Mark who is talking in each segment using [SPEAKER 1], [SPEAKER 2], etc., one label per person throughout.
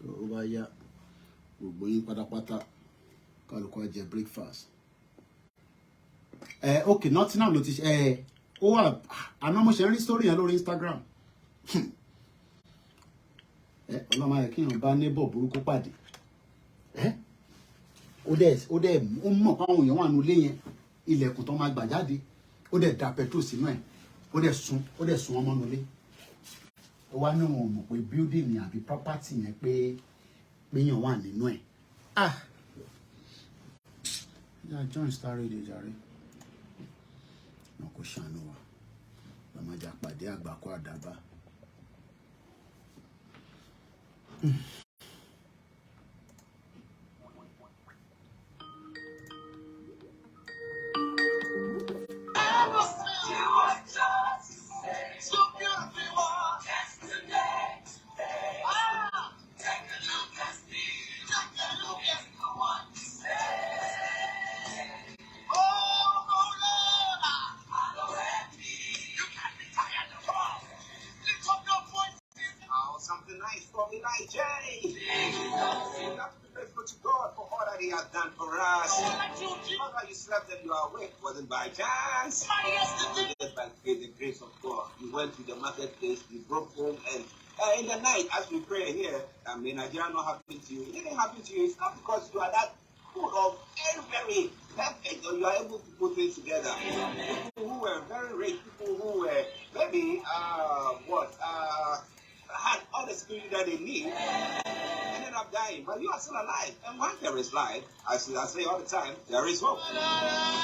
[SPEAKER 1] ó bá yá gbogbo yín pátápátá kálukú á jẹ breakfast. Okay, nothing now notice. Ó wà àná mo ṣe rí story yẹn lórí Instagram. Ọlọ́mọ ayẹ kí èèyàn bá neighbor burúkú pàdé. Ó dẹ̀ ó mọ̀ pé àwọn èèyàn wà nínú ilé yẹn, ilẹ̀kùn tó máa gbà jáde, ó dẹ̀ da petrol sínú ẹ̀, ó dẹ̀ sun ọmọ nínú ilé. Ó wá ní wọn mọ̀ pé building ni àbí property yẹn pé èèyàn wà nínú ẹ̀. Yeah, join Starr Radio jàre. No kò ṣàánú wa. Lọ́mọdé àpàdé àgbàkọ àdàbà.
[SPEAKER 2] Something nice for me, like Jay. You have to be grateful to God for all that He has done for us. Not that you slept and you are awake wasn't by chance. It was by the grace of God. You went to the marketplace, you broke home, and in the night, as we pray here, Nigeria not happen to you. It didn't happen to you. It's not because you are that full of very perfect, or you are able to put things together. People who were very rich, people who were maybe had all the security that they need, ended up dying, but you are still alive. And once there is life, as I say all the time, there is hope. I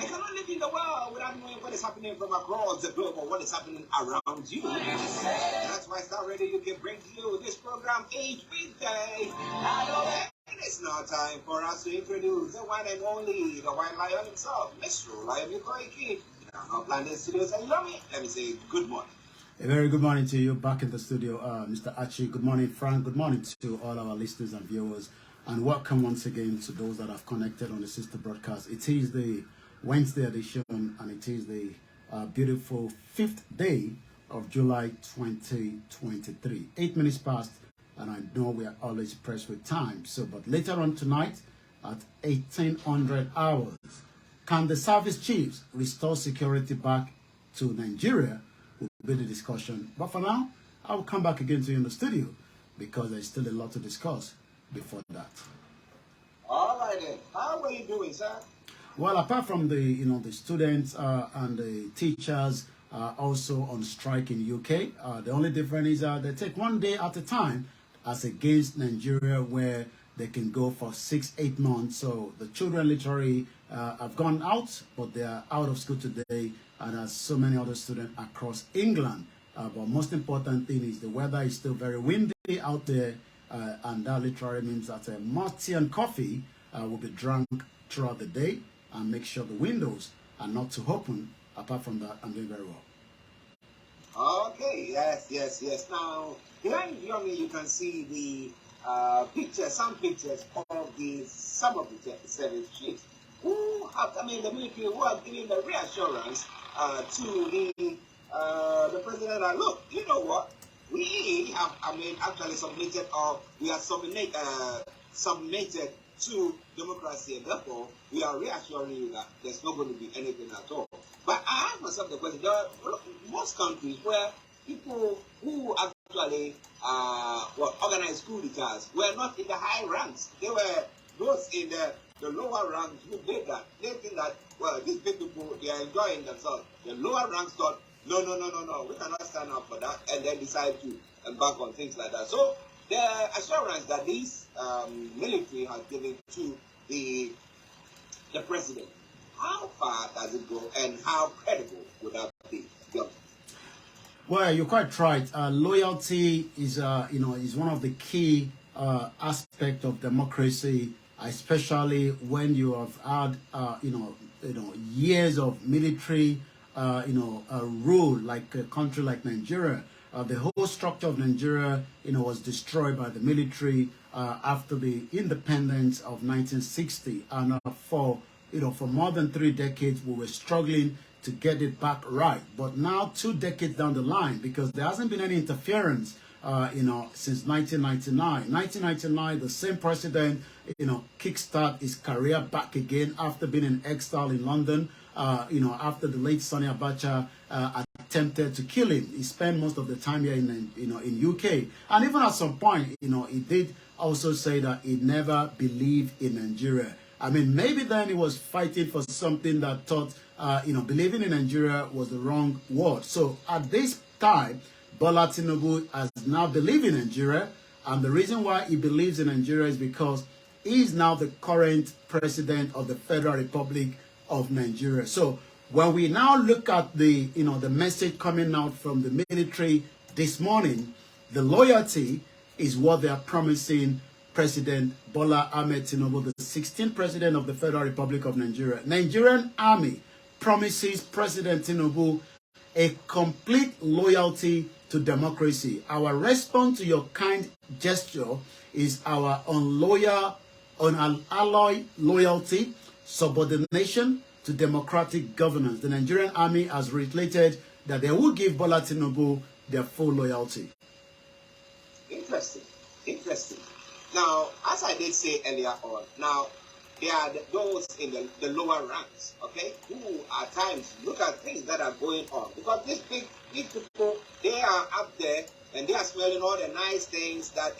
[SPEAKER 2] cannot live in the world without knowing what is happening from across the globe or what is happening around you. And that's why Starr Radio UK brings you this program each weekday. It is now time for us to introduce the one and only, the white lion himself, Mr. Lion Mikoiki. Now, London Studios and Yummy. Let me say good morning.
[SPEAKER 1] A very good morning to you back in the studio, Mr. Archie. Good morning, Frank. Good morning to all our listeners and viewers. And welcome once again to those that have connected on the sister broadcast. It is the Wednesday edition, and it is the beautiful 5th day of July 2023. 8 minutes past, and I know we are always pressed with time. So, but later on tonight at 1800 hours, can the service chiefs restore security back to Nigeria? Will be the discussion. But for now, I will come back again to you in the studio because there's still a lot to discuss before that.
[SPEAKER 2] All right then. How are you doing, sir?
[SPEAKER 1] Well, apart from the the students and the teachers also on strike in UK, the only difference is they take one day at a time as against Nigeria where they can go for 6-8 months. So the children literally have gone out, but they are out of school today, and as so many other students across England. But most important thing is the weather is still very windy out there, and that literally means that more tea and coffee will be drunk throughout the day, and make sure the windows are not too open. Apart from that, I'm doing very well.
[SPEAKER 2] Okay, yes. Now, behind you can see the some pictures of some of the service chiefs who have, the military who are giving the reassurance to the president that, look, you know what, we have, actually submitted, or we are submitted to democracy, and therefore we are reassuring you that there's not going to be anything at all. But I ask myself the question, there are most countries where people who actually organized coup d'etats were not in the high ranks. They were those in the lower ranks who did that. They think that, well, these people, they are enjoying themselves. The lower ranks thought, no, we cannot stand up for that, and then decide to embark on things like that. So the assurance that this military has given to the president, how far does it go, and how credible would that be?
[SPEAKER 1] Well, you're quite right. Loyalty is, is one of the key aspects of democracy, especially when you have had, years of military, rule, like a country like Nigeria. The whole structure of Nigeria, was destroyed by the military after the independence of 1960, and for more than 3 decades, we were struggling to get it back right. But now, 2 decades down the line, because there hasn't been any interference since 1999. 1999, the same president, kickstart his career back again after being in exile in London. After the late Sani Abacha attempted to kill him, he spent most of the time here in UK, and even at some point, he did also say that he never believed in Nigeria. I mean, maybe then he was fighting for something that thought, believing in Nigeria was the wrong word. So at this time, Bola Tinubu has now believed in Nigeria, and the reason why he believes in Nigeria is because he is now the current president of the Federal Republic of Nigeria. So when we now look at the message coming out from the military this morning, the loyalty is what they are promising President Bola Ahmed Tinubu, the 16th president of the Federal Republic of Nigeria. Nigerian Army promises President Tinubu a complete loyalty to democracy. Our response to your kind gesture is our unalloyed loyalty, subordination to democratic governance. The Nigerian Army has reiterated that they will give Bola Tinubu their full loyalty.
[SPEAKER 2] Interesting. Now, as I did say earlier on, now there are those in the lower ranks, okay, who at times look at things that are going on, because these big people, they are up there and they are smelling all the nice things that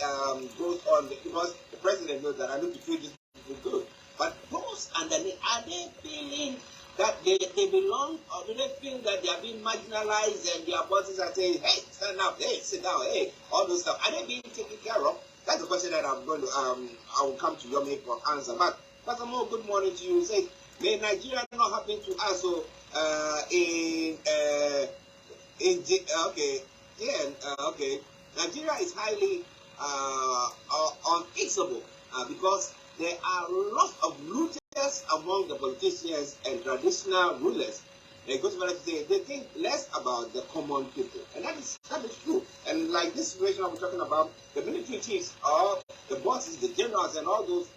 [SPEAKER 2] goes on, because the president knows that I need to treat these people good. But those underneath, are they feeling that they belong, or do they feel that they are being marginalized and their bosses are saying, hey, stand up, hey, sit down, hey, all those stuff? Are they being taken care of? That's the question that I'm going to, I will come to your make for answer. But Pastor Mo, good morning to you. You say, may Nigeria not happen to us? So, okay. Nigeria is highly unfixable because there are lots of looters among the politicians and traditional rulers. It goes back to say they think less about the common people, and that is true. And like this situation I'm talking about, the military chiefs or the bosses, the generals, and all those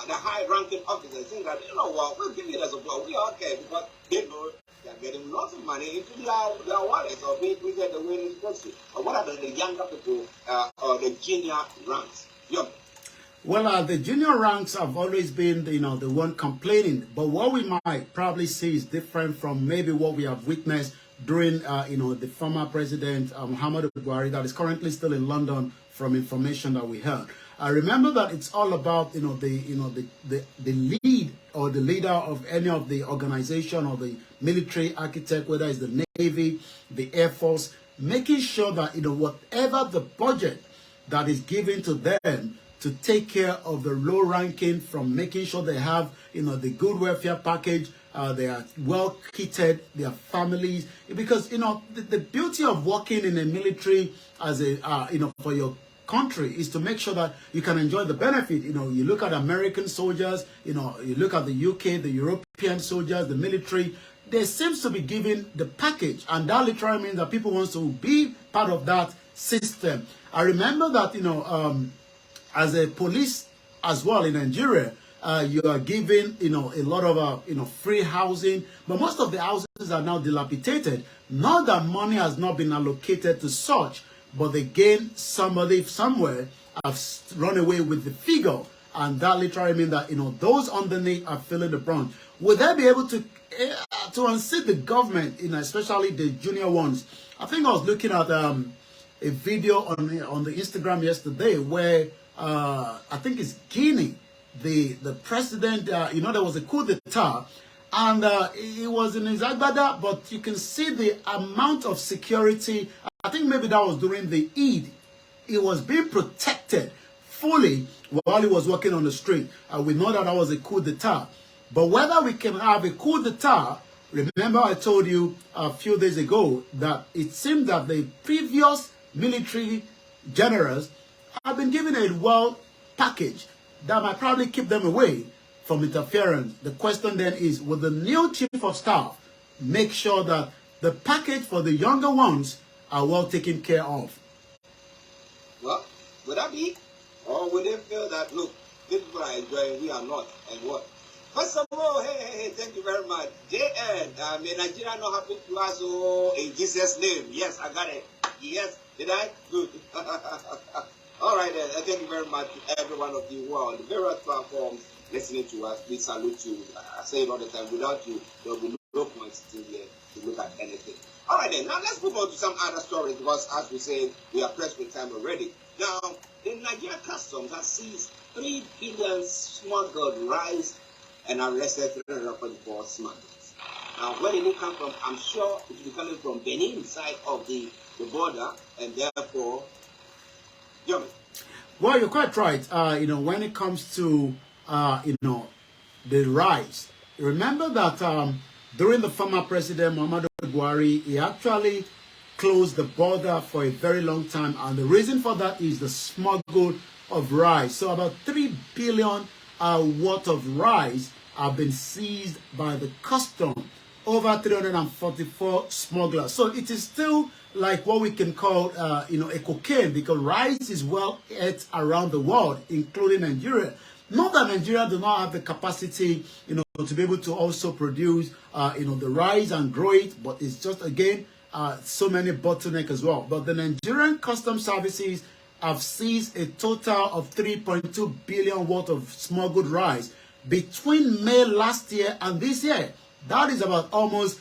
[SPEAKER 2] the high-ranking officers think that, you know what, we'll give you the support. We are okay, because they know they are getting lots of money into their wallets, or being treated the way they're supposed to. Or what about the younger people or the junior ranks? Yeah.
[SPEAKER 1] Well, the junior ranks have always been, the one complaining. But what we might probably see is different from maybe what we have witnessed during, the former president, Muhammadu Buhari, that is currently still in London, from information that we heard. I remember that it's all about, the lead or the leader of any of the organization or the military architect, whether it's the Navy, the Air Force, making sure that, whatever the budget that is given to them, to take care of the low ranking, from making sure they have, the good welfare package, they are well kitted, their families, because, the beauty of working in a military as a, for your country is to make sure that you can enjoy the benefit. You look at American soldiers, you look at the UK, the European soldiers, the military, they seems to be given the package, and that literally means that people want to be part of that system. I remember that, as a police as well in Nigeria, you are given, a lot of, free housing, but most of the houses are now dilapidated. Not that money has not been allocated to such, but again, somebody somewhere have run away with the figure, and that literally means that, those underneath are feeling the brunt. Will they be able to unseat the government, especially the junior ones? I think I was looking at a video on the Instagram yesterday where I think it's Guinea, the president, there was a coup d'etat, and he was in his agbada, but you can see the amount of security. I think maybe that was during the Eid. He was being protected fully while he was walking on the street. We know that was a coup d'etat. But whether we can have a coup d'etat, remember I told you a few days ago that it seemed that the previous military generals have been given a well package that might probably keep them away from interference. The question then is, will the new chief of staff make sure that the package for the younger ones are well taken care of?
[SPEAKER 2] Well, would that be? Or would they feel that, look, these people are enjoying, we are not, and what? First of all, hey, thank you very much. JN, may Nigeria not happen to us, in Jesus' name. Yes, I got it. Yes, did I? Good. All right, then. Thank you very much to everyone of the world, the various platforms listening to us. We salute you. I say it all the time. Without you, there will be no point sitting here to look at anything. All right, then. Now let's move on to some other stories because, as we said, we are pressed with time already. Now, the Nigerian Customs has seized 3 billion smuggled rice and arrested 344 smugglers. Now, where did it come from? I'm sure it will be coming from Benin side of the border, and therefore,
[SPEAKER 1] Well, you're quite right. When it comes to, the rice, remember that during the former president, Muhammadu Buhari, he actually closed the border for a very long time. And the reason for that is the smuggle of rice. So about 3 billion worth of rice have been seized by the custom. Over 344 smugglers. So it is still like what we can call, a cocaine, because rice is well ate around the world, including Nigeria. Not that Nigeria do not have the capacity, to be able to also produce, the rice and grow it, but it's just, again, so many bottlenecks as well. But the Nigerian Customs Services have seized a total of 3.2 billion worth of smuggled rice between May last year and this year. That is about almost,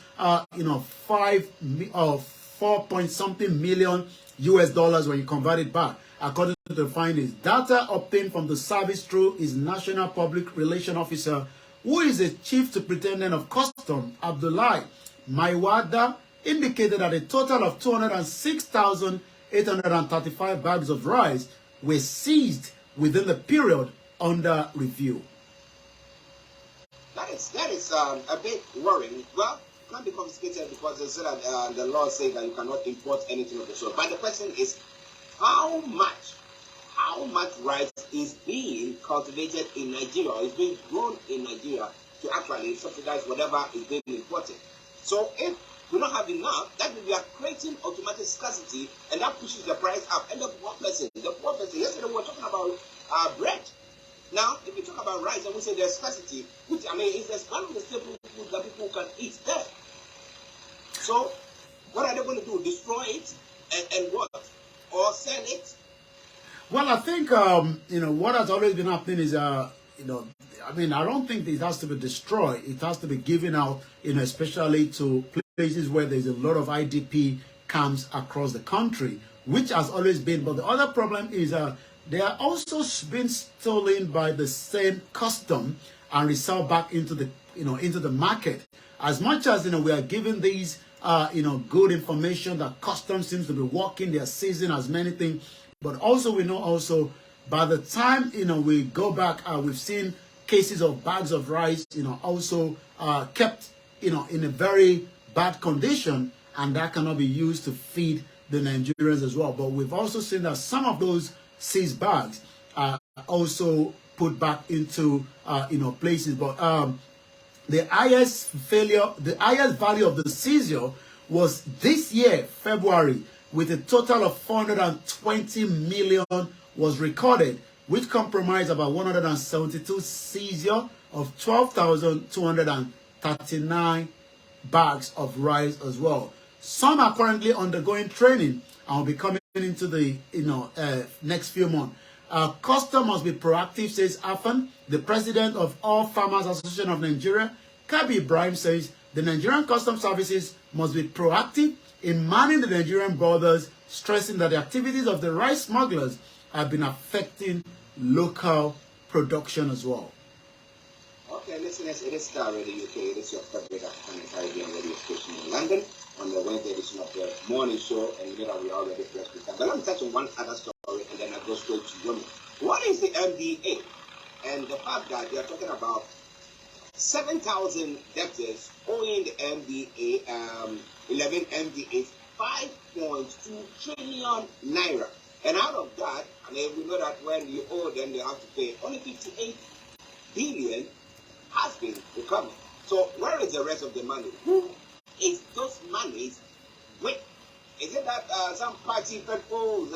[SPEAKER 1] 4 point something million US dollars when you convert it back, according to the findings. Data obtained from the service through his National Public Relations Officer, who is the Chief Superintendent of Customs, Abdullahi Maiwada, indicated that a total of 206,835 bags of rice were seized within the period under review.
[SPEAKER 2] That is a bit worrying. Well, it can't be confiscated because they said that the law says that you cannot import anything of the sort. But the question is, how much rice is being cultivated in Nigeria, or is being grown in Nigeria to actually subsidize whatever is being imported? So if we don't have enough, that means we are creating automatic scarcity, and that pushes the price up. And the poor person, yesterday we were talking about bread. Now, if we talk about rice and we say there's scarcity, which, is there's one of the staple food that people can eat there. So, what are they going to do? Destroy it and what? Or sell it?
[SPEAKER 1] Well, I think, what has always been happening is, I don't think it has to be destroyed. It has to be given out, especially to places where there's a lot of IDP camps across the country, which has always been. But the other problem is, they are also being stolen by the same custom and resold back into the market. As much as we are giving these good information that customs seems to be working, they are seizing as many things, but also we know also by the time we go back, we've seen cases of bags of rice also kept in a very bad condition, and that cannot be used to feed the Nigerians as well. But we've also seen that some of those seized bags are also put back into places. But the highest value of the seizure was this year, February, with a total of 420 million was recorded, which comprised about 172 seizure of 12,239 bags of rice as well. Some are currently undergoing training and will be coming into the next few months. Custom must be proactive, says Afan, the president of All Farmers Association of Nigeria. Kabi Ibrahim says the Nigerian Customs Services must be proactive in manning the Nigerian borders, stressing that the activities of the rice smugglers have been affecting local production as well.
[SPEAKER 2] Okay, listeners, it is Starr Radio UK. It is your favorite African and Caribbean radio station in London on the Wednesday edition of the morning show, and you know that we are already blessed with that. But let me touch on one other story, and then I go straight to Yomi. What is the MDA? And the fact that they are talking about 7,000 debtors owing the MDA, 11 MDAs, 5.2 trillion naira. And out of that, we know that when you owe them, they have to pay. Only 58 billion has been recovered. So where is the rest of the money? Who is those monies with? Is it that some party people,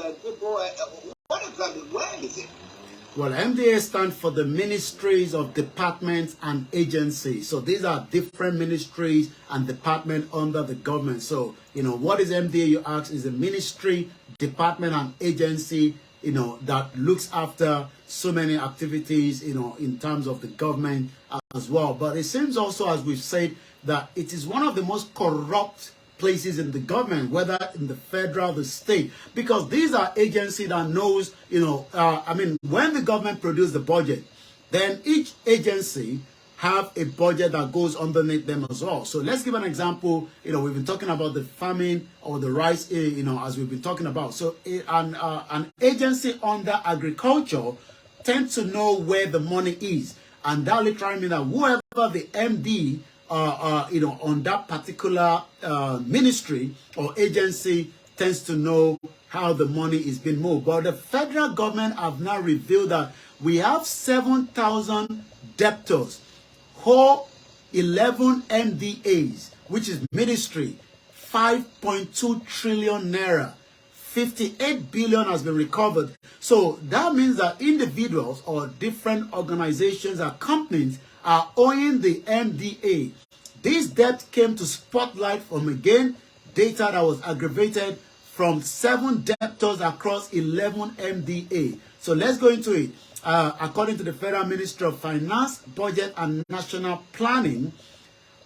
[SPEAKER 2] what exactly? Where is it?
[SPEAKER 1] Well, MDA stands for the Ministries of Departments and Agencies. So these are different ministries and departments under the government. So, what is MDA, you ask, is a ministry department and agency, that looks after so many activities, in terms of the government as well. But it seems also, as we've said, that it is one of the most corrupt places in the government, whether in the federal, the state, because these are agencies that knows, when the government produces the budget, then each agency have a budget that goes underneath them as well. So let's give an example. We've been talking about the farming or the rice, as we've been talking about. So an agency under agriculture tends to know where the money is. And that literally means that whoever the MD, on that particular ministry or agency tends to know how the money is being moved. But the federal government have now revealed that we have 7,000 debtors, whole 11 MDAs, which is ministry, 5.2 trillion naira, 58 billion has been recovered. So that means that individuals or different organizations or companies are owing the MDA. This debt came to spotlight from, again, data that was aggravated from 7 debtors across 11 MDA. So let's go into it. According to the Federal Ministry of Finance, Budget and National Planning,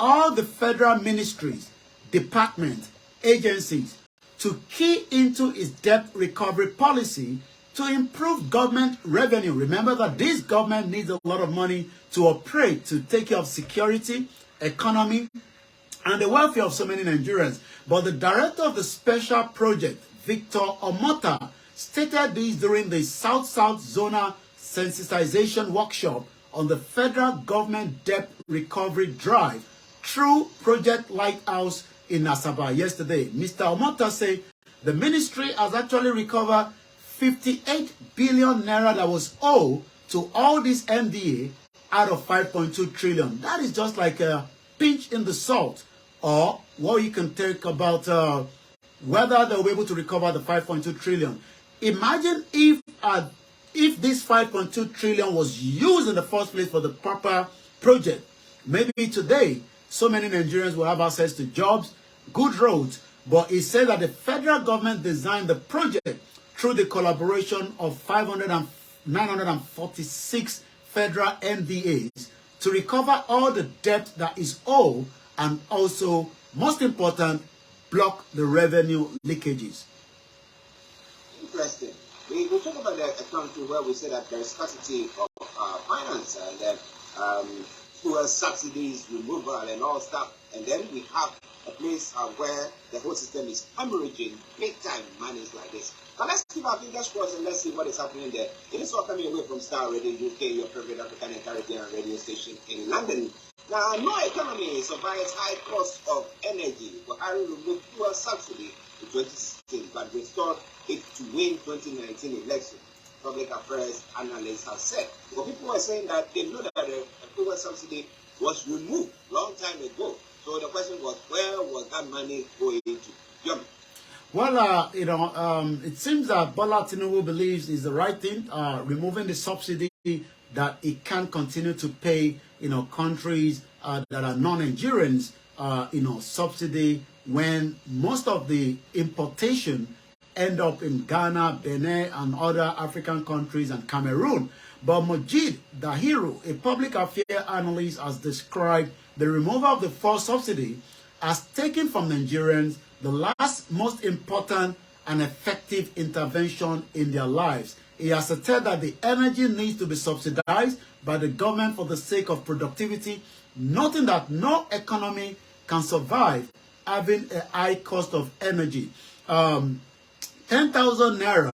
[SPEAKER 1] all the federal ministries, departments, agencies to key into its debt recovery policy to improve government revenue. Remember that this government needs a lot of money to operate, to take care of security, economy, and the welfare of so many Nigerians. But the director of the special project, Victor Omota, stated this during the South-South Zonal Sensitization Workshop on the federal government debt recovery drive through Project Lighthouse in Asaba yesterday. Mr. Omota said the ministry has actually recovered 58 billion naira that was owed to all these MDA out of 5.2 trillion. That is just like a pinch in the salt. Or what you can take about whether they'll be able to recover the 5.2 trillion. Imagine if this 5.2 trillion was used in the first place for the proper project. Maybe today, so many Nigerians will have access to jobs, good roads. But it said that the federal government designed the project through the collaboration of 946 federal MDAs to recover all the debt that is owed and also, most important, block the revenue leakages.
[SPEAKER 2] Interesting. We talk about the country where we say that there is scarcity of finance and that fuel subsidies, removal and all stuff. And then we have a place where the whole system is hemorrhaging big time monies like this. But let's keep our fingers crossed and let's see what is happening there. It is all coming away from Starr Radio UK, your favorite African and Caribbean radio station in London. Now, no economy survives high cost of energy. Buhari removed fuel subsidy in 2016, but restored it to win 2019 election. Public affairs analysts have said. Because people were saying that they know that the fuel subsidy was removed long time ago. So the question was, where was that money going to? Yomi.
[SPEAKER 1] Well, it seems that Bola Tinubu believes is the right thing, removing the subsidy that it can't continue to pay, countries that are non-Nigerians, subsidy when most of the importation end up in Ghana, Benin, and other African countries and Cameroon. But Majid Dahiru, a public affairs analyst, has described the removal of the fuel subsidy as taken from Nigerians the last most important and effective intervention in their lives. He has said that the energy needs to be subsidized by the government for the sake of productivity, noting that no economy can survive having a high cost of energy. 10,000 naira,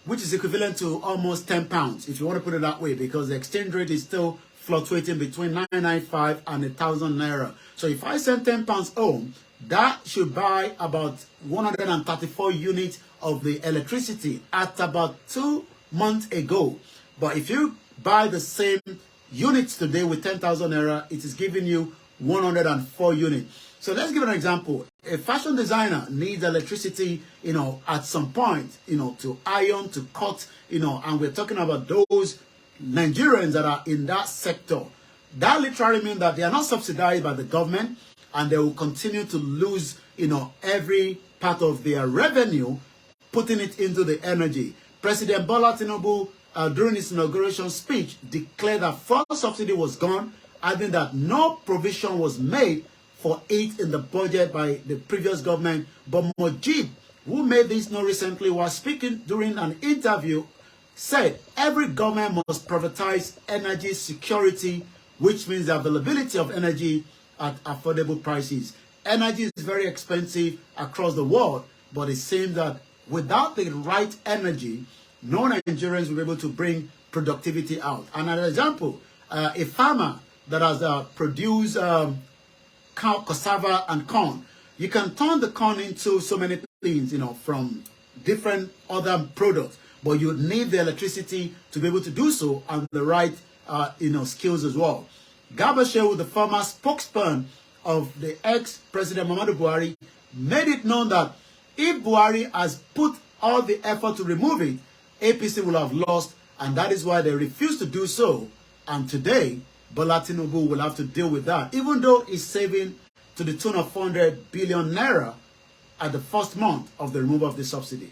[SPEAKER 1] which is equivalent to almost 10 pounds, if you want to put it that way, because the exchange rate is still fluctuating between 995 and 1,000 naira. So if I send 10 pounds home, that should buy about 134 units of the electricity at about 2 months ago. But if you buy the same units today with 10,000 naira, it is giving you 104 units. So let's give an example. A fashion designer needs electricity, at some point, to iron, to cut, and we're talking about those Nigerians that are in that sector. That literally means that they are not subsidized by the government and they will continue to lose, every part of their revenue putting it into the energy. President Bola Tinubu, during his inauguration speech, declared that fuel subsidy was gone, adding that no provision was made for it in the budget by the previous government. But Mojib, who made this known recently, was speaking during an interview, said every government must prioritize energy security, which means the availability of energy at affordable prices. Energy is very expensive across the world, but it seems that without the right energy, no Nigerians will be able to bring productivity out. And an example, a farmer that has produced cassava and corn, you can turn the corn into so many things, you know, from different other products, but you need the electricity to be able to do so and the right, skills as well. Garba Shehu, the former spokesperson of the ex-president Muhammadu Buhari, made it known that if Buhari has put all the effort to remove it, APC will have lost, and that is why they refuse to do so. And today, Bola Tinubu will have to deal with that, even though he's saving to the tune of 400 billion naira at the first month of the removal of the subsidy.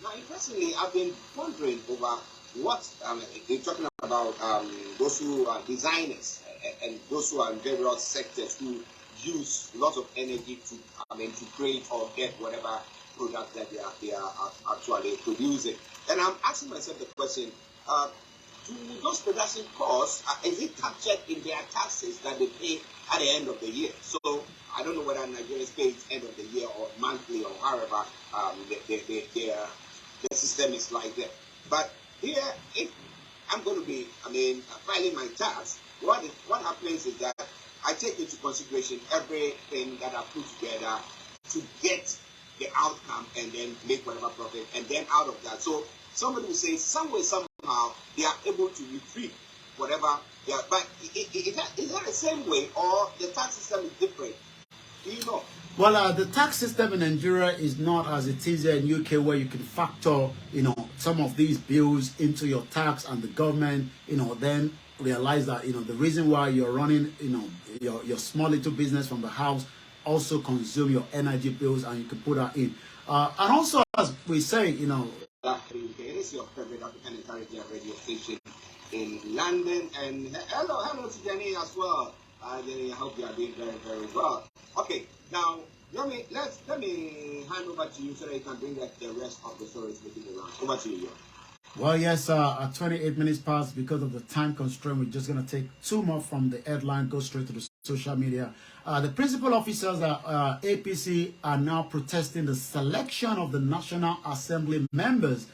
[SPEAKER 2] Now, personally, I've been wondering over what they're talking about those who are designers and those who are in various sectors who use lots of energy to to create or get whatever product that they are actually producing. And I'm asking myself the question, do those production costs, is it captured in their taxes that they pay at the end of the year? So I don't know whether Nigerians pay it end of the year or monthly or however the system is like that. But here, if I'm going to be, filing my tax, what happens is that I take into consideration everything that I put together to get the outcome and then make whatever profit, and then out of that. So somebody will say, some way, somehow, they are able to retrieve whatever they are. But is that the same way, or the tax system is different? Do you know?
[SPEAKER 1] Well, the tax system in Nigeria is not as it is in UK, where you can factor, some of these bills into your tax, and the government, then realize that, the reason why you're running, your small little business from the house also consume your energy bills, and you can put that in. And also, as we say,
[SPEAKER 2] it is your favorite African Intelligence radio station in London. And hello to Jenny as well. Jenny, I hope you are doing very, very well. Okay, now let me hand over to you so that you can bring the rest of the stories within the round. Over to you.
[SPEAKER 1] Well, yes, at 28 minutes past, because of the time constraint, we're just going to take two more from the headline, go straight to the social media. The principal officers at APC are now protesting the selection of the National Assembly members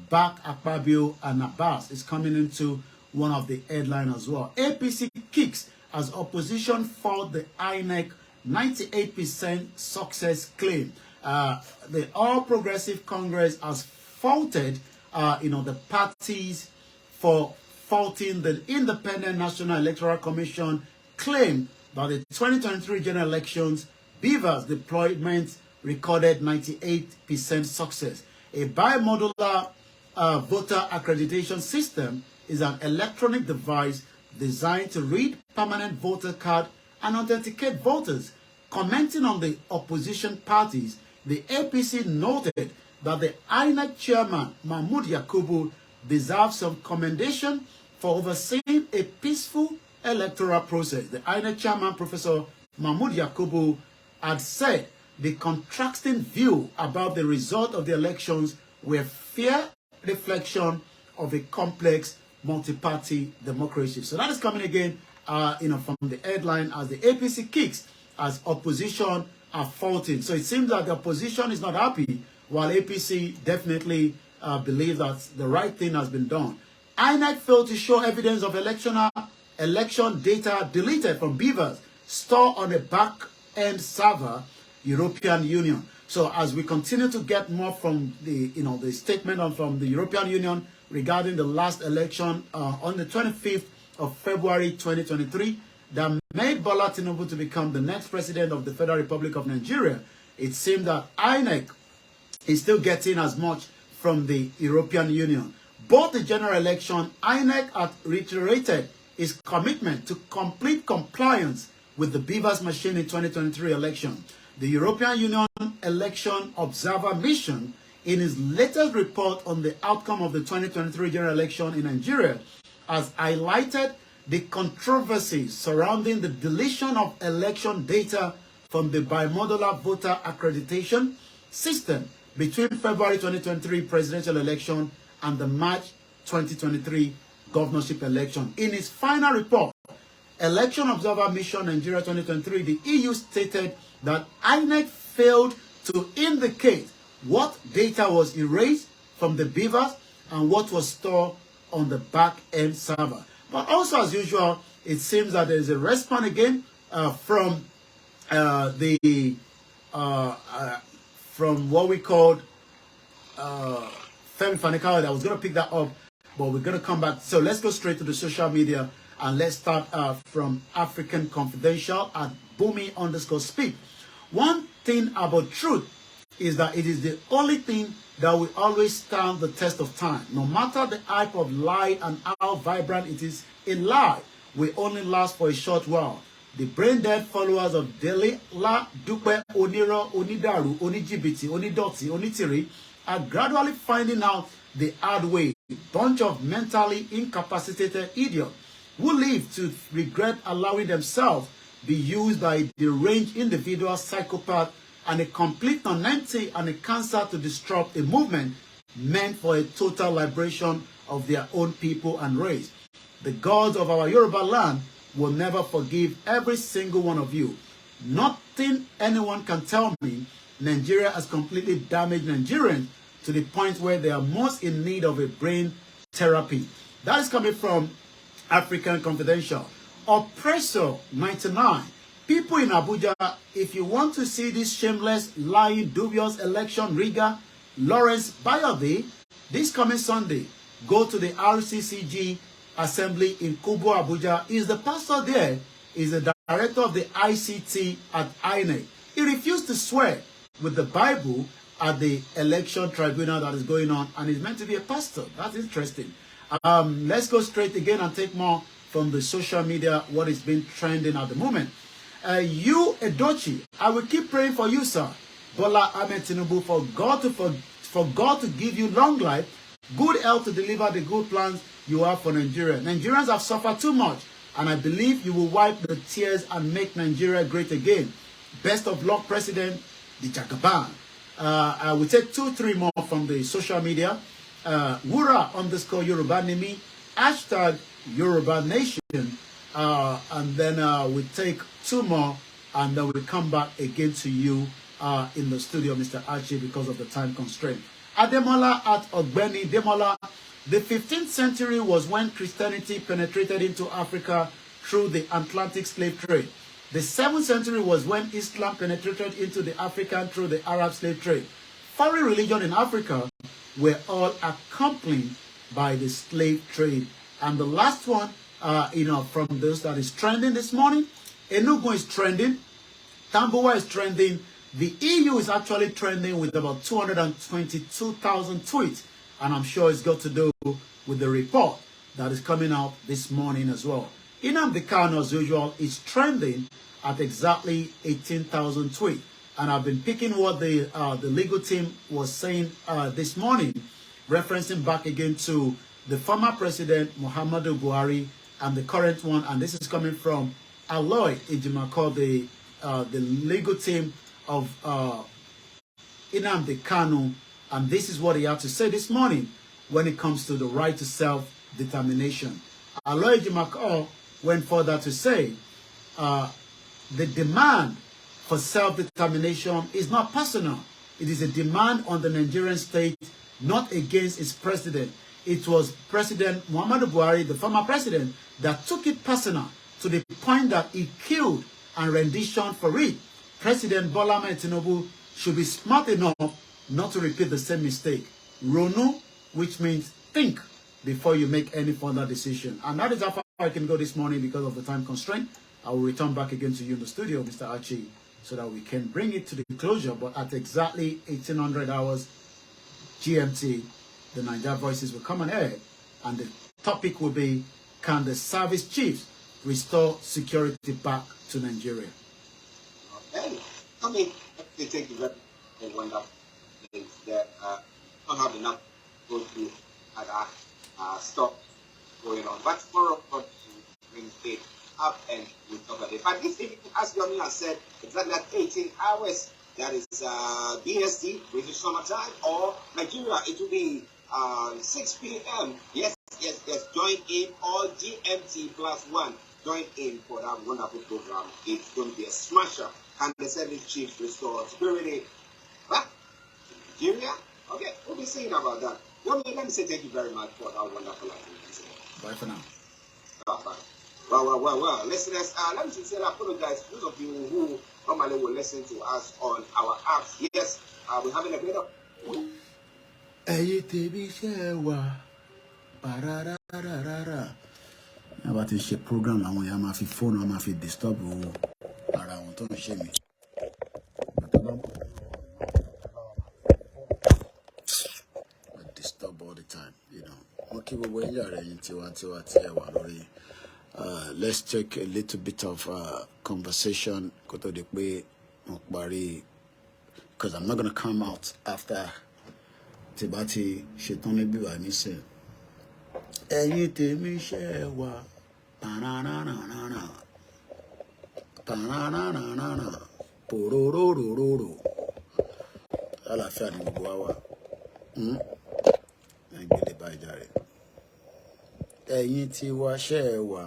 [SPEAKER 1] back Akpabio and Abbas. Is coming into one of the headlines as well. APC kicks as opposition fought the INEC 98% success claim. The All Progressive Congress has faulted the parties for faulting the Independent National Electoral Commission claim that the 2023 general elections, Beavers deployment recorded 98% success. A bimodular voter accreditation system is an electronic device designed to read permanent voter card and authenticate voters. Commenting on the opposition parties, the APC noted that the INEC chairman, Mahmoud Yakubu, deserves some commendation for overseeing a peaceful electoral process. The INEC chairman, Professor Mahmoud Yakubu, had said the contrasting view about the result of the elections were fair reflection of a complex multi-party democracy. So that is coming again, from the headline, as the APC kicks as opposition are faulting. So it seems that the opposition is not happy, while APC definitely believes that the right thing has been done. INEC failed to show evidence of election data deleted from Beavers stored on a back-end server, European Union. So as we continue to get more from the statement from the European Union regarding the last election on the 25th of February 2023 that made Bola Tinubu to become the next president of the Federal Republic of Nigeria, it seemed that INEC is still getting as much from the European Union. Both the general election, INEC had reiterated its commitment to complete compliance with the Beavers machine in 2023 election. The European Union Election Observer Mission in his latest report on the outcome of the 2023 general election in Nigeria, has highlighted the controversy surrounding the deletion of election data from the bimodular voter accreditation system between February 2023 presidential election and the March 2023 governorship election. In its final report, Election Observer Mission Nigeria 2023, the EU stated that INEC failed to indicate what data was erased from the beavers and what was stored on the back-end server. But also, as usual, it seems that there is a response again from what we called Femi Fanikawa. I was going to pick that up, but we're going to come back. So let's go straight to the social media, and let's start from African Confidential at Bumi_speak. One thing about truth is that it is the only thing that will always stand the test of time. No matter the hype of lie and how vibrant it is, a lie will only last for a short while. The brain-dead followers of Dele, La, Dupe, Oniro, Onidaru, Onijibiti, Onidoti, Onitiri are gradually finding out the hard way. A bunch of mentally incapacitated idiots who live to regret allowing themselves be used by a deranged individual psychopath and a complete nonentity and a cancer to disrupt a movement meant for a total liberation of their own people and race. The gods of our Yoruba land will never forgive every single one of you. Nothing anyone can tell me Nigeria has completely damaged Nigerians to the point where they are most in need of a brain therapy. That is coming from African Confidential. Oppressor 99. People in Abuja, if you want to see this shameless, lying, dubious election rigger, Lawrence Bayode, this coming Sunday, go to the RCCG Assembly in Kubo, Abuja. Is the pastor there? Is the director of the ICT at INEC. He refused to swear with the Bible at the election tribunal that is going on, and he's meant to be a pastor. That's interesting. Let's go straight again and take more from the social media, what is being trending at the moment. You, Edochi, I will keep praying for you, sir. Bola Ahmed Tinubu, for God to give you long life, good health to deliver the good plans you have for Nigeria. Nigerians have suffered too much, and I believe you will wipe the tears and make Nigeria great again. Best of luck, President the Jagaban. I will take 2-3 more from the social media. Wura _ Yoruba Nimi, hashtag Yoruba Nation, and then we take 2 more, and then we come back again to you in the studio, Mr. Archie, because of the time constraint. Ademola at Ogbeni Demola. The 15th century was when Christianity penetrated into Africa through the Atlantic slave trade. The 7th century was when Islam penetrated into the African through the Arab slave trade. Foreign religions in Africa were all accompanied by the slave trade. And the last one, from those that is trending this morning, Enugu is trending, Tambowa is trending, the EU is actually trending with about 222,000 tweets. And I'm sure it's got to do with the report that is coming out this morning as well. Nnamdi Kanu, as usual, is trending at exactly 18,000 tweets. And I've been picking what the legal team was saying this morning, referencing back again to the former president, Muhammadu Buhari, and the current one. And this is coming from Aloy Ejimako, the legal team of Nnamdi Kanu. And this is what he had to say this morning when it comes to the right to self-determination. Aloy Ejimako went further to say, the demand for self-determination is not personal. It is a demand on the Nigerian state, not against its president. It was President Muhammadu Buhari, the former president, that took it personal to the point that he killed and rendition for it. President Bola Ahmed Tinubu should be smart enough not to repeat the same mistake. Ronu, which means think before you make any further decision. And that is how far I can go this morning because of the time constraint. I will return back again to you in the studio, Mr. Archie, so that we can bring it to the closure. But at exactly 1800 hours GMT, the Niger Voices will come on air, and the topic will be, can the service chiefs restore security back to Nigeria?
[SPEAKER 2] Okay. I mean, they take the wonderful things that don't have enough to go through other stuff going on. But tomorrow, God bring it up and we'll talk about it. But this evening, as Yomi has said, exactly at 18 hours, that is BST, which is summertime, or Nigeria, it will be 6 p.m. Yes, join in, all GMT +1. Join in for that wonderful program. It's going to be a smasher. And the service chief restore security back to Nigeria. Okay, we'll be saying about that. Yomi, let me say thank you very much for that wonderful activity.
[SPEAKER 1] Bye for now.
[SPEAKER 2] Bye. Well. Listeners, let me sincerely apologize to those of you who normally will listen to us on our apps. Yes, we're having a bit of...
[SPEAKER 1] About to share program àwọn èèyàn máa fi phone wọn máa fi disturb ara wọn tó ń ṣe mí. I disturb all the time, you know. Okay, but when you're into let's take a little bit of conversation because I'm not gonna come out after Tibati Shetoni Biwa Nise. Ẹ̀yin tèmi ṣe wà pananana pororororo àlàáfíà ni gbogbo wa wà ẹgbẹ̀lẹ̀ bá ìjàre ẹ̀yin tí wá ṣe wà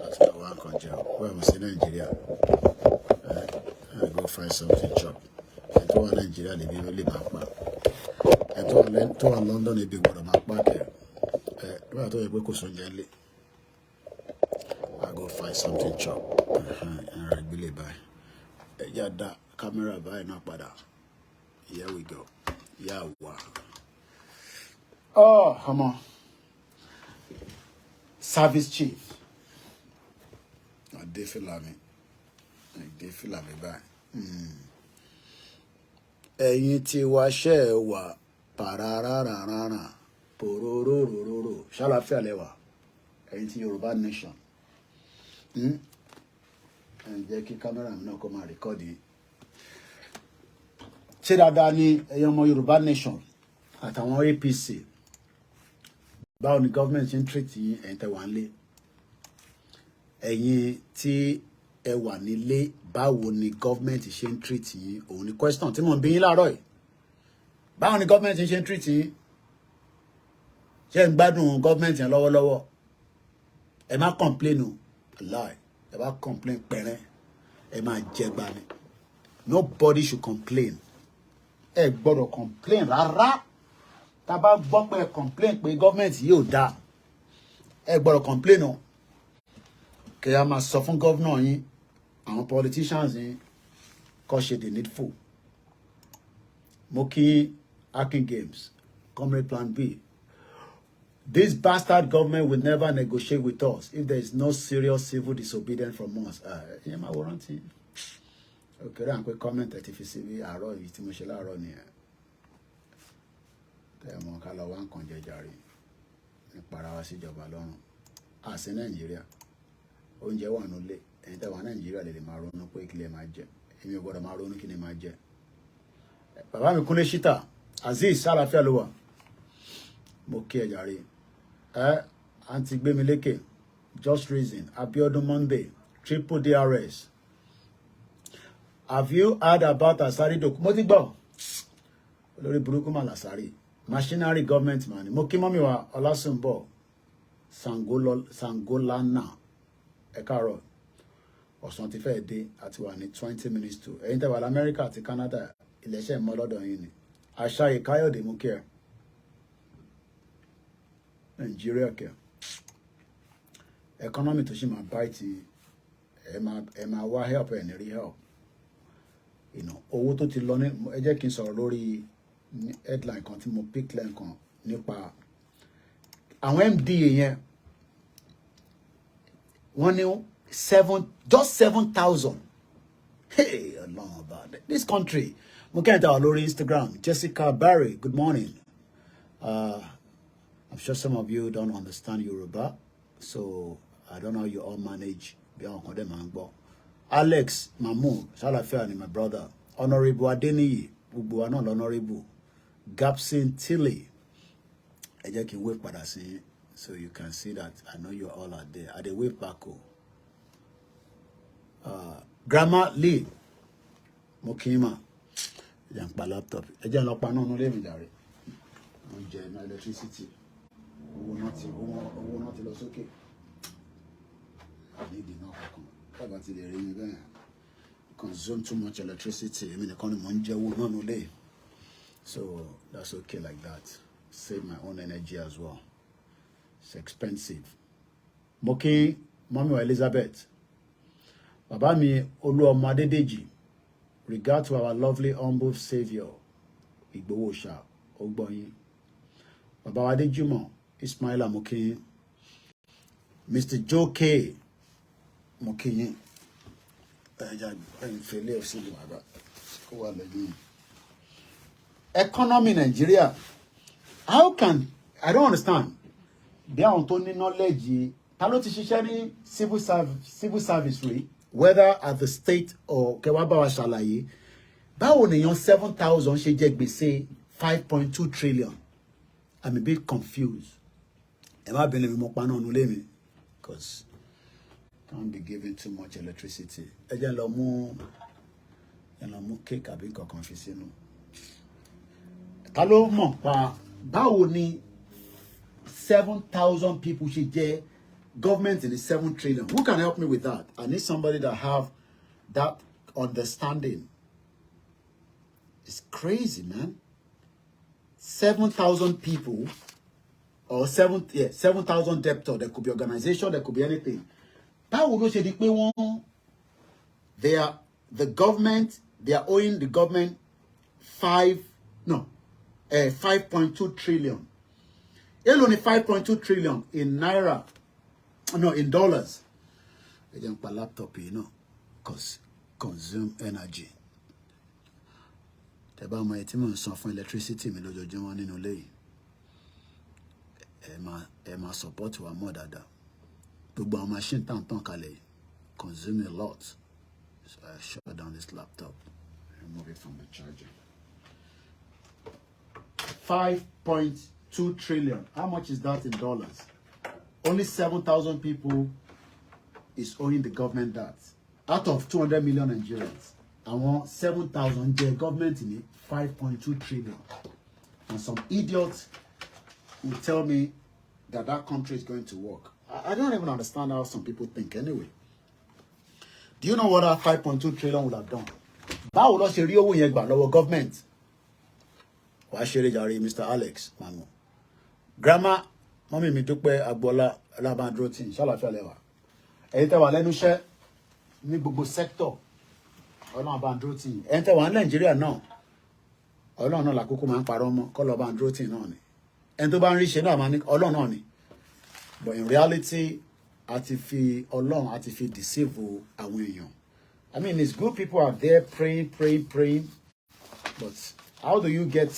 [SPEAKER 1] láti lọ wá nǹkan jẹ wọ́n mọ̀ sí Nàìjíríà I go find something chop ẹ̀ tó wà Nàìjíríà lè bí lè máa pa. To a London ebi gbọ́dọ̀ máa pàkẹ́ nígbà tó yẹ pé kò sọ jẹ́ lé I go find something chop ẹ̀rọ ìgbélé báyìí ẹ̀yà dá kámẹ́rà báyìí náà padà here we go yà wá. Ọmọ service chief àdéfìlà mi báyìí ẹ̀yin tí wá ṣe wà. Pararararara pororororo ṣàlàáfíà lẹ́wà ẹ̀yin tí Yorùbá nation ẹ jẹ́ kí kámẹ́rà mi náà kó máa rìkọ́dì ṣé dáadáa ní ẹ̀yin ọmọ Yorùbá nation àtàwọn APC báwo ni gọ́ọ̀mẹ̀ntì ṣe ń tírètì yín ẹ̀yin tẹ́ wà nílé ẹ̀yin tí ẹ wà nílé báwo ni gọ́ọ̀mẹ̀ntì ṣe ń tírètì yín òun ni question tí mò ń bí yín láàárọ̀ yìí. Báwo ni gọ́ọ̀mẹ̀ntì ṣe ń tírìtì yín ṣe ń gbádùn gọ́ọ̀mẹ̀ntì yẹn lọ́wọ́lọ́wọ́ ẹ má complain o lie ẹ bá complain pẹ̀rẹ́ ẹ máa jẹ gbani nobody should complain ẹ gbọ́dọ̀ complain rárá tá a bá gbọ́ pé ẹ complain pé gọ́ọ̀mẹ̀ntì yóò dáa ẹ gbọ́dọ̀ complain o kí a máa sọ fún gọ́ọ̀nà yín àwọn politicians yín kó ṣe the needful mo kí Akin Games, Comrade Plan B. This bastard government will never negotiate with us if there is no serious civil disobedience from us. Ìyẹn máa wọ́n rántí. Okay, rà ń pé comment ẹ̀ ti fi sí bí àárọ̀ yìí tí mo ṣe láàárọ̀ nìyẹn. Tẹ́ mọ̀ ká lọ wá nǹkan jẹ jàre nípa ara wa síjọba lọ́rùn. Àṣẹ Nàìjíríà, oúnjẹ wà nílé. Ẹ̀yin tẹ́ wà Nàìjíríà lè máa ronú pé kí lè máa jẹ. Èmi ò gbọ́dọ̀ máa ronú kí ni máa jẹ. Bàbá mi Kúnlé Ṣítà Azeez sálàáfíà ló wà mo kí ẹ jàre àǹtí Gbémilékè Just Reason Abiodun Monday Triple DRS have you heard about Asari Doku mo ti gbọ́ olórí burúkú mà làsárì machinery government man mo kí mọ́mí wa Ọlásùnbọ̀ Sangolana ẹ káàárọ̀ ọ̀sán ti fẹ́ dé àti wà ní 20 minutes to ẹ̀yin tẹ́ wà lamẹ́ríkà àti Canada iléeṣẹ́ mọ́ lọ́dọ̀ yín ni Àṣàyè Káyọ̀dé mú kí ẹ Nàìjíríà kẹ economy tó ṣì máa báyìí ẹ máa wá help ẹ ní rí help owó tó ti lọ ní ẹ jẹ́ kí n sọ̀rọ̀ lórí headline kan tí mo pick lẹ́ǹkan nípa àwọn MDA yẹn wọ́n ní just 7,000 hey Ọlọ́run ọba this country. Mo kẹ́yìn tá wà lórí Instagram Jessica Barry good morning I'm sure some of you don't understand Yoruba so I don't know how you all manage bí àwọn kan dẹ̀ máa ń gbọ́ Alex Mahmood ṣàlàfíà ni my brother Honorable Adeniyi, gbogbo wa náà Honorable Gapson Tilly. Ẹ jẹ́ kí n wave padà sí, so you can see that I know you all are there. I dey wave back o. Grandma Lee Mokima. Ẹ jẹ́ n pa laptop. Ẹ jẹ́ n lọ pa náà nínú ilé mi jàre. Wọ́n jẹ iná electricity. Owó náà ti lọ sókè. Nídìí náà kankan. Bàbá ti lè rí mi bẹ́ẹ̀. Consume too much electricity. I mean, so that's okay like that. Save my own energy as well. It's expensive. Moki, Mommy Elizabeth. Baba mi Oluoma Adedeji. Regard to our lovely humble savior. Igbowo Sha Ogboyin. Baba Adejumo Ismaila Moki. Mr. Joe K. Moki. Economy Nigeria. How can I don't understand? They are on knowledge. Hello to share civil service rate, whether at the state or Kewabawa Shalaye. Báwo ni yon 7,000 ṣe jẹ gbèsè 5.2 trillion. I'm a bit confused. Am I believing mo pa na nu le mi? Because can't be giving too much electricity. Ẹ jẹ́ lọ mú cake àbí nǹkan fi sínú. Ta ló mọ̀ pa báwo ni 7,000 people ṣe jẹ́ government in the 7 trillion? Who can help me with that? I need somebody that have that understanding. It's crazy, man. 7,000 people or 7,000 debtors. There could be organization, there could be anything. Báwo ló ṣe di pé wọ́n the government, they are owing the government 5.2 trillion. It's only 5.2 trillion in naira, no, in dollars. They don't pay laptop, because consume energy. Tẹ́ bá mọ ètí mo san fún electricity mi lójoojúmọ́ nínú ilé yìí. Ẹ máa support wa more dáadáa. Gbogbo àwọn machine tan kalẹ̀ consume a lot. So I shut down this laptop. Remove it from the charger. 5.2 trillion. How much is that in dollars? Only 7,000 people is owing the government that. Out of 200 million Nigerians. I want 7,000 the government in it, 5.2 trillion. And some idiots will tell me that country is going to work. I don't even understand how some people think anyway. Do you know what that 5.2 trillion would have done? Báwo ló ṣe rí owó yẹn gbà lọ́wọ́ government? Wàá ṣeré jàre Mr. Alex Manu. Grandma, Mommy mi Dúpẹ́ Agboola Labandrotin, ṣàlàáfíà lẹ́wà. Ẹ̀yin tẹ́ wà lẹ́nu iṣẹ́ ní gbogbo sector. Ọlọ́run Labandrotin. Ẹ̀yin tẹ́ wà ní Nàìjíríà náà. Ọlọ́run náà làkókò máa ń parọ́ mọ́. Kọ́ Labandrotin náà ni. Ẹni tó bá ń rí ṣe náà máa ní Ọlọ́run náà ni. But in reality, Ọlọ́run àti fi deceive àwọn èèyàn. I mean, it's good people are there praying. But how do you get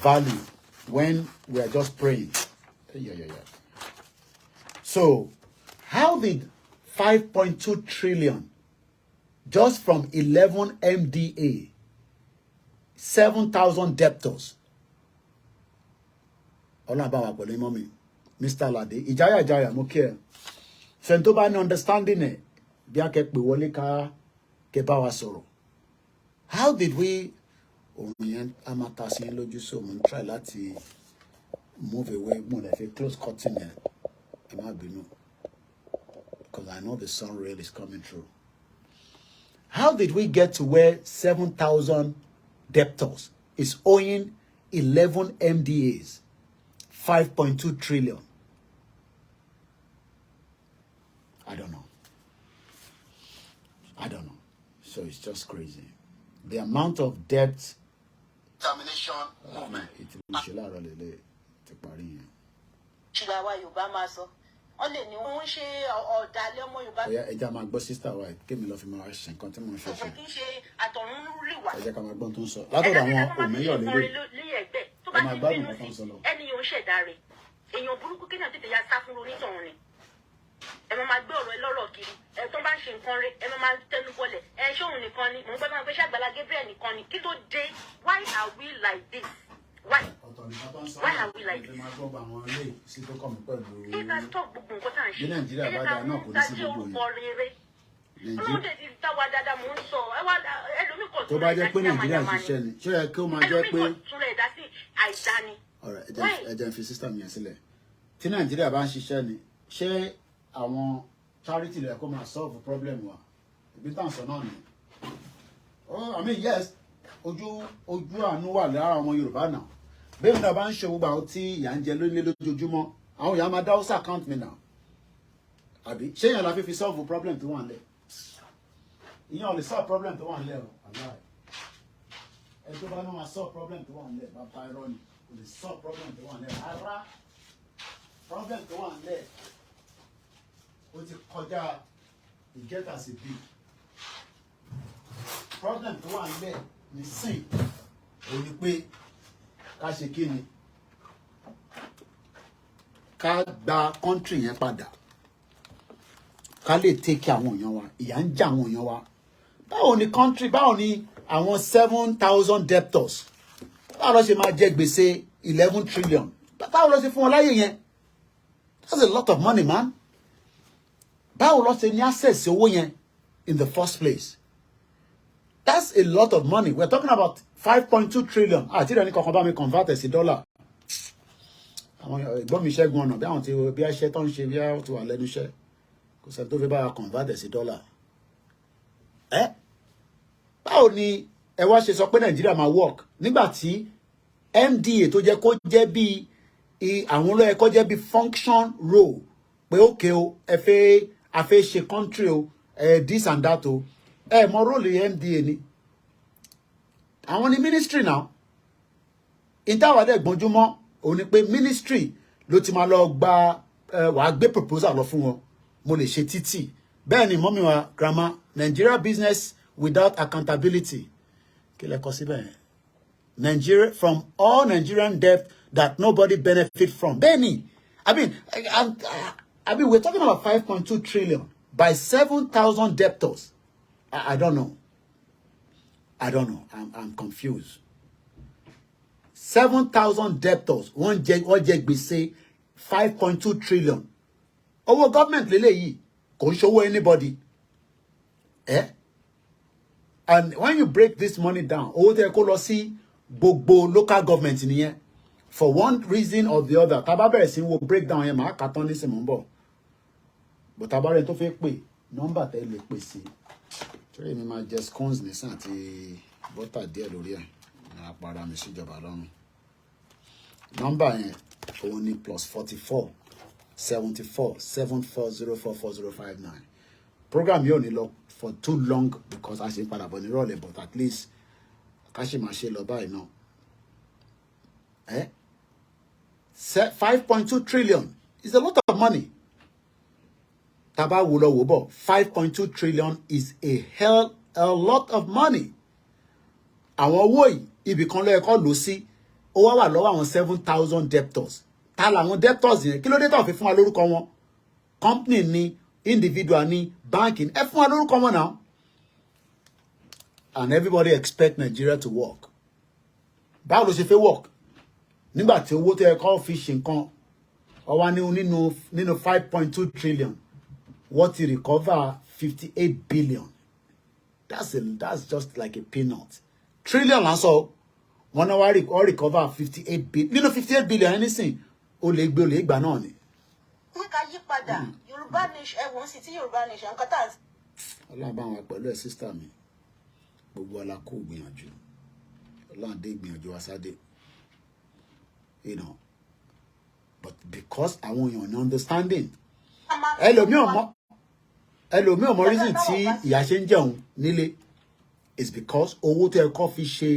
[SPEAKER 1] value when we are just praying? Yeah. So, how did 5.2 trillion just from 11 MDA, 7,000 debtors? Ọlọ́run bá wa pẹ̀lú mọ́mí. Mr. Lade, Ìjáyà mo kí ẹ. Ṣé tó bá ní understanding ẹ bí a kẹ́ pè wọlé ká kẹ́ bá wa sọ̀rọ̀. How did we òun amata sí lójú so mo try láti move away mo lè fi close curtain ẹ má bínú because I know the sun rail is coming through. How did we get to where 7,000 debtors is owing 11 MDAs 5.2 trillion? I don't know. So it's just crazy. The amount of debt. Termination. Oh man, it will be a lele to Paris.
[SPEAKER 3] Chilawa Yorùbá máa sọ. Wọ́n lè ní wọ́n ṣe ọ̀dàlẹ̀ ọmọ Yorùbá.
[SPEAKER 1] Oya ẹja máa gbọ́ sister wa kémi lọ fi máa ṣe nǹkan tí mo ń ṣe.
[SPEAKER 3] Kì í ṣe àtọ̀run rí wà.
[SPEAKER 1] Ẹ jẹ́ ká máa gbọ́ tó ń sọ. Látọ̀dọ̀ àwọn òmíyọ̀ lélẹ̀.
[SPEAKER 3] Tó bá ti bínú sí ẹni yóò ṣẹ̀dá rẹ̀. Èèyàn burúkú kéèyàn tètè ya sá fún onítọ̀hún ni. ẹ máa gbé ọ̀rọ̀ ẹ lọ́rọ̀ kiri ẹ tó bá ń ṣe nǹkan rẹ ẹ máa tẹnu bọlẹ̀ ẹ ṣóhun nìkan ni mò ń gbé máa gbé ṣàgbàlá Gabriel nìkan ni kí ló dé why are we like this why are we like this. ẹ ká stop gbogbo nǹkan tá à ń ṣe ẹ jẹ́ ká mú ká jẹ́ orúkọ rere olóde ti tá wa dáadáa mò ń sọ ẹ wá ẹlòmíì kò tún rẹ̀ dá sí àmàyàmá ni ẹlòmíì kò tún rẹ̀ dá sí àìdá ni.
[SPEAKER 1] ẹ jẹ́ n fi sísítà mi yẹn sílẹ̀ tí Nàìjíríà bá ń ṣiṣẹ́ ni ṣé àwọn charity lè kó máa solve problem wa ibi tá à ń sọ náà ni I mean yes ojú àánú wà lára ọmọ Yorùbá náà bẹ́ẹ̀ náà bá ń ṣe gbogbo àwọn tí ìyà ń jẹ lónílé lójoojúmọ́ àwọn ìyá máa dáwọ́ sí account mi náà àbí ṣé èèyàn la fi solve problem tó wà nílẹ̀ ìyẹn ò lè solve problem tó wà nílẹ̀ o aláì ẹ tó bá ní wọn solve problem tó wà nílẹ̀ bàbá irọ́ ni kò lè solve problem tó wà nílẹ̀ rárá problem tó wà nílẹ̀ ó ti kọjá ìgẹ́ta sí bí problem tó wà nílẹ̀ nísìn ò ní pé ká ṣe kí ni ká gba country yẹn padà ká lè take àwọn èèyàn wa ìyà ń jẹ àwọn èèyàn wa báwo ni country báwo ni àwọn 7,000 debtors báwo ló ṣe máa jẹ gbèsè 11 trillion báwo ló ṣe fún wọn láyè yẹn that's a lot of money man báwo ló ṣe ní access sí owó yẹn in the first place that's a lot of money we're talking about 5.2 trillion àti ìrẹ́ni kankan bá mi convert sí dollar àwọn ìgbọ́n mi ṣẹ́gun ọ̀nà bí àwọn tí bí iṣẹ́ tó ń ṣe bí àwọn tí wà lẹ́nu iṣẹ́ kò sẹ́ni tó fi bá convert sí dollar báwo ni ẹ wá ṣe sọ pé Nàìjíríà máa work nígbà tí MDA tó jẹ́ kó jẹ́ bí àwọn olóyè kó jẹ́ bí function role pé okay o ẹ fẹ́ ṣe country o this and that o mọ role MDA ni àwọn ni ministry now ìtawàdẹ gbọ́njúmọ́ òun ni pé ministry ló ti máa lọ gba wàá gbé proposal lọ fún wọn mo lè ṣe títì bẹ́ẹ̀ ni mọ́mí wa grandma Nigeria business without accountability kí lẹ kọ síbẹ̀ yẹn Nigeria from all Nigerian debt that nobody benefit from bẹ́ẹ̀ ni I mean we're talking about 5.2 trillion by 7,000 debtors I don't know I'm confused 7,000 debtors wọ́n jẹ gbèsè 5.2 trillion owó government lélẹ́yìí kò ń ṣòwò anybody and when you break this money down owó tẹ́ kó lọ sí gbogbo local government nìyẹn for one reason or the other tá bá bẹ̀rẹ̀ sí wo breakdown yẹn máa kà tán nísìnyí mò ń bọ̀ but tá bá rẹ̀ tó fẹ́ pè nọ́mbà tẹ́ lè pè sí torí mi máa jẹ scones nísìn àti bọ́tà díẹ̀ lórí ẹ̀ ní apara mi síjọba lọ́rùn nọ́mbà yẹn òun ni +44 74 74044059 program yóò ní lọ for too long because a ṣe ń padà bọ̀ ní ìrọ̀lẹ́ but at least ká ṣe máa ṣe lọ báyìí náà 5.2 trillion is a lot of money taba wo lọ wò bọ̀ 5.2 trillion is a lot of money àwọn owó yìí ibì kan ló yẹ kó lò sí ó wà lọ́wọ́ àwọn 7,000 debtors ta làwọn debtors yẹn kí ló dé tó fi fún wa lórúkọ wọn company ni individual ni bank ni ẹ fún wa lórúkọ wọn náà and everybody expect Nigeria to work báwo ló ṣe fẹ́ work nígbà tí owó tó yẹ kó fi ṣe nǹkan ọwá nínú 5.2 trillion what he recover 58 billion that's just like a peanut trillion lásán wọn náà wá recover 58 billion nínú 58 billion anything ó lè gbà náà ni.
[SPEAKER 3] ní ká yí padà Yorùbá nation ẹ̀wọ̀n sì tí Yorùbá nation nǹkan tá.
[SPEAKER 1] ọlọ́run bá wọn pẹ̀lú ẹ̀ sísítà mi gbogbo ọlá kó gbìyànjú ọlọ́run dé gbìyànjú wa sáde you know but because àwọn èèyàn ní understanding ẹlòmíì ọmọ reason tí ìyá ṣe ń jẹun nílé is because owó tó yẹ kó fi ṣe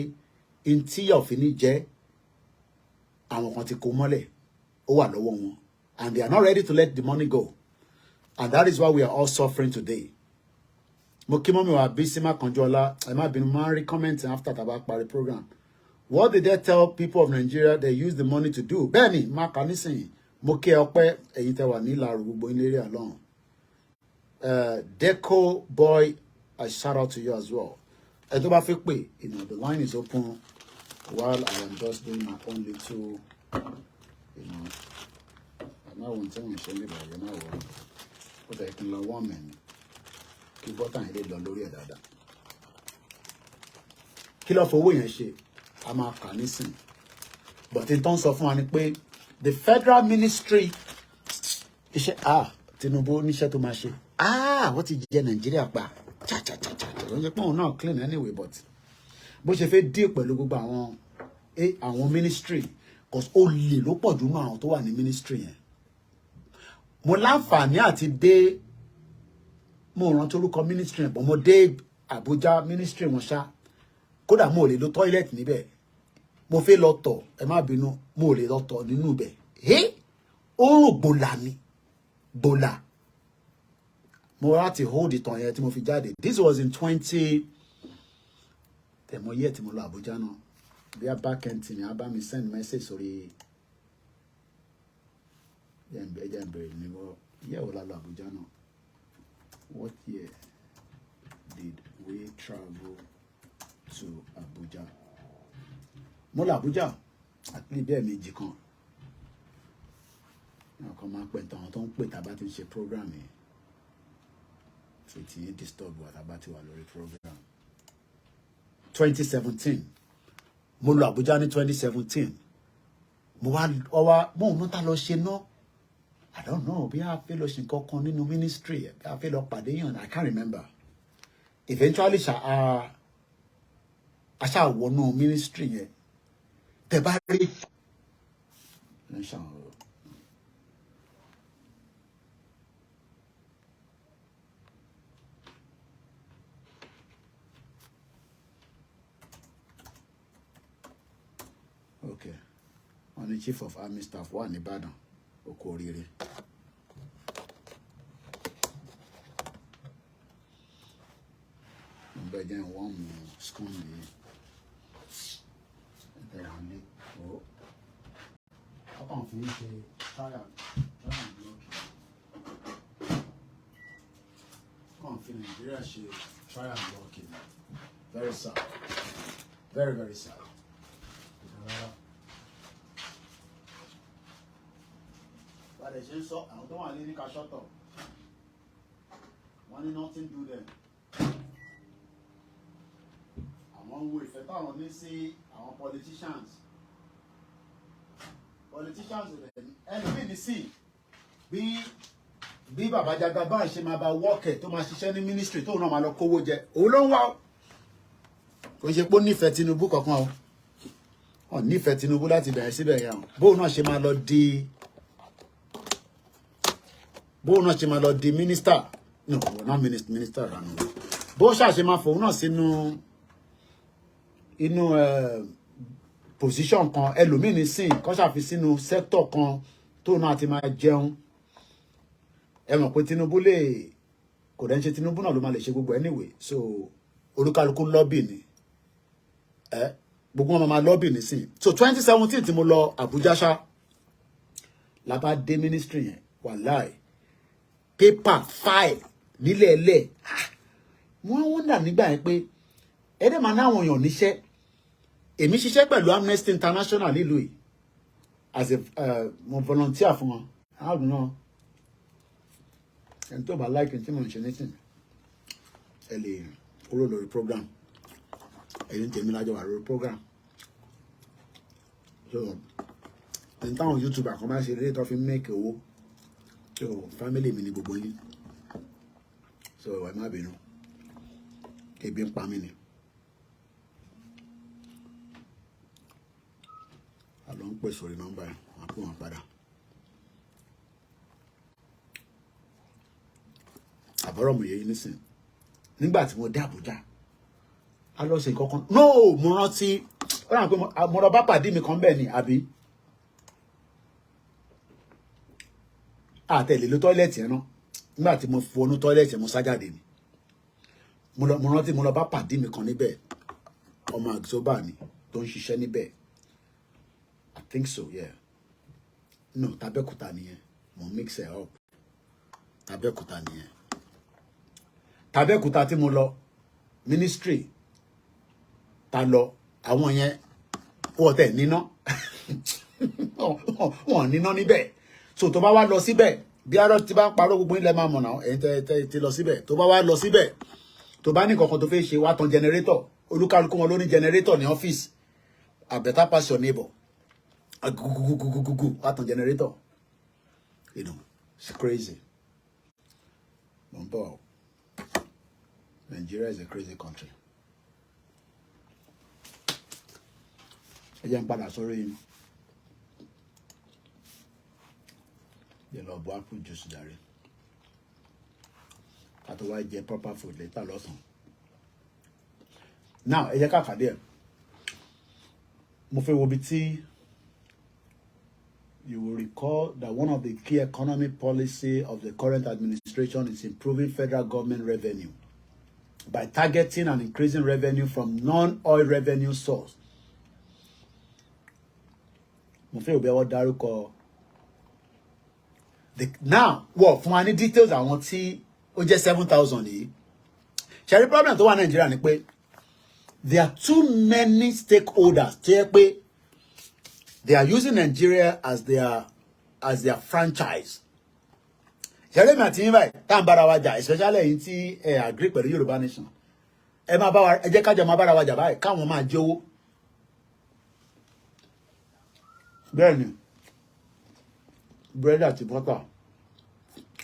[SPEAKER 1] ntíyà òfin ní jẹ àwọn kan ti kó mọ́lẹ̀ ó wà lọ́wọ́ wọn and they are not ready to let the money go and that is why we are all suffering today. mo kí mọ́mí wa Bísímà Kànjọ́lá ẹ má bínú máa ń rí comment after tàbá parí program what did they tell people of Nigeria they use the money to do bẹ́ẹ̀ ni má kà nísìnyí mo kí ẹ ọpẹ́ ẹ̀yin tẹ́ wà ní ìlàrú gbogbo ilé rí àlọ́run Deco Boy, I shout out to you as well. And you know, the line is open while I am just doing my own little, you know, I'm not one thing to you know, but I can learn 1 minute. Keep what I did on Lori Dada. Kill off away and shit. I'm a listen. But in terms of money, the federal ministry, Tinubu níṣẹ́ tó máa ṣe. What is Nigeria pa? Cha. Don't you know not clean anyway, but bó ṣe fẹ́ deal pẹ̀lú gbogbo àwọn ministry, cause only ló pọ̀ jù nínú àwọn tó wà ní ministry yẹn. Mo láǹfààní àti dé mo rántí orúkọ ministry yẹn, but mo dé Abuja ministry wọn ṣá. Kódà mo lè lo toilet níbẹ̀. Mo fẹ́ lọ tọ̀, ẹ má bínú, mo lè lọ tọ̀ nínú bẹ̀. Ó rùn gbòlà ni. Bola. Mo rántí hold it on here tí mo fi jáde. This was in 20. Tẹ̀mọ̀ yẹ́ tí mo lọ Abuja náà. Bí a back end tí ni a bá mi send message sórí. Jẹ́ǹbẹ̀rẹ̀ ni wọ́n yẹ́ wọ́n lọ Abuja náà. What year did we travel to Abuja? Mo lọ Abuja. At least bẹ́ẹ̀ méjì kan. Come máa pẹ̀ tán tó ń pè tàbá ti ń ṣe program yìí tí yín disturb wa tàbá ti wà lórí program. 2017 mo lọ Abuja ní 2017 mo wá mo ò náà ta lọ ṣe náà I don't know bí a fẹ́ lọ ṣe nǹkan kan nínú ministry bí a fẹ́ lọ pàdé yàn I can't remember. Eventually aṣá wọnú ministry yẹn tẹ bá rí. Okay. On the chief of army staff, one Ibadan, Okorire. But then one school oh. I can't finish a trial. Can't finish a trial blocking. Very sad. Very sad. But they say so. I don't want to leave a shut up. One nothing do them. I want to if I want to see our politicians. Politicians and see. Bí Baba Jagaban ṣe máa bá work tó máa ṣiṣẹ́ ní ministry tó náà máa lọ kówó jẹ. Ó ló ń wá. Kò ṣe pé ó nífẹ̀ẹ́ Tinubu kankan o. Ó nífẹ̀ẹ́ Tinubu láti bẹ̀rẹ̀ síbẹ̀ yẹn. Bó náà ṣe máa lọ di minister. No, not minister ranu. Bó ṣá ṣe máa fòun náà sínú position kan ẹlòmíì ní sìn kó ṣá fi sínú sector kan tó náà ti máa jẹun. Ẹ mọ̀ pé Tinubu kò dẹ̀ ń ṣe Tinubu náà ló máa lè ṣe gbogbo anyway. So olúkálùkù lobby ni. Gbogbo wọn máa lobby ní sìn. So 2017 tí mo lọ Abuja ṣá la bá dé ministry yẹn wàláì paper file nílẹ̀ ẹlẹ́ wọ́n wọ́ndà nígbà yẹn pé ẹ̀dẹ̀ máa náwọn èèyàn níṣẹ́ èmi ṣiṣẹ́ pẹ̀lú Amnesty International nílùú yìí as a mo volunteer fún wọn I don't know ẹni tó bá like tí mo ń ṣe nísìn ẹ lè kúrò lórí program ẹ̀yin tèmi lájọ wà lórí program so ẹni táwọn YouTuber kan bá ṣe eré tó fi make owó so family mi ni gbogbo yín so ẹ má bínú ebi ń pa mí ni a lọ ń pè sórí nọ́mbà yẹn wọn pè wọn padà àbọ̀rọ̀ mi yẹn nísìn nígbà tí mo dé Àbújá a lọ ṣe nǹkan kan no mo rántí ó rà pé mo lọ bá pàdé mi kan bẹ́ẹ̀ ni àbí àtẹ̀lé ló tọ́ílẹ̀tì yẹn náà nígbà tí mo fọnú tọ́ílẹ̀tì mo sá jáde ni mo rántí mo lọ bá pàdé mi kan níbẹ̀ ọmọ àgbẹ̀sọ́bà ni tó ń ṣiṣẹ́ níbẹ̀ I think so yeah no Tàbẹ́kúta nìyẹn mo mix it up Tàbẹ́kúta nìyẹn tàbẹ́kúta tí mo lọ ministry ta lọ àwọn yẹn wọ́n tẹ̀ níná wọ́n níná níbẹ̀ so tó bá wá lọ síbẹ̀ bí arọ́ ti bá ń parọ́ gbogbo ilẹ̀ máa mọ̀ náà ẹ̀yin tẹ́ ti lọ síbẹ̀ tó bá wá lọ síbẹ̀ tó bá ní kankan tó fẹ́ ṣe wá tan generator olúkálukú wọn ló ní generator ní ọ́fíìsì I better pass your neighbor wá tan generator you know it's crazy. Nigeria is a crazy country. Ẹ jẹ́ n padà sórí yẹ lọ bọ apple juice jàre ká tó wá jẹ proper food later lọ́sàn. Now ẹ jẹ́ ká kàdé ẹ̀ mo fẹ́ wo bí tí you will recall that one of the key economic policy of the current administration is improving federal government revenue by targeting and increasing revenue from non-oil revenue source. Mo fẹ́ òbí ẹwọ́ dárúkọ now wọ́n fún wa ní details àwọn tí ó jẹ́ 7,000 yìí. Ṣẹ̀rí problem tó wà Nàìjíríà ni pé there are too many stakeholders tó yẹ pé they are using Nigeria as their franchise. Ṣẹ̀rí mi àti yín báyìí tá à ń bára wa jà especially ẹ̀yin tí ẹ agree pẹ̀lú Yorùbá nation ẹ máa bá wa ẹ jẹ́ kájọ máa bára wa jà báyìí káwọn máa jẹ owó. Bẹ́ẹ̀ni bread àti butter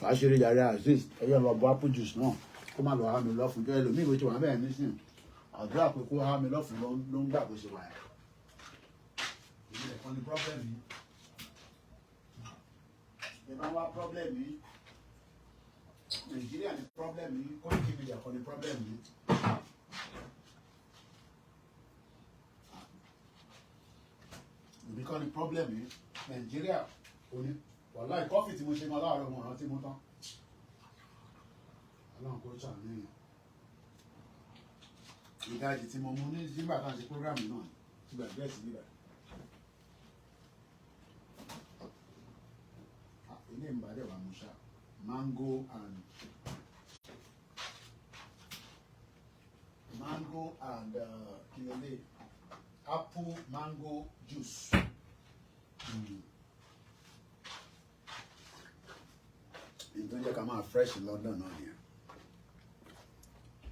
[SPEAKER 1] wàá ṣeré yàrá aziz ẹyẹ lọ bọ apple juice náà kó má lọ há mi lọ́fun kí ẹlòmíì ìwé tí wọ́n bẹ̀rẹ̀ nísìnyí àdúrà pé kó há mi lọ́fun ló ń gbà bó ṣe wà yẹn. Ìlú ẹ̀kọ́ ni problem yìí. Ìbá wá problem yìí. Nàìjíríà ni problem yìí. Oríkì mi ẹ̀kọ́ ni problem yìí. Ìbí kọ́ ni problem yìí. Nàìjíríà ò ní. Wàláì kọ́fì tí mo ṣe máa láàárọ̀ mọ̀ rántí mú tán. Ọlọ́run kò ṣàníyàn. Ìdajì tí mo mú ní nígbà tá à ń ṣe program náà ti gbàgbé ẹ̀ sí níbẹ̀. Ilé ìbàdàn wà mú ṣá mango and apple mango juice. Ìtọ́ jẹ́ ká máa fresh in London náà nìyẹn.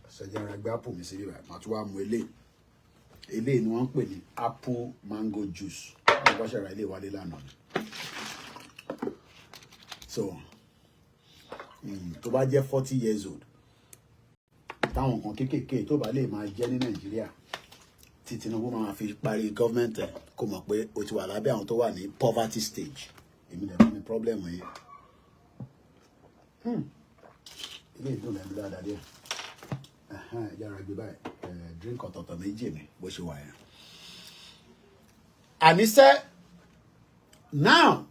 [SPEAKER 1] Ṣẹ̀jẹ̀ ara gbé apple mi sí ibà màá tún wá mu eléyìí ni wọ́n ń pè ní apple mango juice. Wọ́n bá ṣẹ̀ra ilé ìwálé lánàá ni. So tó bá jẹ́ 40 years old táwọn kan kéékèèké tó bá lè máa jẹ́ ní Nàìjíríà tí Tinubu máa fi parí gọ́ọ̀mẹ̀ntì ẹ̀ kó mọ̀ pé o ti wà lábẹ́ àwọn tó wà ní poverty stage èmi lè fún mi problem yìí. Ilé ìdùn lẹ́nu dáadáa díẹ̀ yára gbé báyìí drink ọ̀tọ̀ọ̀tọ̀ méjì mi bó ṣe wà yẹn. Àníṣe now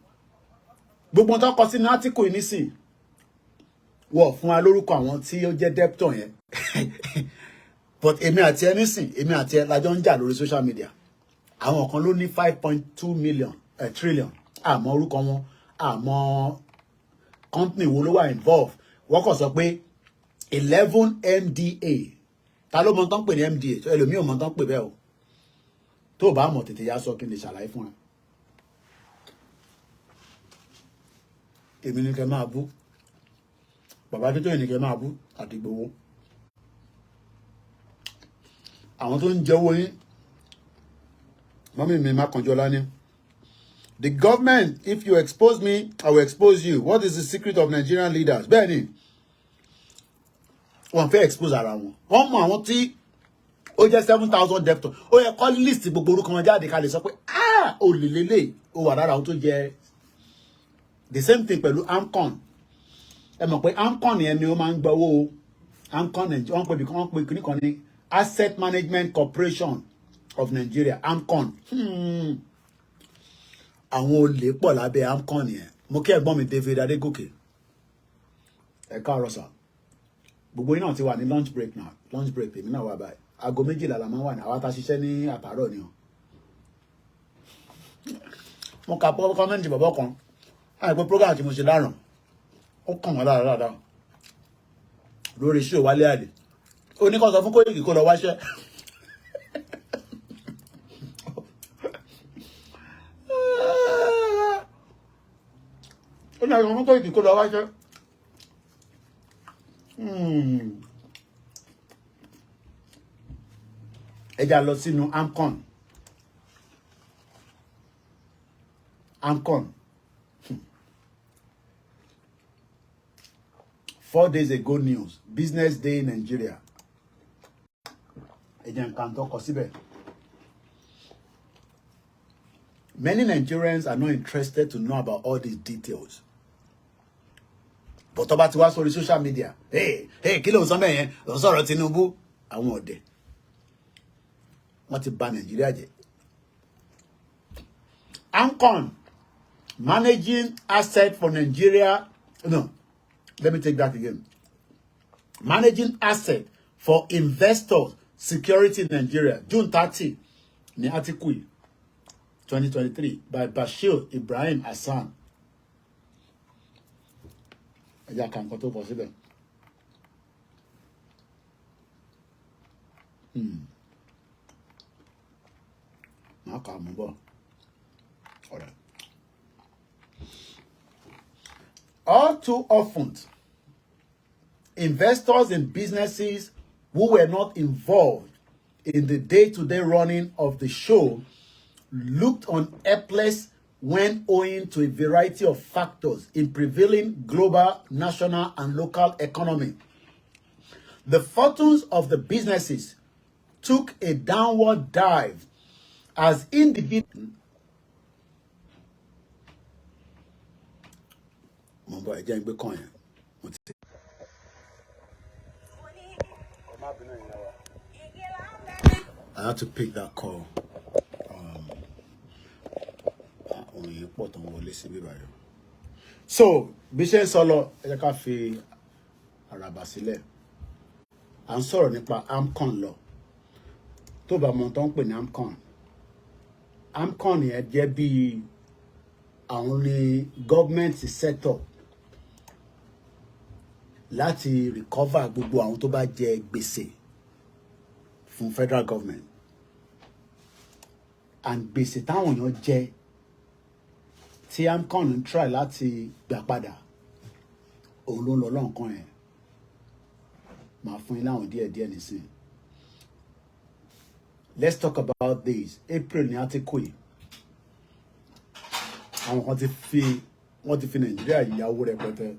[SPEAKER 1] gbogbo tó kọ sínú átíkù yìí nísìn wọ́n fún wa lórúkọ àwọn tí ó jẹ́ debtor yẹn but èmi àti ẹ nísìn èmi àti ẹ lájọ ń jà lórí social media àwọn kan ló ní 5.2 trillion àmọ́ orúkọ wọn àmọ́ company wo ló wà involved wọ́n kàn sọ pé 11 MDA ta ló mọ̀ tán pè ní MDA ẹlòmíì ò mọ̀ tán pè bẹ́ẹ̀ o tó bá mọ̀ tètè yá sọ kí n lè ṣàlàyé fún ẹ. Èmi ní kẹ́ máa bú bàbá tó yìí ní kẹ́ máa bú àti gbowó àwọn tó ń jẹ owó yín mọ́mí mi má kànjọ́ lá ní. The government, if you expose me, I will expose you. What is the secret of Nigerian leaders? Bẹ́ẹ̀ni, wọ́n fẹ́ expose ara wọn. Wọ́n mọ àwọn tí ó jẹ́ 7,000 debtor. Ó yẹ kó list gbogbo orúkọ wọn jáde ká lè sọ pé olè lélẹ̀ ó wà lára àwọn tó jẹ́ the same thing pẹ̀lú AMCON. Ẹ mọ̀ pé AMCON yẹn ni ó máa ń gba owó AMCON Nigeria. Wọ́n pè kíní kan ní Asset Management Corporation of Nigeria, AMCON. Àwọn olè pọ̀ lábẹ́ AMCON yẹn. Mo kí ẹ̀gbọ́n mi David Adégòkè. Ẹ káàárọ̀ sà. Gbogbo yín náà ti wà ní lunch break now. Lunch break èmi náà wà báyìí. Aago 12 la máa wà ní àwa tá ṣiṣẹ́ ní àtàárọ̀ ni o. Mo kà pọ́ kọ́mẹ́ǹtì bàbá kan. Àìpé program tí mo ṣe láràn. Ó kàn wọ́n dáadáa. lórí show Wálé Àdé ó ní kó sọ fún Koiki kó lọ wáṣẹ́ ó ní àwọn fún Koiki kó lọ wáṣẹ́ ẹja lọ sínú AMCON 4 days ago news business day in Nigeria ẹja nǹkan tó kọ síbẹ̀. Many Nigerians are not interested to know about all these details. But about to watch on social media. Hey, kí ló ń sọ bẹ́ẹ̀ yẹn? Ló ń sọ̀rọ̀ Tinubu. Àwọn ọ̀dẹ̀. Wọ́n ti bà Nigeria jẹ́. AMCON, managing asset for Nigeria. No, let me take that again. Managing asset for investors, security in Nigeria. June 30, ní article yìí. 2023 by Bashir Ibrahim Hassan. Ẹja kan kọ́ tó kọ síbẹ̀. Máa kà mú bọ̀. All too often, investors in businesses who were not involved in the day-to-day running of the show looked on helpless when owing to a variety of factors in prevailing global, national, and local economy. The fortunes of the businesses took a downward dive as individuals. I had to pick that call. So, bí ṣe ń sọ lọ, ẹ jẹ́ ká fi àràbà sílẹ̀. À ń sọ̀rọ̀ nípa AMCON lọ. Tó bá mọ̀ tó ń pè ní AMCON. AMCON yẹn jẹ́ bí àwọn ní government set up láti recover gbogbo àwọn tó bá jẹ gbèsè fún federal government. And gbèsè táwọn èèyàn jẹ tí AMCON ń try láti gbà padà òun ló ń lọ lọ́nkàn yẹn máa fún yín láwọn díẹ̀ nísìn. Let's talk about this. April ní article yìí àwọn kan wọ́n ti fi Nàìjíríà yáwó rẹpẹtẹ.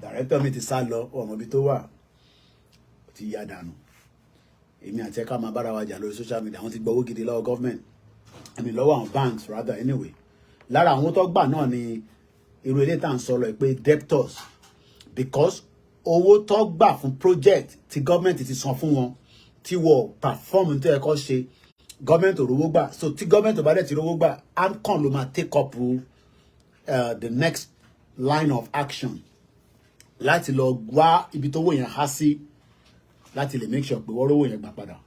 [SPEAKER 1] Director mi ti sá lọ ọmọ ibi tó wà ó ti yá dànù. Èmi àti ẹ̀ka máa bára wa jà lórí social media wọ́n ti gbowó gidi lọ́wọ́ government. I mean lọ́wọ́ àwọn banks rather anyway. Lára àwọn tó gbà náà ni irú ilé tá à ń sọ lọ pé debtors because owó tó gbà fún project tí government ti san fún wọn tí wọ́n perform tó yẹ kó ṣe government ò rówó gbà so tí government ò bá dẹ̀ ti rówó gbà AMCON ló máa take up the next line of action láti lọ wá ibi tó wó yẹn há sí láti lè make sure pé wọ́n rówó yẹn gbà padà.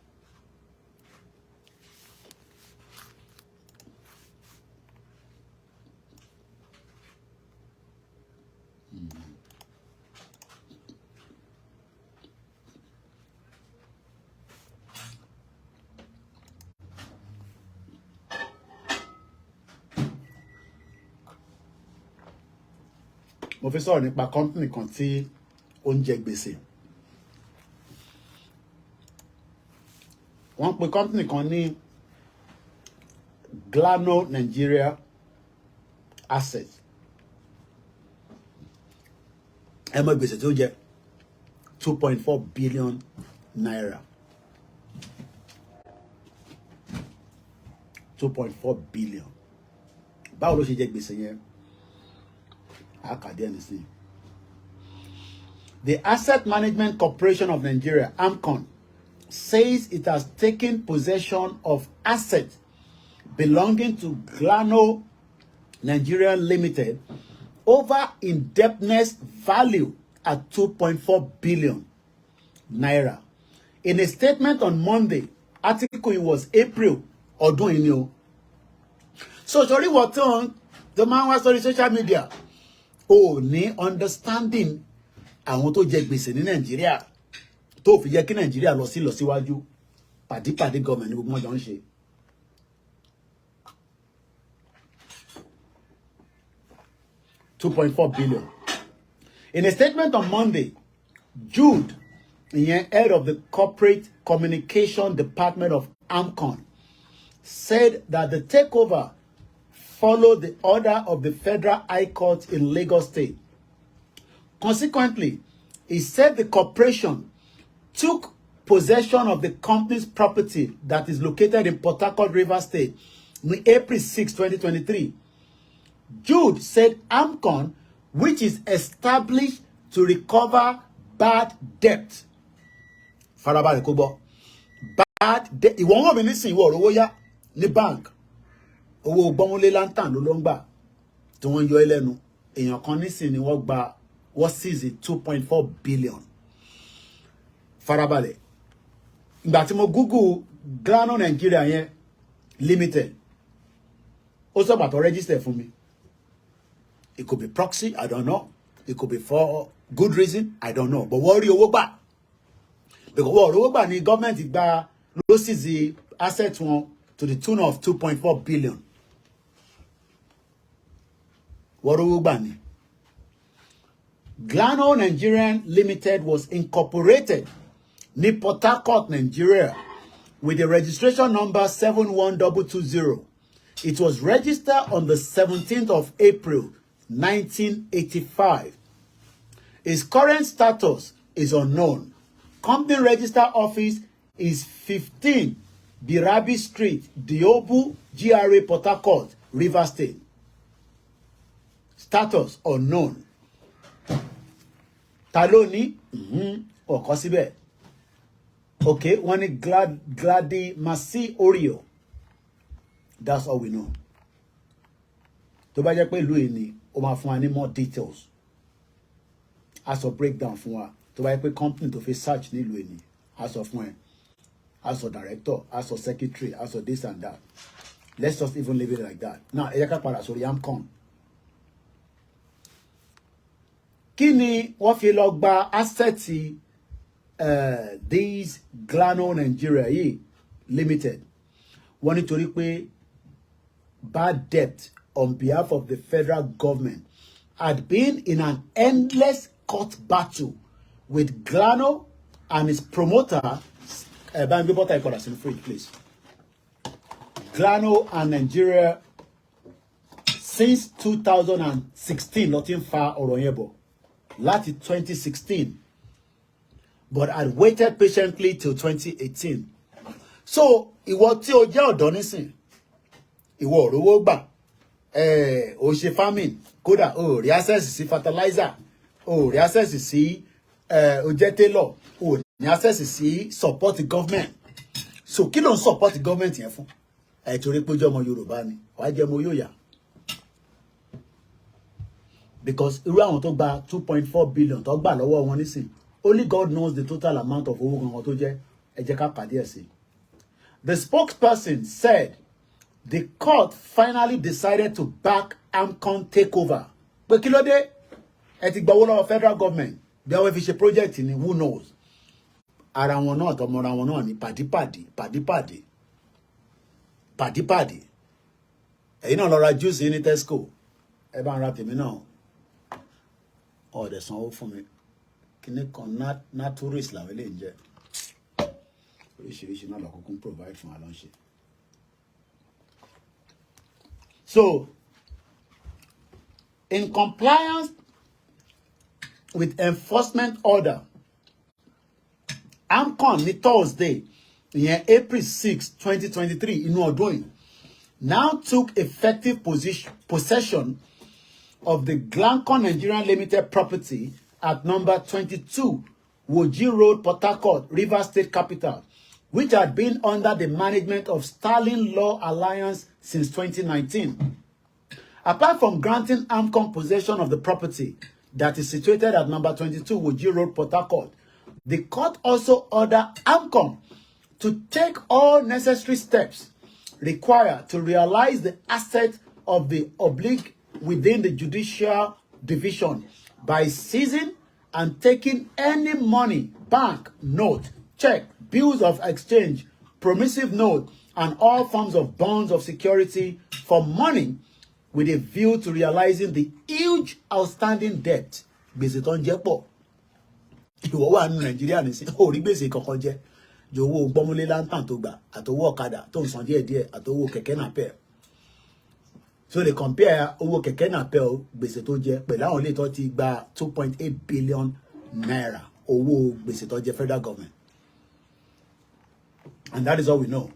[SPEAKER 1] Mo fẹ́ sọ̀rọ̀ nípa company kan tí ó ń jẹ gbèsè. Wọ́n pe company kan ní Glano Nigeria Asset. Ẹ mọ̀ gbèsè tí ó jẹ 2.4 billion naira. 2.4 billion. Báwo ló ṣe jẹ gbèsè yẹn? The Asset Management Corporation of Nigeria, AMCON, says it has taken possession of assets belonging to Glano Nigeria Limited over indebtedness value at 2.4 billion naira. In a statement on Monday, article was April ọdún yìí o. So sorry what on the man was on social media. Oh, ní understanding àwọn tó jẹ gbèsè ní Nàìjíríà tó fi jẹ́ kí Nàìjíríà lọ síwájú pàdípàdé government ní gbogbo wọn jọ ń ṣe. $2.4 billion. In a statement on Monday, Jude, head of the Corporate Communication Department of AMCON, said that the takeover followed the order of the Federal High Court in Lagos State. Consequently, he said the corporation took possession of the company's property that is located in Port Harcourt, Rivers State, on April 6, 2023. Jude said AMCON, which is established to recover bad debt. Farabalẹ̀ kó gbọ́. Bad debt. Ìwọ wọn mi nísìn ìwọ rówó yá ní bank. Owó gbọ́múlé lantan ló ń gbà tí wọ́n yọ ẹlẹ́nu. Èèyàn kan nísìn ni wọ́n seize 2.4 billion. Farabalẹ̀. Ìgbà tí mo Google Glano Nigeria yẹn limited. Ó sọ bàtọ̀ register fún mi. It could be proxy, I don't know. It could be for good reason, I don't know. But what rí owó gbà? Because what owó gbà ni government gba losses the assets wọn to the tune of 2.4 billion. What owó gbà ni? Glano Nigerian Limited was incorporated in Port Harcourt, Nigeria, with the registration number 71220. It was registered on the 17th of April, 1985. Its current status is unknown. Company register office is 15 Birabi Street, Diobu, GRA, Port Harcourt, Rivers State. Status unknown. Taloni, ọkọ síbẹ̀. Okay, one is Gladi Masi Oreo. That's all we know. Tó bá jẹ́ pé ìlú yìí ni, ó máa fún wa ní more details. As a breakdown fún wa. Tó bá jẹ́ pé company tó fi search nílùú yìí ni, as of when, as a director, as a secretary, as a this and that. Let's just even leave it like that. Now, ẹ jẹ́ ká padà sórí AMCON. Kí ni wọ́n fi lọ gba assets these Glano Nigeria yìí limited? Wọ́n nítorí pé bad debt on behalf of the federal government had been in an endless court battle with Glano and his promoter, please. Glano and Nigeria since 2016, nothing far or yebo. Láti 2016, but had waited patiently till 2018. So, ìwọ tí ó jẹ́ ọ̀dọ́ nísìn, ìwọ rówó gbà, ó ṣe farming, kódà ó rí access sí fertilizer, ó rí access sí ó jẹ́ tailor, ó ní access sí support government. So, kí ló ń support government yẹn fún? Torí pé ó jẹ́ ọmọ Yorùbá ni, wàá jẹ́ ọmọ Yorùbá. Because irú àwọn tó gba 2.4 billion tó gbà lọ́wọ́ wọn nísìn, only God knows the total amount of owó gangan tó jẹ́. Ẹ jẹ́ ká pàdé ẹ̀ sí. The spokesperson said the court finally decided to back AMCON takeover. Pé kí ló dé? Ẹ ti gba owó lọ́wọ́ federal government. Bí àwọn fi ṣe project ni, who knows? Ara wọn náà tọmọra wọn náà ni pàdípàdé. Ẹ̀yin náà lọ ra juice ní Tesco. Ẹ bá ń ra tèmi náà. Ọ̀dẹ̀ sanwó fún mi. Kíní kan naturist làwọn eléyìí ń jẹ. Oríṣiríṣi náà lọ́kùnkún provide fún àlọ́nṣe. So, in compliance with enforcement order, AMCON ní Thursday, April 6, 2023, inú ọdún yìí, now took effective possession of the Glano Nigerian Limited property at number 22 Woji Road, Port Harcourt, Rivers State Capital, which had been under the management of Starling Law Alliance since 2019. Apart from granting AMCON possession of the property that is situated at number 22 Woji Road, Port Harcourt, the court also ordered AMCON to take all necessary steps required to realize the asset of the oblig within the judicial division by seizing and taking any money, bank, note, check, bills of exchange, promissory note, and all forms of bonds of security for money with a view to realizing the huge outstanding debt. Gbèsè tó ń jẹ pọ̀. Ìwọ wà ní Nàìjíríà nísìn, ó rí gbèsè kankan jẹ. Jọ̀wọ́ gbọ́múlé láńtàn tó gbà, àtowó ọ̀kadà tó ń san díẹ̀díẹ̀, àtowó kẹ̀kẹ́ nàpẹ́. So they compare owó kẹ̀kẹ́ nàpẹ́ gbèsè tó jẹ pẹ̀lú àwọn ilé tó ti gba 2.8 billion naira owó gbèsè tó jẹ federal government. And that is all we know.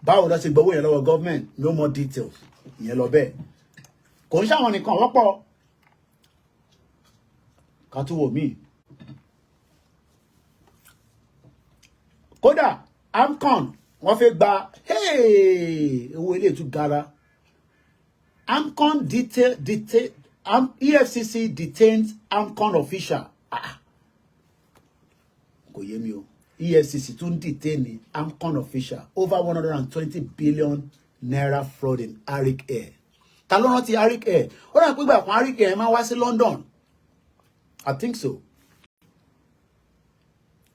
[SPEAKER 1] Báwo ló ṣe gbowó yẹn lọ́wọ́ government? No more details. Ìyẹn lọ bẹ́ẹ̀. Kò ń ṣàwọn nìkan wọ́pọ̀. Ká tún wò mí. Kódà AMCON wọ́n fẹ́ gba owó ilé tún gara. AMCON EFCC detains AMCON official. Kò yé mi o. EFCC tún detain AMCON official over 120 billion naira fraud in Arik Air. Ta ló rántí Arik Air? Ó rà pé ìgbà kan Arik Air máa wá sí London. I think so.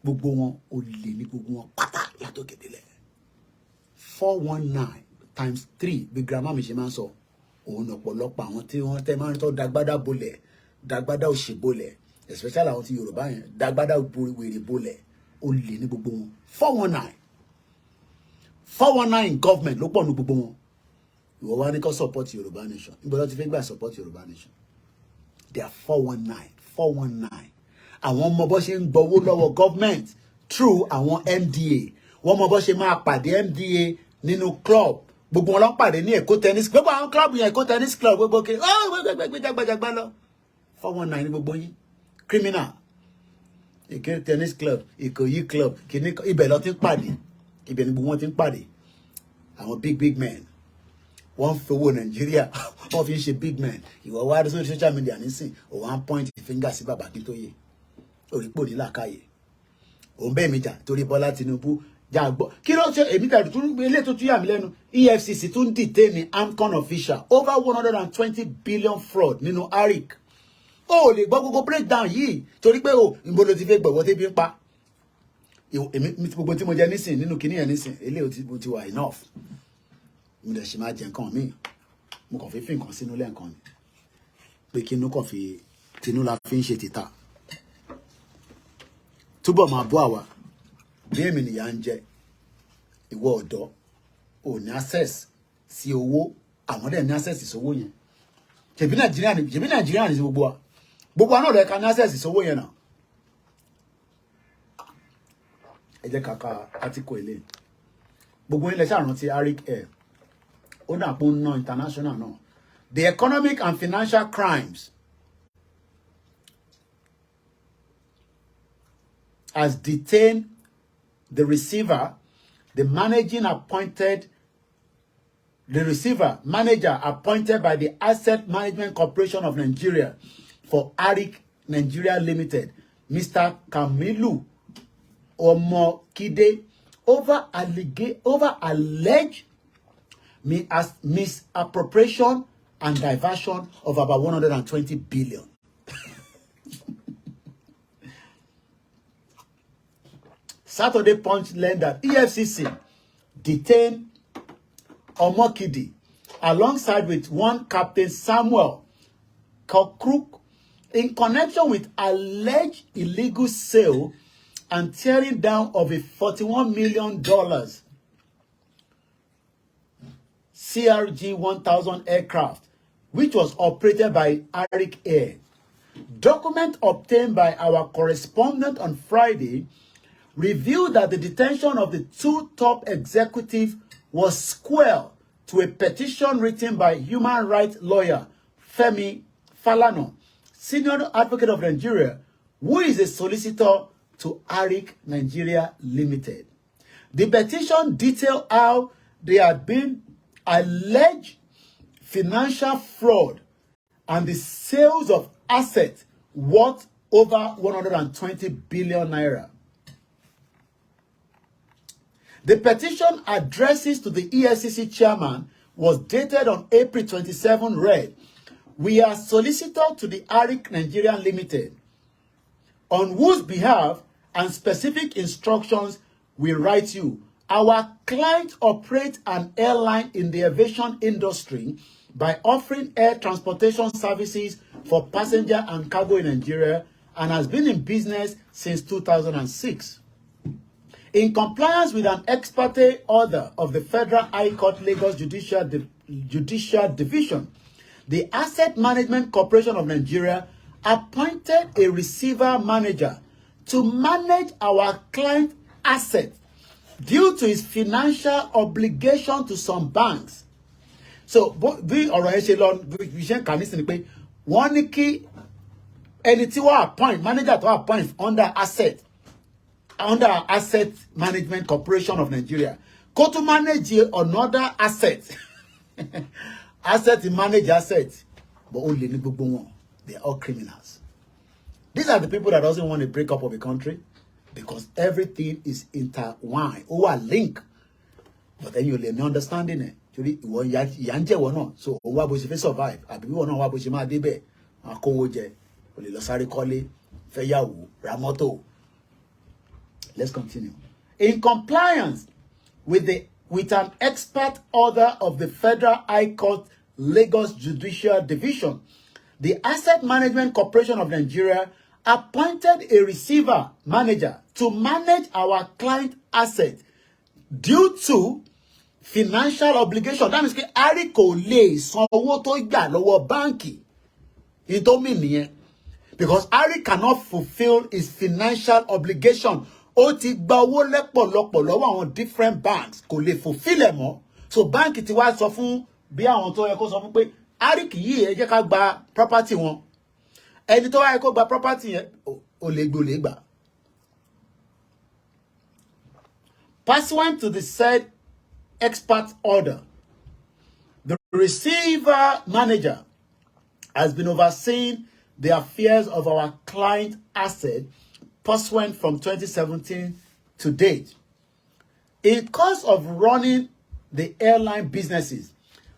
[SPEAKER 1] Gbogbo wọn ò lè ní gbogbo wọn pátá látòkè délẹ̀. 419 times 3 bí grandma mi ṣe máa ń sọ. Òun ọ̀pọ̀lọpọ̀ àwọn tí wọ́n tẹ́ máa ń tọ́ dagbádá bolẹ̀, dagbádá òṣì bolẹ̀, especially àwọn tí Yorùbá yẹn, dagbádá wèrè bolẹ̀. Ó lè ní gbogbo wọn. 419 government ló pọ̀ ní gbogbo wọn. Ìwọ wá ní kó support Yorùbá nation. Níbo ló ti fẹ́ gbà support Yorùbá nation? They are 419. Àwọn ọmọ bó ṣe ń gbowó lọ́wọ́ government through àwọn MDA. Wọ́n mọ bó ṣe máa pàdé MDA nínú club. Gbogbo wọn ló pàdé ní Èkó tennis. Gbogbo àwọn club yẹn Èkó tennis club gbogbo kí. Gbẹgbẹgbẹgbẹgbẹgbẹ lọ. 419 ní gbogbo yín. Criminal. Èkó tennis club, Ìkòyí club, kìíní ibẹ̀ ló ti ń pàdé. Ibẹ̀ ni gbogbo wọn ti ń pàdé. Àwọn big men. Wọ́n fowó Nàìjíríà, wọ́n fi ń ṣe big men. Ìwọ wá sórí social media nísìn, ó wá ń point finger sí bàbá Akíntóyè. Orípò ní làákàyè. Òun bẹ́ẹ̀ mi jà torí Bọ́lá Tinubu jà gbọ́. Kí ló ṣe èmi tẹ̀lé tún ilé tó tún yà mí lẹ́nu? EFCC tún detain AMCON official over 120 billion fraud nínú Arik. Ó lè gbọ́ gbogbo breakdown yìí torí pé ìbò ló ti fẹ́ gbọ̀wọ́ tẹ́bí ń pa. Èmi gbogbo tí mo jẹ nísìn nínú kinní yẹn nísìn eléyìí ti wà enough. Mo dẹ̀ ṣe máa jẹ nǹkan míì. Mo kàn fi nǹkan sínú lẹ́ǹkan ni. Pé kí inú kàn fi tinú la fi ń ṣe títà. Túbọ̀ máa bọ́ àwa. Bí èmi nìyà ń jẹ. Ìwọ ọ̀dọ́ ò ní access sí owó. Àwọn dẹ̀ ní access sí owó yẹn. Ṣèbí Nàìjíríà ní gbogbo wa. Gbogbo àná rẹ̀ ká ní access sí owó yẹn náà. Ẹ jẹ́ ká ka article ilé. Gbogbo ilẹ̀ ṣàrántí Arik Air. Ó dà pé ó ná international náà. The economic and financial crimes has detained the receiver, the manager appointed by the Asset Management Corporation of Nigeria for Arik Nigeria Limited, Mr. Kamilu Omokide, over alleged misappropriation and diversion of about 120 billion. Saturday Punch learned that EFCC detained Omokide alongside with one Captain Samuel Kokruk in connection with alleged illegal sale and tearing down of a $41 million CRJ-1000 aircraft, which was operated by Arik Air. Document obtained by our correspondent on Friday revealed that the detention of the two top executives was square to a petition written by human rights lawyer Femi Falana, senior advocate of Nigeria, who is a solicitor to Arik Nigeria Limited. The petition detailed how there had been alleged financial fraud and the sales of assets worth over 120 billion naira. The petition addresses to the EFCC chairman was dated on April 27, read, "We are solicitor to the Arik Nigeria Limited. on whose behalf and specific instructions we write you. Our client operates an airline in the aviation industry by offering air transportation services for passenger and cargo in Nigeria and has been in business since 2006. In compliance with an ex parte order of the Federal High Court Lagos Judicial Division, the Asset Management Corporation of Nigeria appointed a receiver manager to manage our client assets due to his financial obligation to some banks. So, bí ọ̀rọ̀ ẹ ṣe lọ bí ṣe ń kà nísìnyí pé wọ́n ní kí ẹni tí wọ́n appoint manager tó appoint under Asset Management Corporation of Nigeria kó tún manage another asset manage asset but only ní gbogbo wọn. They are all criminals. These are the people that doesn't want to break up of a country because everything is intertwined or link. But then you learn understanding it. So wá bó ṣe fẹ́ survive àbí wọ́n náà wá bó ṣe máa débẹ̀ akówó jẹ o lè lọ sáré kọ́lé fẹ́yàwó ra mọ́tò. Let's continue. In compliance with an expert order of the Federal High Court Lagos Judicial Division, the Asset Management Corporation of Nigeria appointed a receiver manager to manage our client assets due to financial obligation. That means Ari kò lè san owó tó gbà lọ́wọ́ báǹkì. Ìtò mi nìyẹn. Because Ari cannot fulfill his financial obligation. Ó ti gba owó lẹ́pọ̀lọpọ̀ lọ́wọ́ àwọn different banks. Kò lè fulfill ẹ̀ mọ́. So báǹkì ti wá sọ fún bí àwọn tó yẹ kó sọ fún pé Ari kì í ẹ jẹ́ ká gba property wọn. Ẹni tó wá yẹ kó gba property yẹn ó lè gbà. Pursuant to the said expert order, the receiver manager has been overseeing the affairs of our client asset pursuant from 2017 to date. In course of running the airline businesses,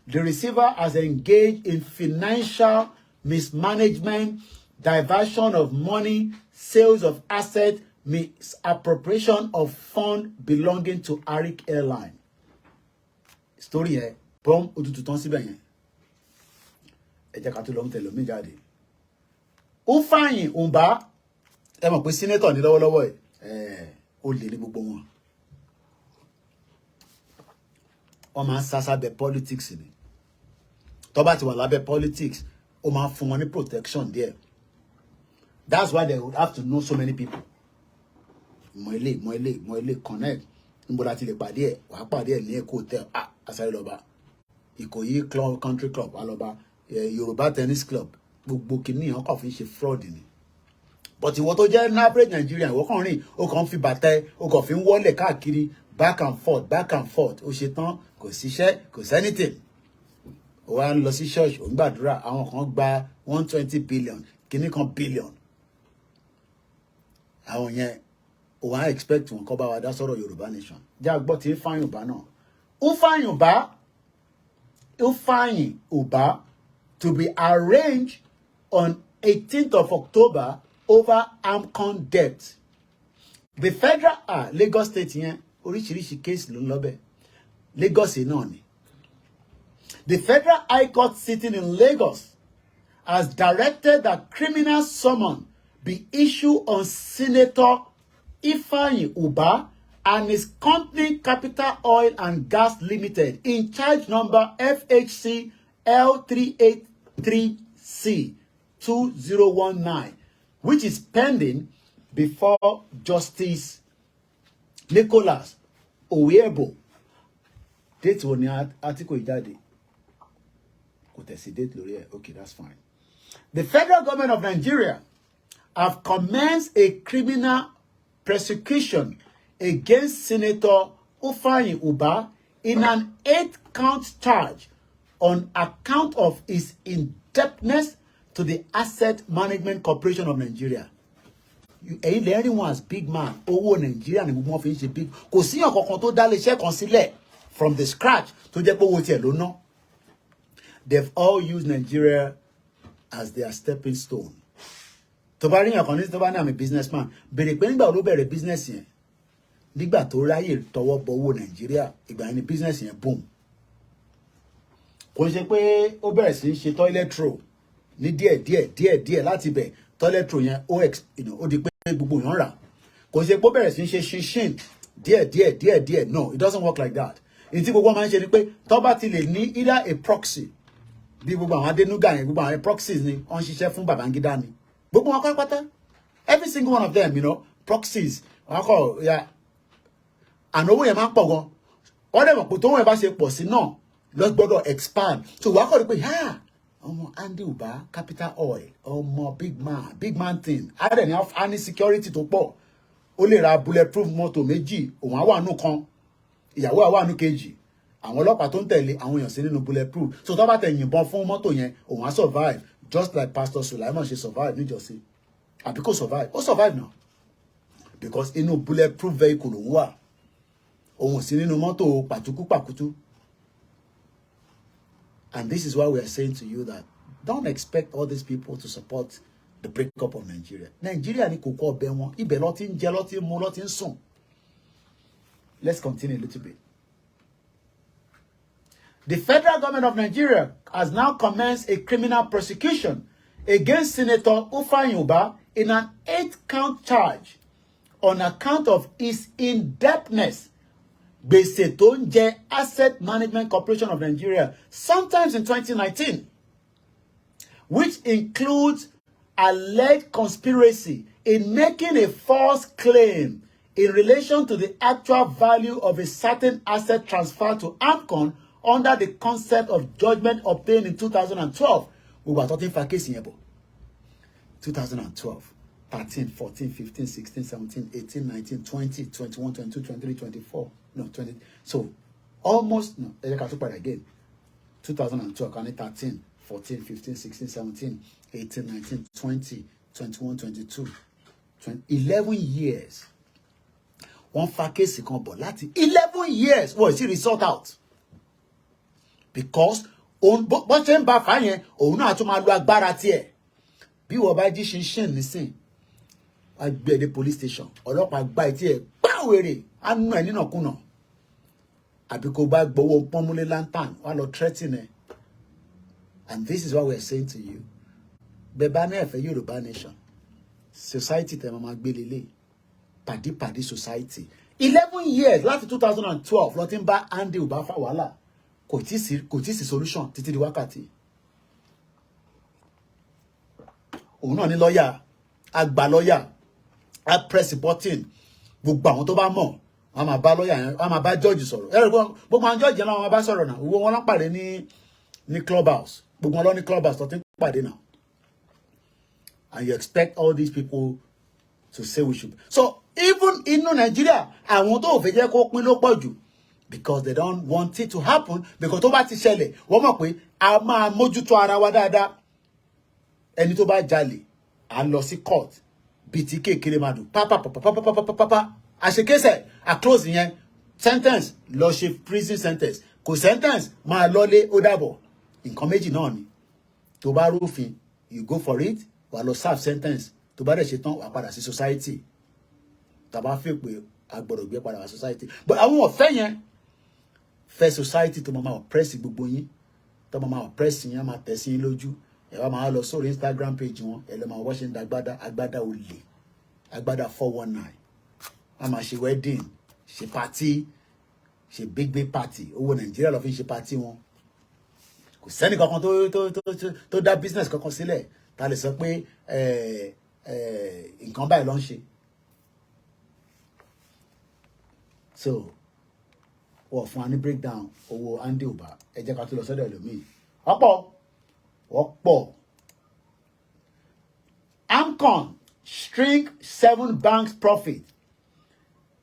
[SPEAKER 1] the receiver has engaged in financial mismanagement, diversion of money, sales of assets, misappropriation of funds belonging to Arik Airline. Story here, prom otutu ton síbẹ̀ yẹn. Ẹ jẹ́ ká tó lọ ń tẹ̀lé mi jáde. Ó fàyìn òǹbá ẹ mọ̀ pé senator ní lọ́wọ́lọ́wọ́ ẹ̀ ó lè ní gbogbo wọn. Wọ́n máa ń sá sábẹ́ politics ni. Tó bá ti wà lábẹ́ politics, ó máa ń fún wọn ní protection there. That's why they would have to know so many people. Mo ilé connect. Níbo la ti lè pàdé ẹ̀, wàá pàdé ẹ̀ ní Èkó hotel. Asáré lọ́ba. Ìkòyí club, country club, alọ́ba. Yorùbá tennis club. Gbogbo kìíní yẹn kàn fi ṣe fraud ni. But ìwọ tó jẹ́ average Nigerian, ìwọ kàn rìn, ó kàn fi bàtà ẹ, ó kàn fi ń wọlé káàkiri back and forth. Ó ṣe tán, kò síṣẹ́, kò sí anything. Ó wá ń lọ sí church, ó ń gbàdúrà, àwọn kan gba 120 billion, kìíní kan billion. Àwọn yẹn ó wá expect wọn kó bá wa dá sọ̀rọ̀ Yorùbá nation. Jẹ́ àgbọ̀ tí ń fáyìn bá náà. Ó fáyìn bá to be arranged on 18th of October over AMCON debt. The federal Lagos State yẹn oríṣiríṣi case ló ń lọ bẹ̀. Lagos náà ni. The Federal High Court sitting in Lagos has directed that criminal summon be issued on Senator Ifeanyi Ubah and his company Capital Oil and Gas Limited in charge number FHC L383C 2019, which is pending before Justice Nicholas Oyebo. Date wo ni article ìjáde? Kò tẹ̀sí date lórí ẹ̀. Okay, that's fine. The federal government of Nigeria have commenced a criminal prosecution against Senator Ifeanyi Ubah in an 8-count charge on account of his indebtedness to the Asset Management Corporation of Nigeria. Anyone as big man, owó Nigeria ni gbogbo wọn fi ń ṣe big. Kò sí ọ̀kankan tó dá iléeṣẹ́ kan sílẹ̀ from the scratch tó jẹ́ pé owó tiẹ̀ ló ná. They've all used Nigeria as their stepping stone. tó bá rí yàn kan ní tó bá ní àmì businessman béèrè pé nígbà wo ló bẹ̀rẹ̀ business yẹn nígbà tó ráyè tọwọ́ bọ owó Nàìjíríà ìgbà yẹn ni business yẹn boom kò ń ṣe pé ó bẹ̀rẹ̀ sí í ṣe toilet roll ní díẹ̀ láti bẹ̀ toilet roll yẹn ó di pé gbogbo yàn rà kò ń ṣe pé ó bẹ̀rẹ̀ sí í ṣe ṣinṣin díẹ̀ no it doesn't work like that èyí tí gbogbo máa ń ṣe ni pé tó bá ti lè ní either a proxy bí gbogbo àwọn Adénúgà yẹn gbogbo àwọn proxies ni wọ́n ń ṣiṣẹ́ fún Babangida ni gbogbo wọn pátápátá every single one of them proxies wọn kọ ya àná owó yẹn máa ń pọ̀ gan wọ́n dẹ̀ mọ̀ pé tó wọ́n yẹn bá ṣe pọ̀ sí náà lọ gbọ́dọ̀ expand so wàá kọ́ ni pé ọmọ Andy Uba Capital Oil ọmọ big man thing adẹ̀ ní a ní security tó pọ̀ ó lè ra bulletproof mọ́tò méjì òun á wà nù kan ìyàwó á wà nù kejì àwọn ọlọ́pàá tó ń tẹ̀lé àwọn èèyàn sí nínú bulletproof so tó bá tẹ̀ yìnbọn fún mọ́tò yẹn òun á survive just like Pastor Sulaiman ṣe survive níjọ́sí àbí kò survive ó survive now because inú bulletproof vehicle òun wà òun sí nínú mọ́tò pàtúkú. And this is why we are saying to you that don't expect all these people to support the breakup of Nigeria. Nigeria ni kòkó ọbẹ̀ wọn ibẹ̀ ló ti ń jẹ ló ti ń mu ló ti ń sùn. Let's continue a little bit. The federal government of Nigeria has now commenced a criminal prosecution against Senator Ifeanyi Ubah in an 8-count charge on account of his indebtedness. Gbèsè tó ń jẹ Asset Management Corporation of Nigeria sometimes in 2019, which includes alleged conspiracy in making a false claim in relation to the actual value of a certain asset transferred to AMCON under the concept of judgment obtained in 2012. We were talking for case in 2012, 13, 14, 15, 16, 17, 18, 19, 20, 21, 22, 23, 24. No, 20. So, almost, no, again. 2012, 13, 14, 15, 16, 17, 18, 19, 20, 21, 22, 11 years. One fa case kan bọ̀ láti 11 years. Well, it's resort out. Because, bó ṣe ń bá fà yẹn, òun náà tún máa lo agbára tiẹ̀. Bí wọ́n bá jí ṣinṣin nísìn, a gbé dé police station. Ọlọ́pàá gba etí ẹ̀ gbáwèrè, á nù ẹ̀ nínàkúnà. Àbí kó bá gbowó pọ́nmúlé lantern, wá lọ threaten ẹ̀. And this is what we are saying to you. Bẹ́ẹ̀ náà fẹ́ Yorùbá nation. Society tẹ̀ máa gbé lélẹ̀. Pàdí society. 11 years láti 2012 ló ti ń bá Andy Uba fà wàhálà. Kò tí sí solution títí di wákàtí. Òun náà ní lọ́yà, àgbà lọ́yà, a press button. Gbogbo àwọn tó bá mọ̀, wọ́n máa bá lọ́yà yẹn, wọ́n máa bá judge sọ̀rọ̀. Gbogbo àwọn judge yẹn náà wọ́n bá sọ̀rọ̀ náà. Owó wọn ló pàdé ní clubhouse. Gbogbo wọn ló ní clubhouse tó ti ń pàdé náà. And you expect all these people to say we should. So even in Nigeria, àwọn tó fẹ́ jẹ́ kó pín ló pọ̀ jù. Because they don't want it to happen. Because tó bá ti ṣẹlẹ̀, wọ́n mọ̀ pé a máa mójútó ara wa dáadáa. Ẹni tó bá jalè, a lọ sí court. BT kékeré máa dùn. Papa. Àṣekésẹ̀, a close yẹn. Sentence, lọ ṣe prison sentence. Kò sentence, máa lọlé ó dàbọ̀. Nǹkan méjì náà ni. Tó bá rúfin, you go for it, wà lọ serve sentence. Tó bá dẹ̀ ṣe tán, wà padà sí society. Tàbá fẹ́ pé a gbọ́dọ̀ gbé padà wá society. But àwọn ọ̀fẹ́ yẹn, fẹ́ society tó máa oppress gbogbo yín. Tó máa oppress yín, máa tẹ̀ sí yín lójú. Ẹ wá máa lọ sórí Instagram page wọn. Ẹ lọ máa wọ́ṣẹ́ ní agbádá olè. Agbádá 419. A máa ṣe wedding, ṣe party, ṣe big party. Owó Nàìjíríà lọ fi ṣe party wọn. Kò sẹ́ni kankan tó dá business kankan sílẹ̀. Ta lè sọ pé nǹkan báyìí ló ń ṣe. So, wọ́n fún wa ní breakdown owó Andy Uba. Ẹ jẹ́ ká tó lọ sọ́dọ̀ ẹlòmíì. Wọ́pọ̀. AMCON shrink 7 banks' profit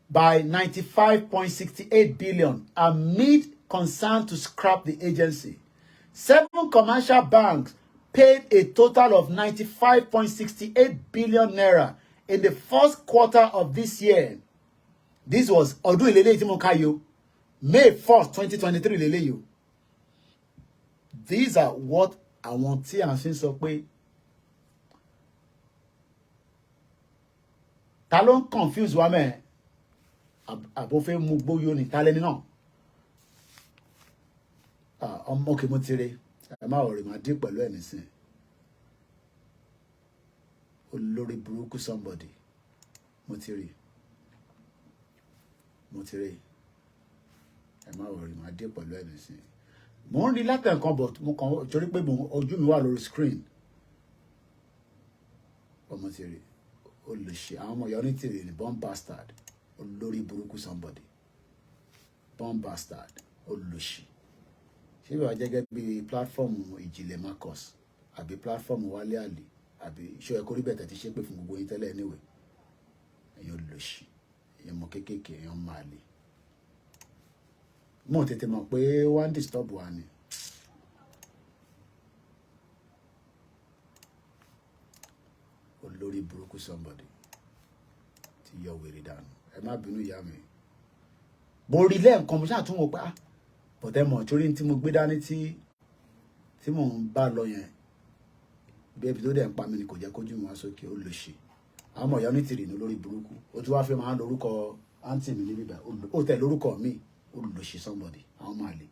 [SPEAKER 1] by 95.68 billion amid concern to scrap the agency. 7 commercial banks paid a total of 95.68 billion naira in the first quarter of this year. This was ọdún ìlélẹ́yìí tí mo ká yó. May 1st, 2023 lélẹ́yìí yó. These are what àwọn tí à ń fi sọ pé ta ló ń confuse wa mẹ́ àbó fẹ́ mú gbóyó ni ta lẹ́ni náà ọmọ kì í mú tirẹ̀ ẹ má ọ̀rẹ́ máa dín pẹ̀lú ẹ̀ nísìn olórí burúkú somebody mo ti rí ẹ má ọ̀rẹ́ máa dín pẹ̀lú ẹ̀ nísìn mo ń rí látẹ̀ nǹkan but mo kàn torí pé ojú mi wà lórí screen ọmọ ti rí olùṣe àwọn ọmọ yọrí tìrì ní born bastard olórí burúkú somebody born bastard olùṣe ṣé ìwà jẹ́gẹ́ bí platform ìjìnlẹ̀ Marcus àbí platform Wálé Àlè àbí ṣó ẹ kó rí bẹ̀tẹ̀ ti ṣe pé fún gbogbo yín tẹ́lẹ̀ anyway èèyàn olùṣe èèyàn mọ kéékèèké èèyàn máa lè mo tètè mọ̀ pé one disturb wa ni olórí burúkú somebody ti yọ wèrè dànù ẹ má bínú ìyá mi mo rí lẹ́ẹ̀kan mo ṣáà tún wò pé bọ̀tẹ́ mọ̀ torí tí mo gbé dání tí mò ń bá lọ yẹn bí ẹbí tó dẹ̀ ń pa mí ni kò jẹ́ kójú mi wá sókè ó lè ṣe àwọn ọmọ ìyá onítìrì ní olórí burúkú ó tún wáá fẹ́ máa ń lórúkọ àǹtí mi níbí báyìí ó tẹ̀ lórúkọ mi ó lè ṣe somebody àwọn máa lè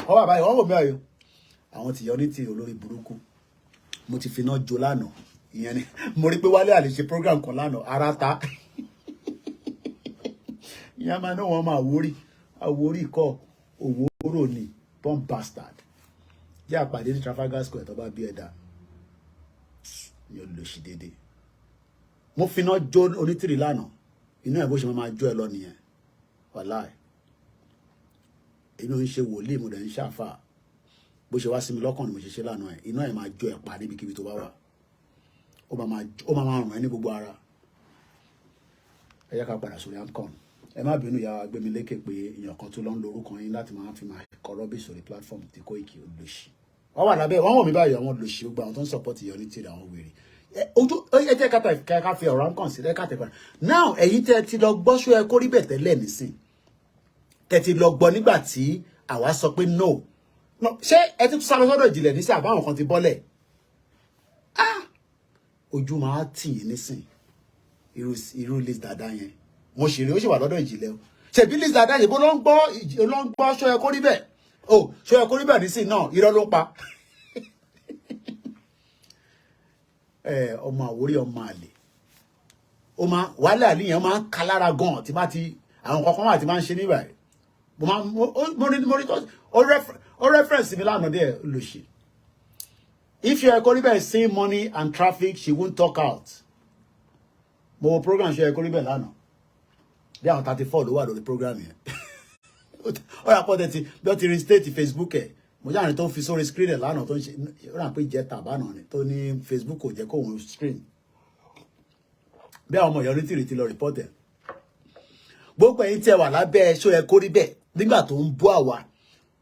[SPEAKER 1] ọ bàbá yìí wọ́n wò mí ayò àwọn tìyọ onítìrì olórí burúkú mo ti fi iná jó lánàá ìyẹn ni mo rí pé Wálé Àlè ṣe program kan lánàá ara ta ìyẹn máa ní wọn máa àwórí kọ òwúrò ni born bastard jẹ́ àpàdé ní Trafalgar Square tó bá bí ẹ̀dá yóò lò sí déédéé mo fi iná jó onítìrì lánàá inú ẹ̀ bó ṣe máa jó ẹ lọ nìyẹn wàláì èmi ò ń ṣe wòlíì mo dẹ̀ ń ṣàfà bó ṣe wá sí mi lọ́kàn ni mo ṣe ṣe lánàá ẹ̀ iná ẹ̀ máa jó ẹ̀ pa níbikíbi tó bá wà ó máa rùn ẹ́ ní gbogbo ara ẹ yẹ ká padà sórí AMCON ẹ má bínú ìyá gbẹmí lékè pé èèyàn kan tó lọ ń lo orúkọ yín láti máa fi máa kọ rọ́bì sórí platform tí Koiki olóṣì wọ́n wà lábẹ́ wọ́n wọ̀ mí báyìí àwọn olóṣì gbogbo àwọn tó ń support ìyọ ní tìrì àwọn wèrè ojú ẹ jẹ́ ká fi ọ̀rọ̀ AMCON sí lẹ́ka tẹ̀pẹ́ now ẹ̀yin tẹ́ ti lọ gbọ́ ṣó ẹ kó rí bẹ̀ tẹ́lẹ̀ nísìn tẹ́ ti lọ gbọ́ nígbà tí àwa sọ pé no ṣé ẹ ti sá lọ sọ́dọ̀ ìjìnlẹ̀ nísìn àbáwọn kan ti bọ́lẹ̀ ojú máa tì yín nísìn irú Liz Dada yẹn mo ṣèrè ó sì wà lọ́dọ̀ ìjìnlẹ̀ o ṣèbí Liz Dada yìí bó ló ń gbọ́ ṣó ẹ kó rí bẹ̀ ṣó ẹ kó rí bẹ̀ nísìn náà irọ́ ló ń pa ọmọ àwórí ọmọ àlè Wálé Àlè yẹn máa ń ka lára gan tí bá ti àwọn kankan wà tí máa ń ṣe níbà yìí mo rí ó reference mi lánàá dẹ̀ lòṣì if you are Ekoribe seeing money and traffic she won't talk out mo wo program ṣe Ekoribe lánàá bí àwọn 34 ló wà lórí program yẹn ó yà pọ̀ tẹ́tí bí ó ti reinstate Facebook ẹ̀ mo jáde tó ń fi sórí screen ẹ̀ lánàá tó ń ṣe ó rà pé jẹ́ tàbánà ni tó ní Facebook kò jẹ́ kó òun screen bí àwọn ọmọ ìyá onítìrì ti lọ report ẹ̀ gbogbo ẹ̀yin tí ẹ wà lábẹ́ ṣó Ekoribe nígbà tó ń bú àwa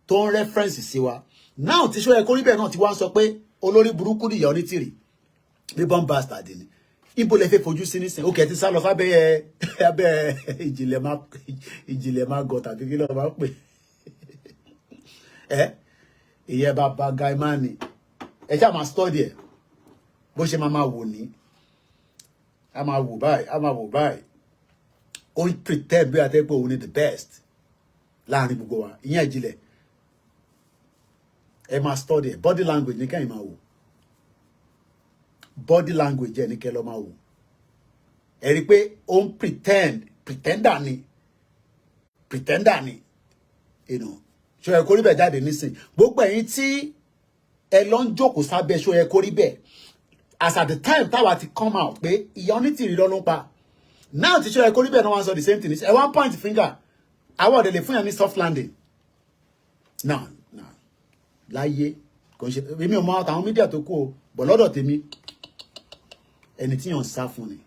[SPEAKER 1] tó ń reference sí wa now tí ṣó Ekoribe náà ti wá ń sọ pé olórí burúkú ni ìyá onítìrì bí born bastard ni ibo lè fẹ́ fojú sí nísìn ó kẹ́ ti sá lọ sábẹ́ abẹ́ ìjìnlẹ̀ má gọ̀ tàbí kí ló máa pè ìyẹn bàbá gaimani ẹ ṣáà máa study ẹ bó ṣe máa wò ní a máa wò báyìí ó ń pretend bí àtẹ́pẹ́ òun ni the best láàrin gbogbo wa ìyẹn ìjìnlẹ̀ ẹ máa study ẹ body language ní kẹ́yìn máa wò body language ẹ ní kẹ́ lọ́ máa wò ẹ rí i pé ó ń pretender ni ṣó ẹ kó rí bẹ́ẹ̀ jáde nísìn gbogbo ẹ̀yin tí ẹ lọ ń jókòó sábẹ́ ṣó ẹ kó rí bẹ́ẹ̀ as at the time táwa ti come out pé ìyá onítìrì ló ń pa now tí ṣó ẹ kó rí bẹ́ẹ̀ náà wọ́n sọ the same thing ẹ wá point finger àwọn ọ̀dẹ̀ lè fún yàn ní soft landing now láyé kò ń ṣe èmi ò mọ àtàwọn mídíà tó kú o bọ̀ lọ́dọ̀ tèmi ẹni tí yàn ń sá fún ni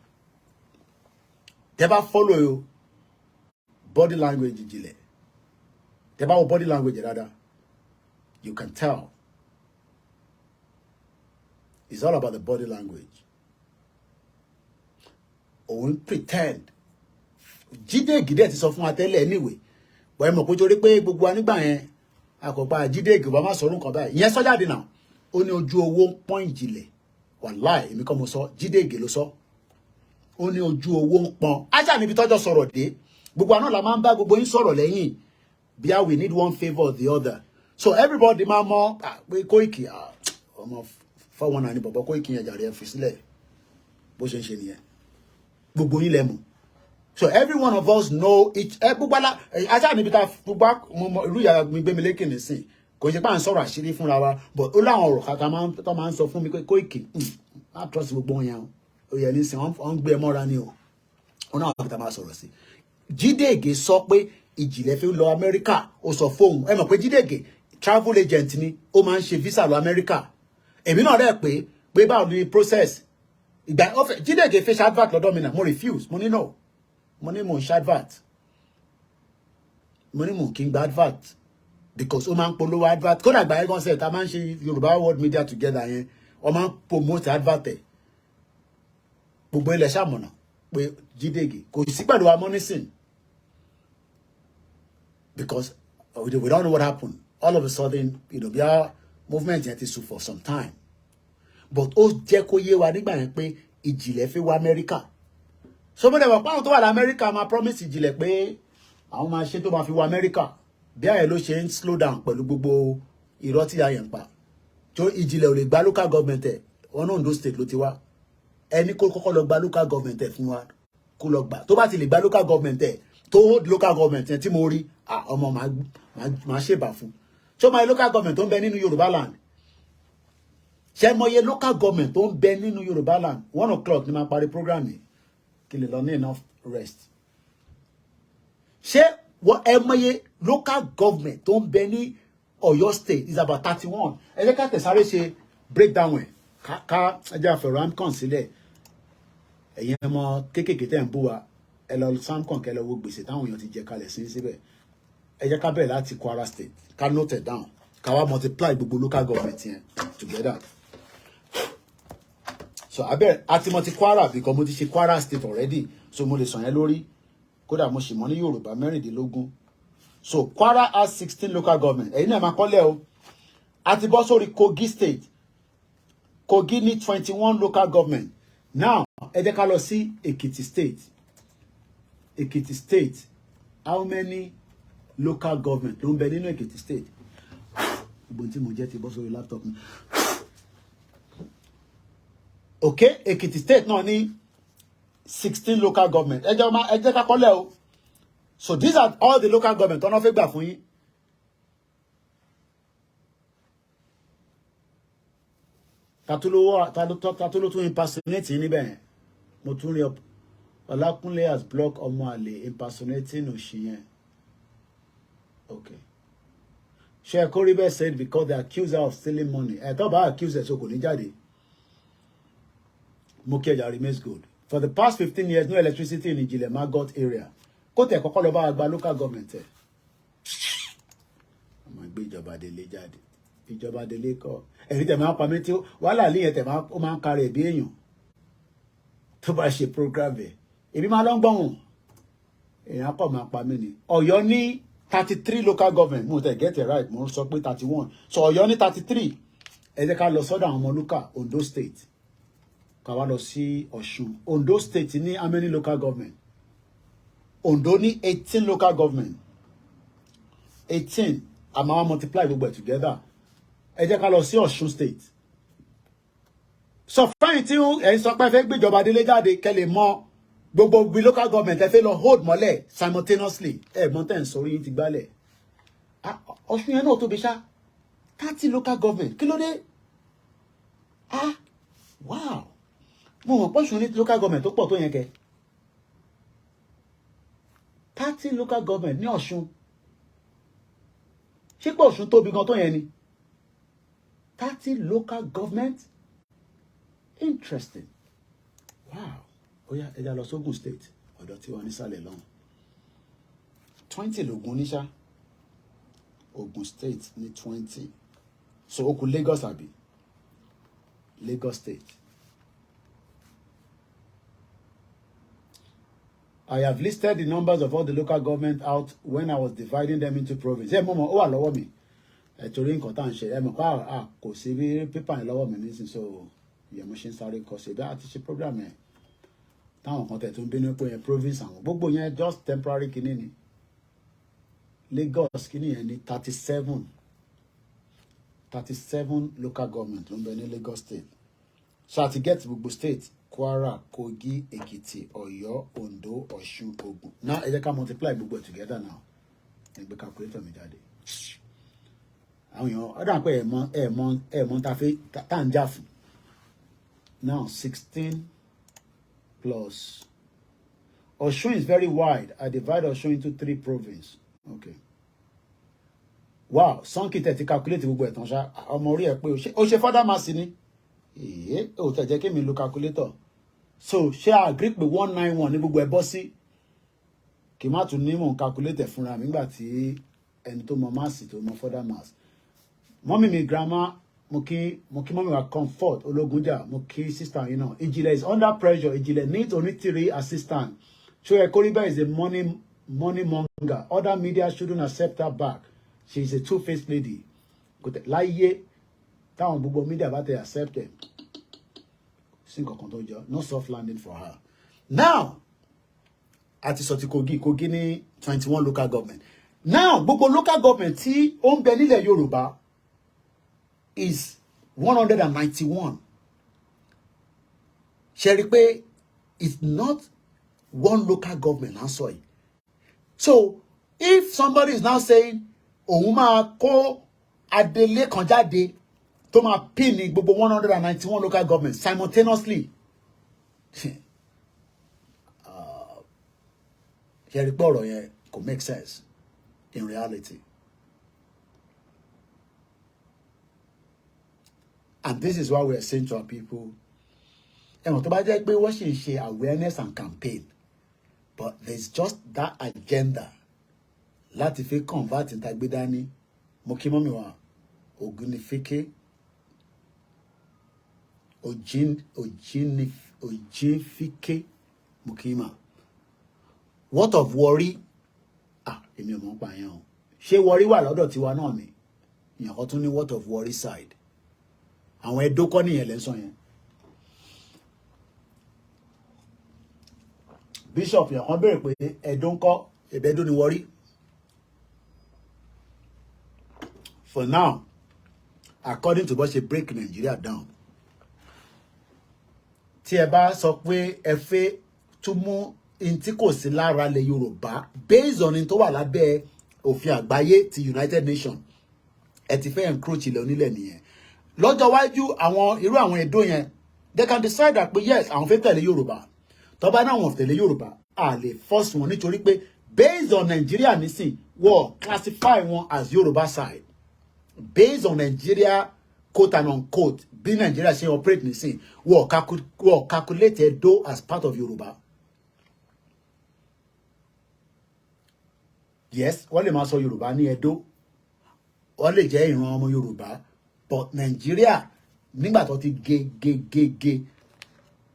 [SPEAKER 1] tẹ́ bá follow body language ìjìnlẹ̀ tẹ́ bá wo body language dáadáa you can tell it's all about the body language òun pretend Jídé Gìdẹ́ ti sọ fún wa tẹ́lẹ̀ anyway bọ́ ẹ mọ̀ pé torí pé gbogbo wa nígbà yẹn àkọ́gbà Jídé Gìdẹ́ bá má sọ̀rọ̀ nǹkan báyìí ìyẹn sọ jáde náà ó ní ojú owó ń pọ́n ìjìnlẹ̀ wàláì èmi kọ́ mo sọ Jídé Gìdẹ́ ló sọ ó ní ojú owó ń pọn ajá níbi tọ́jọ́ sọ̀rọ̀ dé gbogbo àná la máa ń bá gbogbo yín sọ̀rọ̀ lẹ́yìn bí we need one favour or the other so everybody máa mọ̀ pé Koiki ọmọ fọwọ́n náà ni bọ̀bọ̀ Koiki yẹn jàre ẹ fi sílẹ̀ bó ṣe ń ṣe nìyẹn gbogbo yín lẹ mọ̀ so every one of us know each gbogbo ajá níbi tá gbogbo irú ìyá mi gbé mi lékè nísìn kò ṣe pé à ń sọ̀rọ̀ àṣírí fúnra wa but ó láwọn ọ̀rọ̀ kàkà tó máa ń sọ fún mi pé Koiki má trust gbogbo wọn yẹn o yẹ ní sìn wọ́n ń gbé ẹ mọ́ra ni o wọn náà kàkà máa sọ̀rọ̀ sí Jídègè sọ pé ìjìnlẹ̀ fi lọ Amẹ́ríkà ó sọ fóun ẹ mọ̀ pé Jídègè travel agent ni ó máa ń ṣe visa lọ Amẹ́ríkà èmi náà rẹ̀ pé báwo ni process ìgbà ọ̀fẹ́ Jídègè fẹ́ ṣe advert lọ́dọ̀ mi náà mo refuse mo ní no mo ní mo ń ṣe advert mo ní mo kí n gba advert because ó máa ń polówó advert kódà àgbáyé kan sẹ̀ tá a máa ń ṣe Yorùbá World Media Together yẹn wọ́n máa ń promote advert ẹ̀ gbogbo ilẹ̀ ṣàmọ̀nà pé Jídègè kò sí pẹ̀lú amọ́nísìn because we don't know what happened all of a sudden bí our movement yẹn ti sùn for some time but ó jẹ́ kó yé wa nígbà yẹn pé ìjìnlẹ̀ fi wá Amẹ́ríkà so bó dẹ̀ wọ̀ páwọn tó wà lamẹ́ríkà máa promise ìjìnlẹ̀ pé àwọn máa ṣe tó máa fi wá Amẹ́ríkà bí àyẹ̀ ló ṣe ń slow down pẹ̀lú gbogbo irọ́ tí ayẹ̀ ń pa tó ìjìnlẹ̀ ò lè gba local government ẹ̀ wọn náà Ondo state ló ti wá ẹni kó kọ́kọ́ lọ gba local government ẹ̀ fún wa kó lọ gbà tó bá ti lè gba local government ẹ̀ tó hold local government ẹ̀ tí mo rí ọmọ máa ṣèbà fún ṣé máa local government tó ń bẹ nínú Yorùbá land ṣé mọye local government tó ń bẹ nínú Yorùbá land 1 o'clock ni máa parí program yìí kí lè lọ ní enough rest ṣé ẹ mọye local government tó ń bẹ ní Ọ̀yọ́ state is about 31 ẹ jẹ́ ká tẹ̀sáré ṣe breakdown ẹ̀ ká ẹ jẹ́ àfẹ̀rọ̀ amcon sílẹ̀ ẹ̀yin ọmọ kéékèèké tẹ̀ ń bú wa ẹ lọ samcon kẹ lọ wo gbèsè táwọn èèyàn ti jẹ kalẹ̀ sí síbẹ̀ ẹ jẹ́ ká bẹ̀rẹ̀ láti Kwara state ká note it down ká wá multiply gbogbo local government yẹn together so abẹ́rẹ́ àti mo ti Kwara because mo ti ṣe Kwara state already so mo lè sàn yẹn lórí kódà mo sì mọ̀ ní Yorùbá 16 so Kwara has 16 local government ẹ̀yin náà máa kọ́lẹ̀ o àti bọ́ sórí Kogi state Kogi ní 21 local government now ẹ jẹ́ ká lọ sí Ekiti state Ekiti state how many local government ló ń bẹ nínú Ekiti state gbogbo tí mo jẹ́ ti bọ́ sórí laptop mi okay Ekiti state náà ní 16 local government ẹ jẹ́ ká kọ́lẹ̀ o so these are all the local government tọ́nà fẹ́ gbà fún yín tatolo tún impersonate yín níbẹ̀ mo tún rí Ọlákúnlé has blocked ọmọ àlè impersonating òṣìyẹn okay ṣe Koribe said because they accuse her of stealing money ẹ̀ tó bá accuse ẹ̀ so kò ní jáde Mokeja remains good. For the past 15 years, no electricity in Ijile Magot area. Kote kọ́kọ́ lọ bá gba local government. Ọmọ gbé ìjọba délé jáde. Ìjọba délé kọ́. Ẹ̀rí tẹ̀ máa ń pa mí tí wàhálà lé yẹn tẹ̀ ó máa ń kárẹ̀ bí èèyàn. Tó bá ṣe program ẹ̀. Èmi máa lọ ń gbọ́n wọn. Èèyàn pọ̀ máa pa mí ni. Ọ̀yọ́ ní 33 local government. Mo tẹ̀ get it right. Mo sọ pé 31. So Ọ̀yọ́ ní 33. Ẹ jẹ́ ká lọ sọ́dọ̀ àwọn ọmọ local Ondo state. Ká wá lọ sí Ọ̀ṣun. Ondo state ní how many local government? Ondo ní 18 local government. 18. A máa multiply gbogbo ẹ̀ together. Ẹ jẹ́ ká lọ sí Ọ̀ṣun state. So fẹ́yìn tí ẹ̀ ń sọ pé fẹ́ gbéjọba délé jáde kẹ́ lè mọ gbogbo bí local government ẹ fẹ́ lọ hold mọ́lẹ̀ simultaneously. Mọ́ tẹ́ ń sọ orí yín ti gbálẹ̀. Ọ̀ṣun yẹn náà tóbi ṣá. 30 local government. Kí ló dé? Wow. Mo mọ̀ pọ̀ṣun ní local government tó pọ̀ tó yẹn kẹ́. 30 local government ní Ọ̀ṣun. Ṣé pé Ọ̀ṣun tóbi gan tó yẹn ni? 30 local government? Interesting. Wow. Ó yá ẹ já lọ sógun state. Ọ̀dọ̀ tí wọ́n nísàlẹ̀ lọ́hùn. 20 lògùn níṣá. Ogun state ní 20. So ó kù Lagos àbí? Lagos state. I have listed the numbers of all the local government out when I was dividing them into provinces. Ẹ mọ̀ ó wà lọ́wọ́ mi. Torí nǹkan tá à ń ṣe ẹ mọ̀ pé kò sí bí pépà yẹn lọ́wọ́ mi nísìnyí so ìyẹn mo ṣe ń sáré kọ ṣe bí a ti ṣe program yẹn. táwọn kan tẹ̀ tó ń bínú pé yẹn province àwọn gbogbo yẹn just temporary kìíní ni Lagos kìíní yẹn ní 37 local government ló ń bẹ ní Lagos state so àti get gbogbo state Kwara, Kogi, Ekiti, Ọ̀yọ́, Ondo, Ọ̀ṣun, Ògùn now ẹ jẹ́ ká multiply gbogbo ẹ̀ together now ẹgbẹ́ calculator mi jáde àwọn èèyàn ọ̀dà pé ẹ̀mọ́ tá à ń jà fún now 16 plus Ọ̀ṣun is very wide. I divide Ọ̀ṣun into 3 provinces. Okay. Wow, Sanki tẹ̀ ti calculate gbogbo ẹ̀tàn ṣá ọmọ orí ẹ̀ pé ó ṣe further mass ni ó tẹ̀ jẹ́ kí mi lo calculator so ṣé I agree pé 191 ní gbogbo ẹ̀ bọ́ sí kì má tún ní mò ń calculate fúnra mi nígbà tí ẹni tó mọ mass tó mọ further mass mọ́mí mi grandma mo kí mọ́mí wa comfort ológunjà mo kí sister yìí náà Ìjìnlẹ̀ is under pressure Ìjìnlẹ̀ needs only 3 assistants so Ekoriba is a money monger other media shouldn't accept her back she is a two-faced lady kò tẹ̀ láyé táwọn gbogbo media bá tẹ̀ accept ẹ̀ sí nǹkan tó jọ no soft landing for her now àti sọ ti Kogi ní 21 local government now gbogbo local government tí ó ń bẹ nílẹ̀ Yorùbá is 191 ṣe rí pé it's not one local government I'm sorry so if somebody is now saying òun máa kó adelé kan jáde tó máa pin ní gbogbo 191 local government simultaneously ṣe rí pé ọ̀rọ̀ yẹn kò make sense in reality. And this is why we are saying to our people, ẹ̀wọ̀n tó bá jẹ́ pé wọ́n ṣì ń ṣe awareness and campaign but there's just that agenda láti fi convert ìtagbé dání mo kí mọ́mí wa Ògúnnífíkẹ́ Òjínfíkẹ́ mo kí mà what of Warri èmi ò mọ̀ pa yẹn o ṣé Warri wà lọ́dọ̀ tiwa náà ni ìyàn kan tún ní what of Warri side àwọn Ẹdó kọ́ nìyẹn lẹ́sàn yẹn bishop yẹn wọ́n béèrè pé Ẹdó ńkọ́ Ẹdó ni Warri for now according to bó ṣe break Nigeria down tí ẹ bá sọ pé ẹ fẹ́ tún mú in tí kò sí lára lẹ̀ Yorùbá based on in tó wà lábẹ́ òfin àgbáyé ti United Nations ẹ ti fẹ́ encroach ilẹ̀ onílẹ̀ nìyẹn lọ́jọ́ wájú àwọn irú àwọn Ẹdó yẹn they can decide that pé yes àwọn fẹ́ tẹ̀lé Yorùbá tó bá náà wọ́n tẹ̀lé Yorùbá a lè force wọn nítorí pé based on Nigeria nísìn wọ́n classify wọn as Yorùbá side based on Nigeria quote and unquote bí Nigeria ṣe operate nísìn wọ́n calculate Ẹdó as part of Yorùbá. Yes wọ́n lè máa sọ Yorùbá ní Ẹdó wọ́n lè jẹ́ ìran ọmọ Yorùbá but Nigeria nígbà tó ti gé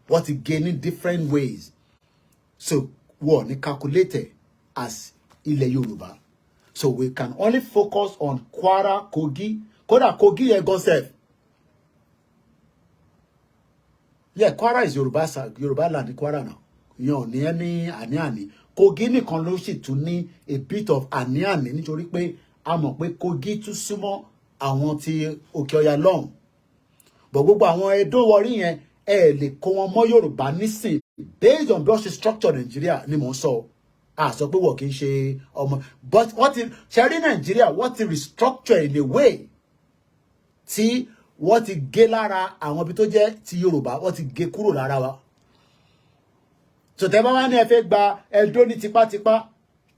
[SPEAKER 1] wọ́n ti gé ní different ways so wọ́n ní calculated as ilẹ̀ Yorùbá so we can only focus on Kwara Kogi kódà Kogi yẹn gan sef yeah Kwara is Yorùbá land ní Kwara now yan ò ní ẹni àní Kogi nìkan ló sì tún ní a bit of àní nítorí pé a mọ̀ pé Kogi tún súnmọ́ àwọn tí Òkè Ọya lọ́hùn but gbogbo àwọn Ẹdó Warri yẹn ẹ lè kó wọn mọ́ Yorùbá nísìn based on bí wọ́n ṣe structure Nigeria ni mò ń sọ a sọ pé wọ́n kì í ṣe ọmọ but wọ́n ti ṣe rí Nigeria wọ́n ti restructure in a way tí wọ́n ti gé lára àwọn ibi tó jẹ́ ti Yorùbá wọ́n ti gé kúrò lára wa so tẹ́ bá wá ní ẹ fẹ́ gba Ẹdó ní tipátipá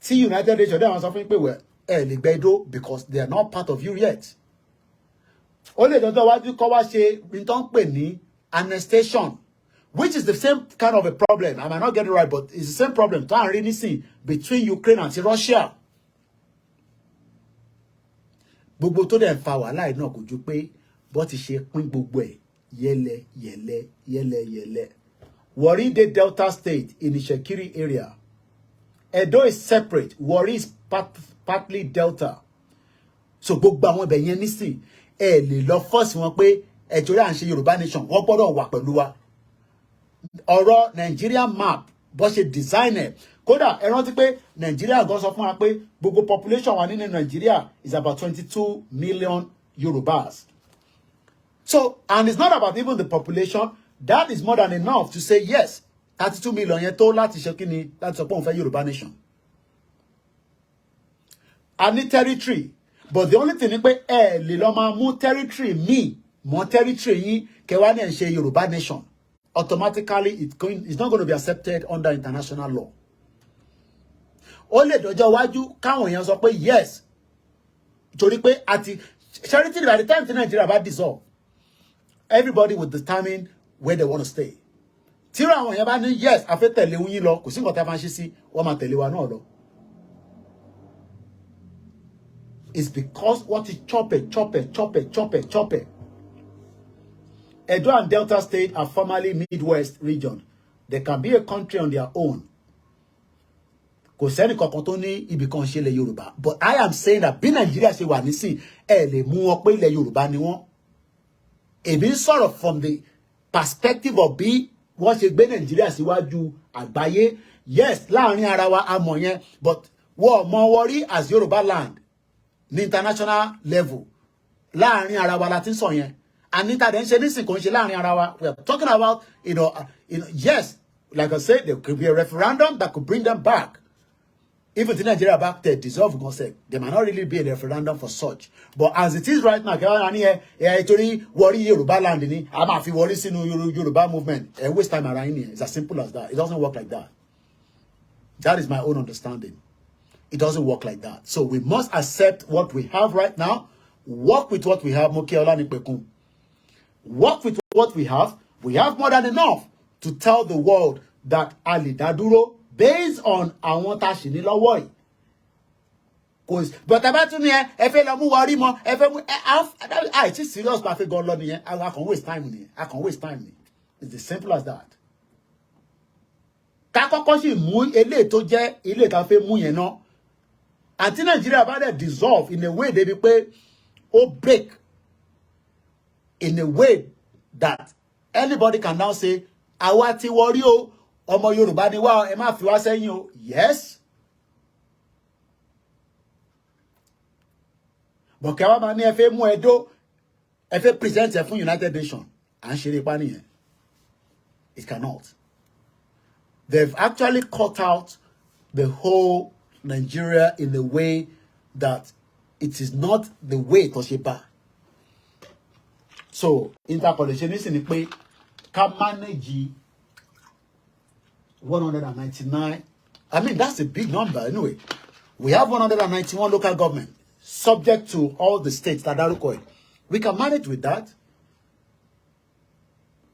[SPEAKER 1] tí United Nations dẹ̀ wọ́n sọ fún yín pé wẹ̀ ẹ lè gba Ẹdó because they are not part of you yet ó lè dọ́dọ̀ wájú kọ́ wá ṣe ní tó ń pè ní annexation which is the same kind of a problem I might not get it right but it's the same problem tó à ń rí nísìn between Ukraine àti Russia gbogbo tó dẹ̀ ń fa wàhálà yìí náà kò ju pé bó ti ṣe pín gbogbo ẹ̀ yẹ́lẹ́yẹ́lẹ́ Warri dey Delta State in the Shekiri area Edo is separate Warri is partly Delta so gbogbo àwọn ibẹ̀ yẹn nísìn ẹ lè lọ force wọn pé ẹjọ́ rẹ̀ à ń ṣe Yorùbá nation wọ́n gbọ́dọ̀ wà pẹ̀lú wa ọ̀rọ̀ Nigeria map bó ṣe design ẹ̀ kódà ẹ rántí pé Nigeria gan sọ fún wa pé gbogbo population wa nínú Nigeria is about 22 million Yorubas. So, and it's not about even the population. That is more than enough to say yes. 32 million yẹn tó láti ṣe kíni láti sọ pé òun fẹ́ Yorùbá nation. A ní territory, but the only thing ni pé ẹ lè lọ máa mú territory míì mọ́ territory yín kẹwàá ní ẹ̀ ń ṣe Yorùbá nation. Automatically, it's not going to be accepted under international law. Ó lè dọjọ́ iwájú káwọn èèyàn sọ pé yes, torí pé àti charity by the time tí Nigeria bá dissolve, everybody will determine where they want to stay. Tíra àwọn èèyàn bá ní yes, a fẹ́ tẹ̀lé yín lọ, kò sí nǹkan tá a máa ṣe sí, wọ́n máa tẹ̀lé wa náà lọ. It's because what is chop it. Edo and Delta State are formerly Midwest region. They can be a country on their own. Kò sẹ́ni kankan tó ní ibì kan ṣe ilẹ̀ Yorùbá. But I am saying that bí Nigeria ṣe wà nísìn, ẹ lè mú wọn pé ilẹ̀ Yorùbá ni wọ́n. Èmi ń sọ̀rọ̀ from the perspective of bí wọ́n ṣe gbé Nigeria síwájú àgbáyé. Yes, láàrin ara wa a mọ̀ yẹn, but wọ́n mọ̀ wọ́rí as Yorùbá land ní international level. Láàrin ara wa la ti ń sọ yẹn. And we are talking about, yes, like I said, there could be a referendum that could bring them back. Even if Nigeria back there dissolve, there might not really be a referendum for such. But as it is right now, worry Yoruba land in I'm not worry Yoruba movement. And waste time around here. It's as simple as that. It doesn't work like that. That is my own understanding. It doesn't work like that. So we must accept what we have right now. Work with what we have. Work with what we have. We have more than enough to tell the world that Ali Daduro, based on àwọn tá ṣì ní lọ́wọ́ yìí. But about to me, if I don't worry more, if I just serious, but I feel God Lord, I can waste time. I can waste time. It's as simple as that. Kakokoshi mu ele tó jẹ́ ilé tá fẹ́ mú yẹn náà. Until Nigeria about to dissolve in a way they be pay or break. In a way that anybody can now say, Awati Wario, Omo Yoruba ni wa, ẹ má fi wá sẹ́yìn o. Yes. But kẹwàá máa ní ẹ fẹ́ mú Edo, ẹ fẹ́ present ẹ fún United Nations. À ń ṣeré pa nìyẹn. It cannot. They've actually cut out the whole Nigeria in a way that it is not the way Toshiba. So, interconnectionism ni pé ká manage 199. I mean, that's a big number anyway. We have 191 local government subject to all the states that are required. We can manage with that.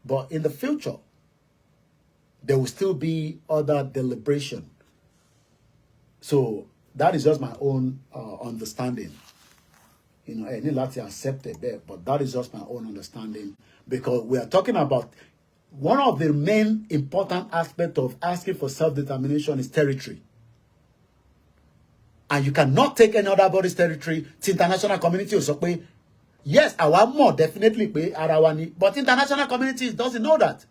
[SPEAKER 1] But in the future, there will still be other deliberation. So, that is just my own understanding. I need to accept it there, but that is just my own understanding because we are talking about one of the main important aspects of asking for self-determination is territory. And you cannot take any other body's territory to international community or so. Yes, I want more, definitely, but international community doesn't know that.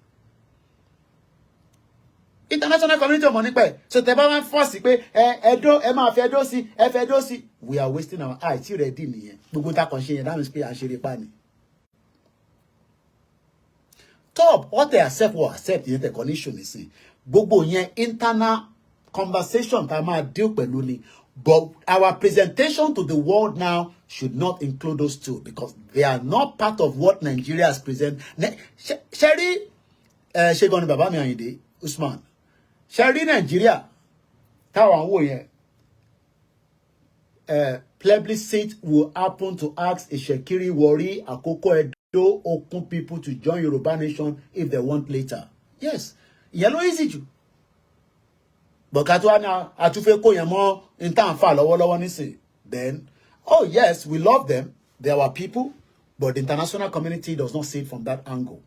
[SPEAKER 1] International community of money pay. So te ba man force pé Edo ẹ máa fẹ́ Edo sí, ẹ fẹ́ Edo sí. We are wasting our eye tí ready nìyẹn. Gbogbo ta kan ṣe yẹn that means pé a ṣeré pa ni. Top what they accept will accept yẹn the condition is see. Gbogbo yẹn internal conversation ta máa deal pẹ̀lú ni. But our presentation to the world now should not include those two because they are not part of what Nigeria has presented. Sherry Shegon Baba mi Ayinde Usman. Sherry Nigeria, plebiscite will happen to ask a Shekiri Wari, Akoko Edo, Okun people to join Yoruba Nation if they want later. Yes, yellow easy to. But Katuana, Atufeko Yamo, in time fall, then, oh yes, we love them. They are our people, but the international community does not see it from that angle.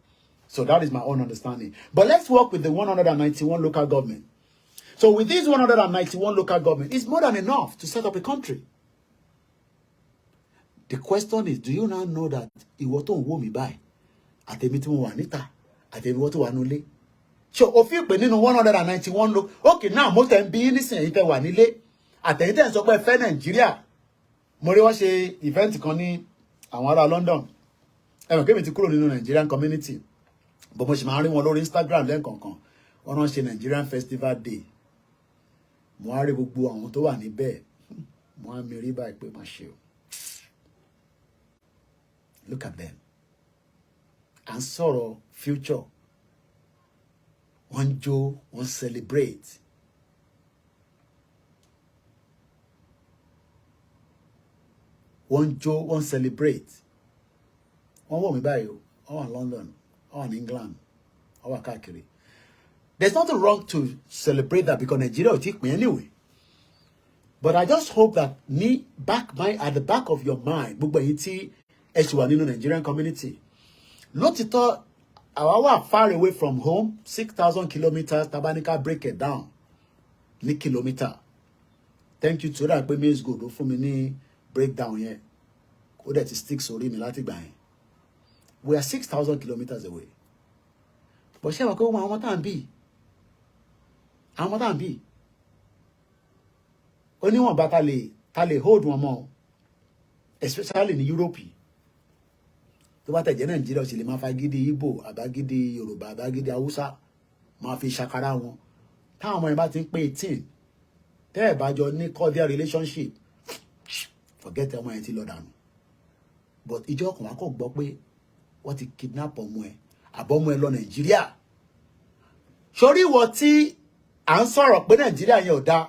[SPEAKER 1] So that is my own understanding. But let's work with the 191 local government. So with these 191 local government, it's more than enough to set up a country. The question is, do you now know that Iwoto wo mi buy? At a meeting wanita, at a water wanule. So o fi pé nínú 191 lo. Okay, now mo tẹ̀ ń bí nísìnyí tẹ́ wà nílé. Àtẹ̀yin tẹ́ ń sọ pé fẹ́ Nàìjíríà. Mo rí wọ́n ṣe event kan ní àwọn ará London. Ẹ mọ̀ pé mi ti kúrò nínú Nigerian community. But mo ṣì máa ń rí wọn lórí Instagram lẹ́ẹ̀kọ̀ọ̀kan. Wọ́n rán ṣe Nigerian Festival Day. Mo á rí gbogbo àwọn tó wà níbẹ̀. Mo á mi rí báyìí pé má ṣe o. Look at them. À ń sọ̀rọ̀ future. Wọ́n jó, wọ́n celebrate. Wọ́n jó, wọ́n celebrate. Wọ́n wọ̀ mí báyìí o. Wọ́n wà London, wọ́n wà ní England, wọ́n wà káàkiri. There's nothing wrong to celebrate that because Nigeria ò tí pín anyway. But I just hope that at the back of your mind, gbogbo ẹ̀yin tí ẹ ṣì wà nínú Nigerian community. Lótìtọ́, àwa wà far away from home, 6,000 kilometers, tabanika break it down ní kilometer. Thank you to that pé means good ó fún mi ní breakdown yẹn. Ó dẹ̀ ti stick sórí mi láti gbà yẹn. We are 6,000 kilometers away. But ṣé wà pé wọ́n àwọn tá à ń bì? Àwọn tá à ń bì? Oníwọ̀nba ta lè hold wọn mọ́, especially ní Europe. Tó bá tẹ̀jẹ́ Nàìjíríà ó sì lè máa fagídí Igbo, àbágídí Yorùbá, àbágídí Haúsá, máa fi ṣàkárá wọn. Táwọn ọmọ yẹn bá ti ń pé 18, tẹ́ ẹ̀ bá jọ ní cordial relationship, forget ọmọ yẹn ti lọ dànù. But ìjọ ọkàn wa kò gbọ́ pé wọ́n ti kidnap ọmọ ẹ̀, àbọ̀mọ ẹ̀ lọ Nàìjíríà. Sórí ìwọ tí à ń sọ̀rọ̀ pé Nàìjíríà yẹn ò dáa,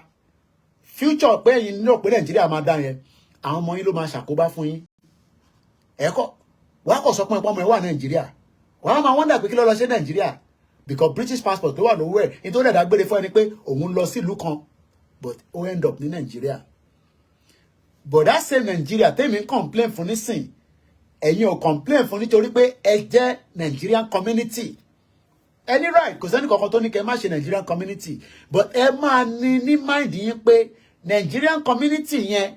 [SPEAKER 1] future pé ẹ̀yin nílò pé Nàìjíríà máa dá yẹn, àwọn ọmọ yín ló máa ṣàkóbá fún yín. Ẹ̀kọ́ wàá kọ̀ sọ pé ọmọ ẹ̀ wà Nàìjíríà. Wàá máa wọ́ndà pé kí ló lọ ṣe Nàìjíríà. Because British passport tó wà lówó ẹ̀, nítorí ẹ̀dá gbére fún ẹni pé òun lọ sí ìlú kan, but ó end up ní Nàìjíríà. But that same Nigeria tèmi ń complain fún nísìn, ẹ̀yin ò complain fún nítorí pé ẹ jẹ́ Nigerian community. Any right, kò sẹ́ni kankan tó ní kẹ́ má ṣe Nigerian community, but ẹ máa ní mind yín pé Nigerian community yẹn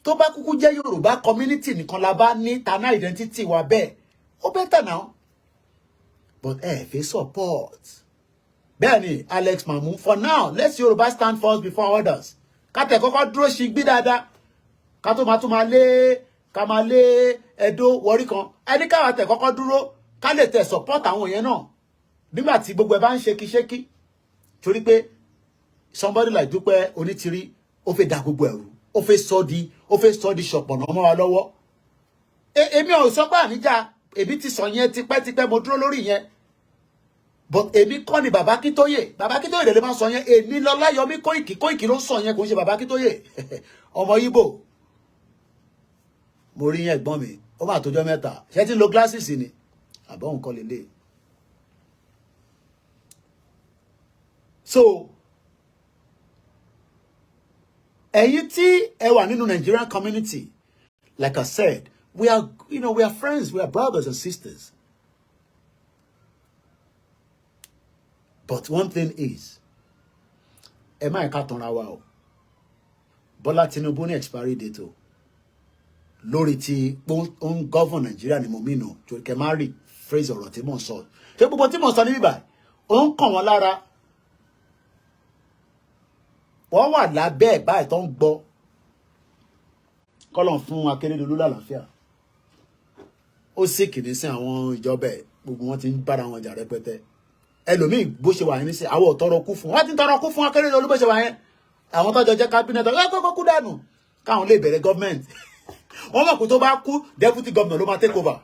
[SPEAKER 1] tó bá kúkú jẹ́ Yorùbá community nìkan la bá ní tana identity wa bẹ́ẹ̀, ó better now. But ẹ fẹ́ support. Bẹ́ẹ̀ ni Alex Mamu, for now, let's Yorùbá stand first before others. Ká tẹ̀ kọ́kọ́ dúró ṣì gbí dáadáa. Ká tó máa lé Ẹdó wọrí kan. Ẹni ká tẹ̀ kọ́kọ́ dúró ká lè tẹ̀ support àwọn yẹn náà. Nígbà tí gbogbo ẹ bá ń ṣékíṣékí. Torí pé somebody like Dúpẹ́ Onítìrí ó fẹ́ da gbogbo ẹ̀rù. Ó fẹ́ sọ di ṣọ̀pọ̀nà ọmọ wa lọ́wọ́. Èmi ò sọ pé àníjà, èmi ti sọ yẹn tipẹ́tipẹ́, mo dúró lórí yẹn. But èmi kọ́ ni Bàbá Akíntóyè. Bàbá Akíntóyè lè máa sọ yẹn. Èmi Lọ́láyọmí Kóìkì ló sọ yẹn, kò ń ṣe Bàbá Akíntóyè. Ọmọ Ìgbò. Mo rí yẹn ẹ̀gbọ́n mi. Ó máa tójọ́ mẹ́ta. Ṣé tí ń lo glasses ni? Àbọ̀ nǹkan lélẹ̀. So, ẹ̀yin tí ẹ wà nínú Nigerian community, like I said, we are friends, we are brothers and sisters. But one thing is, ẹ má ẹ̀ka tanra wa o. Bọ́lá Tinubu ní expiry date o. Lórí tí ó ń govern Nigeria ni mo mìíràn, tó kẹ má rí phrase ọ̀rọ̀ tí mò ń sọ. Ṣé gbogbo tí mò ń sọ ní bíbá, ó ń kàn wọ́n lára. Wọ́n wà lábẹ́ ẹ̀ báyìí tó ń gbọ́. Kọ́lọ̀ fún Akérédolú lálàáfíà. Ó sì kìíní sí àwọn ìjọba ẹ̀, gbogbo wọn ti ń bára wọn jà rẹpẹtẹ. Ẹlòmíì bó ṣe wà yẹn ní sí àwọn ò tọrọ kú fún. Wọ́n ti ń tọrọ kú fún Akérédolú bó ṣe wà yẹn. Àwọn tọ́jọ jẹ́ cabinet kọ́kọ́ kú dànù káwọn lè bẹ̀rẹ̀ government. Wọ́n mọ̀ pé tó bá kú deputy governor ló máa take over.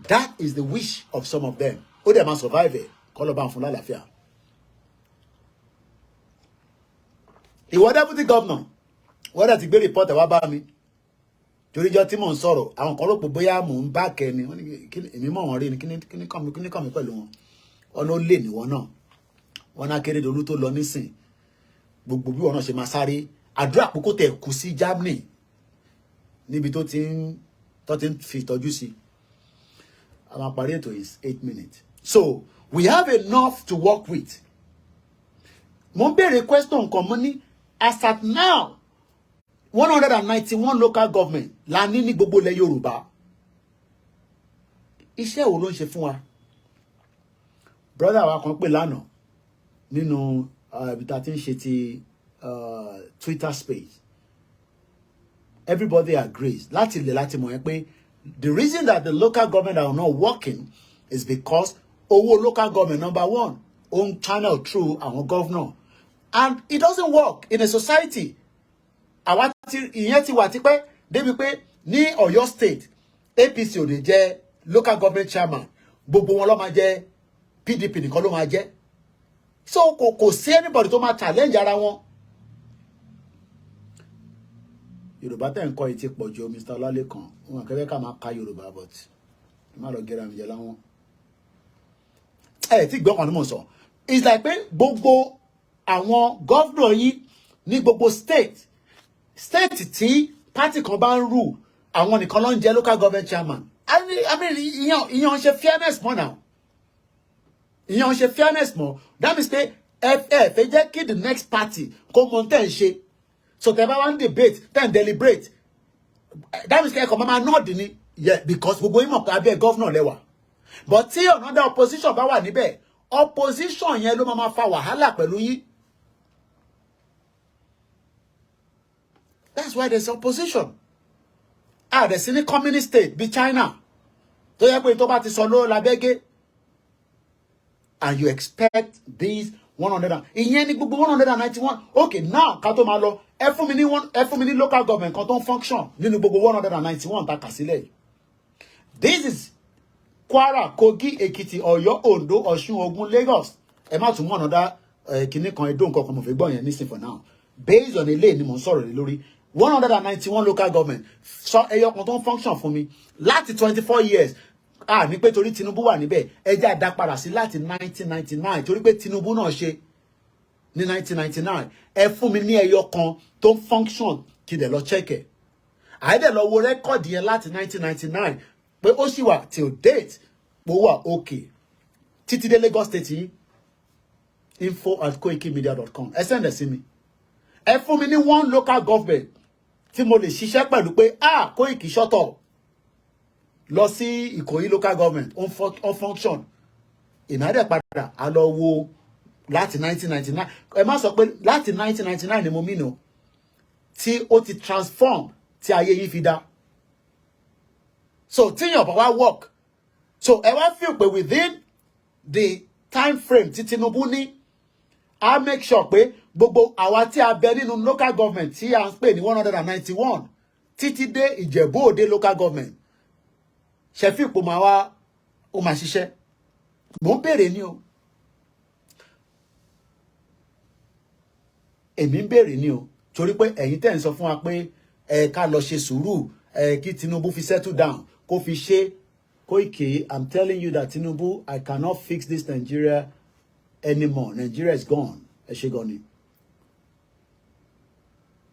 [SPEAKER 1] That is the wish of some of them. Ó dẹ̀ máa survive ẹ̀ kọ́lọ̀ bá ń fún lálàáfíà. Ìwọ deputy governor, wọ́n dẹ̀ ti gbé report ẹ̀ wá bá mi. Toríjọ́ tí mò ń sọ̀rọ̀, àwọn kan rò pé bóyá mò ń bá kẹni, èmi mọ̀ wọ́n rí ni kíní kàn mí pẹ̀lú wọn. Ọ̀nà ó lè níwọ̀n náà. Wọ́n ná Akérédolú tó lọ nísìn. Gbogbo bí wọn náà ṣe máa sáré. Àdúrà pé kó tẹ̀ kú sí Germany. Níbi tó ti ń fi ìtọ́jú sí. Àwọn àparí ètò is 8 minutes. So, we have enough to work with. Mo ń béèrè question kan mo ní, as at now, 191 local government la ní ní gbogbo ilẹ̀ Yorùbá. Iṣẹ́ wo ló ń ṣe fún wa? brother wa kan pè lánàá nínú ibi tá ti ń ṣe ti Twitter space. Everybody agrees. Láti mọ̀ yẹn pé the reason that the local government are not working is because owó local government, number one, own channel through our governor. And it doesn't work in a society. Àwa ìyẹn ti wà tipẹ́ débi pé ní Ọ̀yọ́ state APC ò lè jẹ́ local government chairman, gbogbo wọn ló máa jẹ́ PDP nìkan ló máa jẹ́. So kò sí anybody tó máa challenge ara wọn. Yorùbá tẹ̀ ń kọ́ etí pọ̀ jù Mr. Ọlálékan wọn kẹ́kẹ́ ká máa ka Yorùbá but má lọ gẹ́ra mi jẹ láwọn. Tí gbọ́kàn ni mo sọ it's like pé gbogbo àwọn gọ́vnọ̀ yìí ní gbogbo state tí party kan bá ń rule àwọn nìkan ló ń jẹ́ local government chairman. I mean ìyẹn ṣe fairness mọ́ now. Ìyẹn ṣe fairness mọ́. That means pé ẹ fẹ́ jẹ́ kí the next party kó mọ tẹ́ ń ṣe. So tẹ́ bá wá ń debate tẹ́ ń deliberate. That means kẹ́kọ̀ọ́ máa nod ní because gbogbo yín mọ̀ pé abẹ́ governor lẹ́wà. But tí another opposition bá wà níbẹ̀ opposition yẹn ló máa fa wàhálà pẹ̀lú yín. That's why there's opposition. There's any communist state bí China tó yẹ pé tó bá ti sọ ló labẹ́gẹ́ and you expect these 100 ìyẹn ní gbogbo 191 okay now ká tó máa lọ ẹ fún mi ní local government kan tó ń function nínú gbogbo 191 tá kà sílẹ̀ yìí. This is Kwara, Kogi, Ekiti, Ọ̀yọ́, Ondo, Ọ̀ṣun, Ògùn, Lagos. Ẹ má tún mọ̀ ọ̀nà kìíní kan Edo nǹkan kan mo fẹ́ gbọ́ yẹn nísìn for now. Based on eléyìí ni mo ń sọ̀rọ̀ lé lórí 191 local government sọ ẹyọ kan tó ń function fún mi láti 24 years. Ní pé torí Tinubu wà níbẹ̀ ẹ jẹ́ àdá padà sí láti 1999 torí pé Tinubu náà ṣe ní 1999 ẹ fún mi ní ẹyọ kan tó ń function kí dẹ̀ lọ check ẹ̀. Àìdẹ̀ lọ wo rẹ́kọ̀dì yẹn láti 1999 pé ó sì wà till date pé ó wà okay títí dé Lagos State yìí info@koikimedia.com ẹ send ẹ sí mi ẹ fún mi ní one local government tí mo lè ṣiṣẹ́ pẹ̀lú pé Koiki ṣọ́tọ̀ lọ sí Ìkòyí local government on function ìnádẹ̀ padà a lọ wo láti 1999 ẹ má sọ pé láti 1999 ni mo mí nù tí ó ti transform tí ayé yìí fi dá. So tíyàn bá wá work so ẹ wá feel pé within the time frame tí Tinubu ní I make sure pé gbogbo àwa tí a bẹ nínú local government tí a ń pè ní 191 títí dé Ìjẹ̀bú Òde local government ṣe fi ipò máa wá ó máa ṣiṣẹ́ mò ń béèrè ní o èmi ń béèrè ní o torí pé ẹ̀yin tẹ́ ń sọ fún wa pé ká lọ ṣe sùúrù kí Tinubu fi settle down kó fi ṣe Koiki. I'm telling you that Tinubu, I cannot fix this Nigeria anymore. Nigeria is gone. Ẹ ṣé gan ni.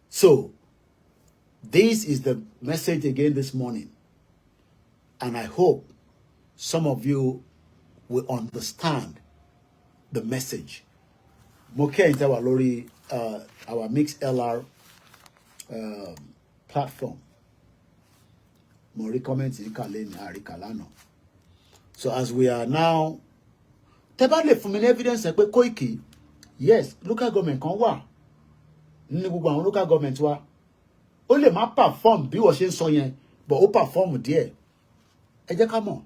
[SPEAKER 1] So this is the message again this morning, and I hope some of you will understand the message. Mo kẹ́yìn tẹ́ wà lórí our MixLR platform. Mo rí comment yìí kà lẹ́nu àríkà lánàá. So as we are now, tẹ́ bá lè fún mi ní evidence pé Koiki, yes, local government kan wà nínú gbogbo àwọn local government wa. Ó lè má perform bí wọ́n ṣe ń sọ yẹn, but ó perform díẹ̀. Ẹ jẹ́ ká mọ̀.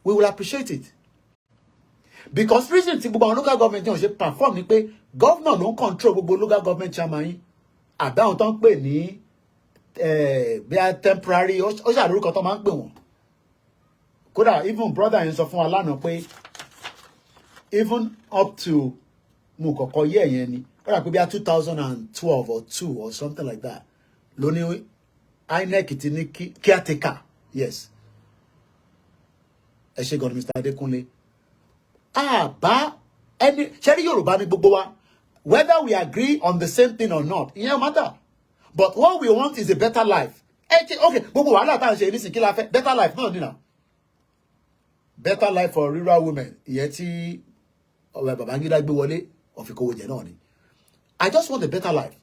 [SPEAKER 1] We will appreciate it. Because reason tí gbogbo àwọn local government yẹn ò ṣe perform ni pé governor ló ń control gbogbo local government chairman yín. Àbáwọn tó ń pè ní bí a temporary ó ṣàlórúkọ tó máa ń pè wọ́n. Kódà even brother yẹn sọ fún wa lánàá pé even up to mo kọ́kọ́ yẹ yẹn ni ó dà pé bí a 2012 or 2 or something like that ló ní INEC ti ní caretaker. Yes. Ẹ ṣé gan Mr. Adekunle. Bá ẹni ṣe rí Yorùbá ní gbogbo wa, whether we agree on the same thing or not, it doesn't matter. But what we want is a better life. Okay, gbogbo wàhálà tá à ń ṣe nísìnyí kí la fẹ́ better life náà nínà. Better life for rural women. Ìyẹn tí Babangida gbé wọlé ọ̀fikowó jẹ náà ni. I just want a better life.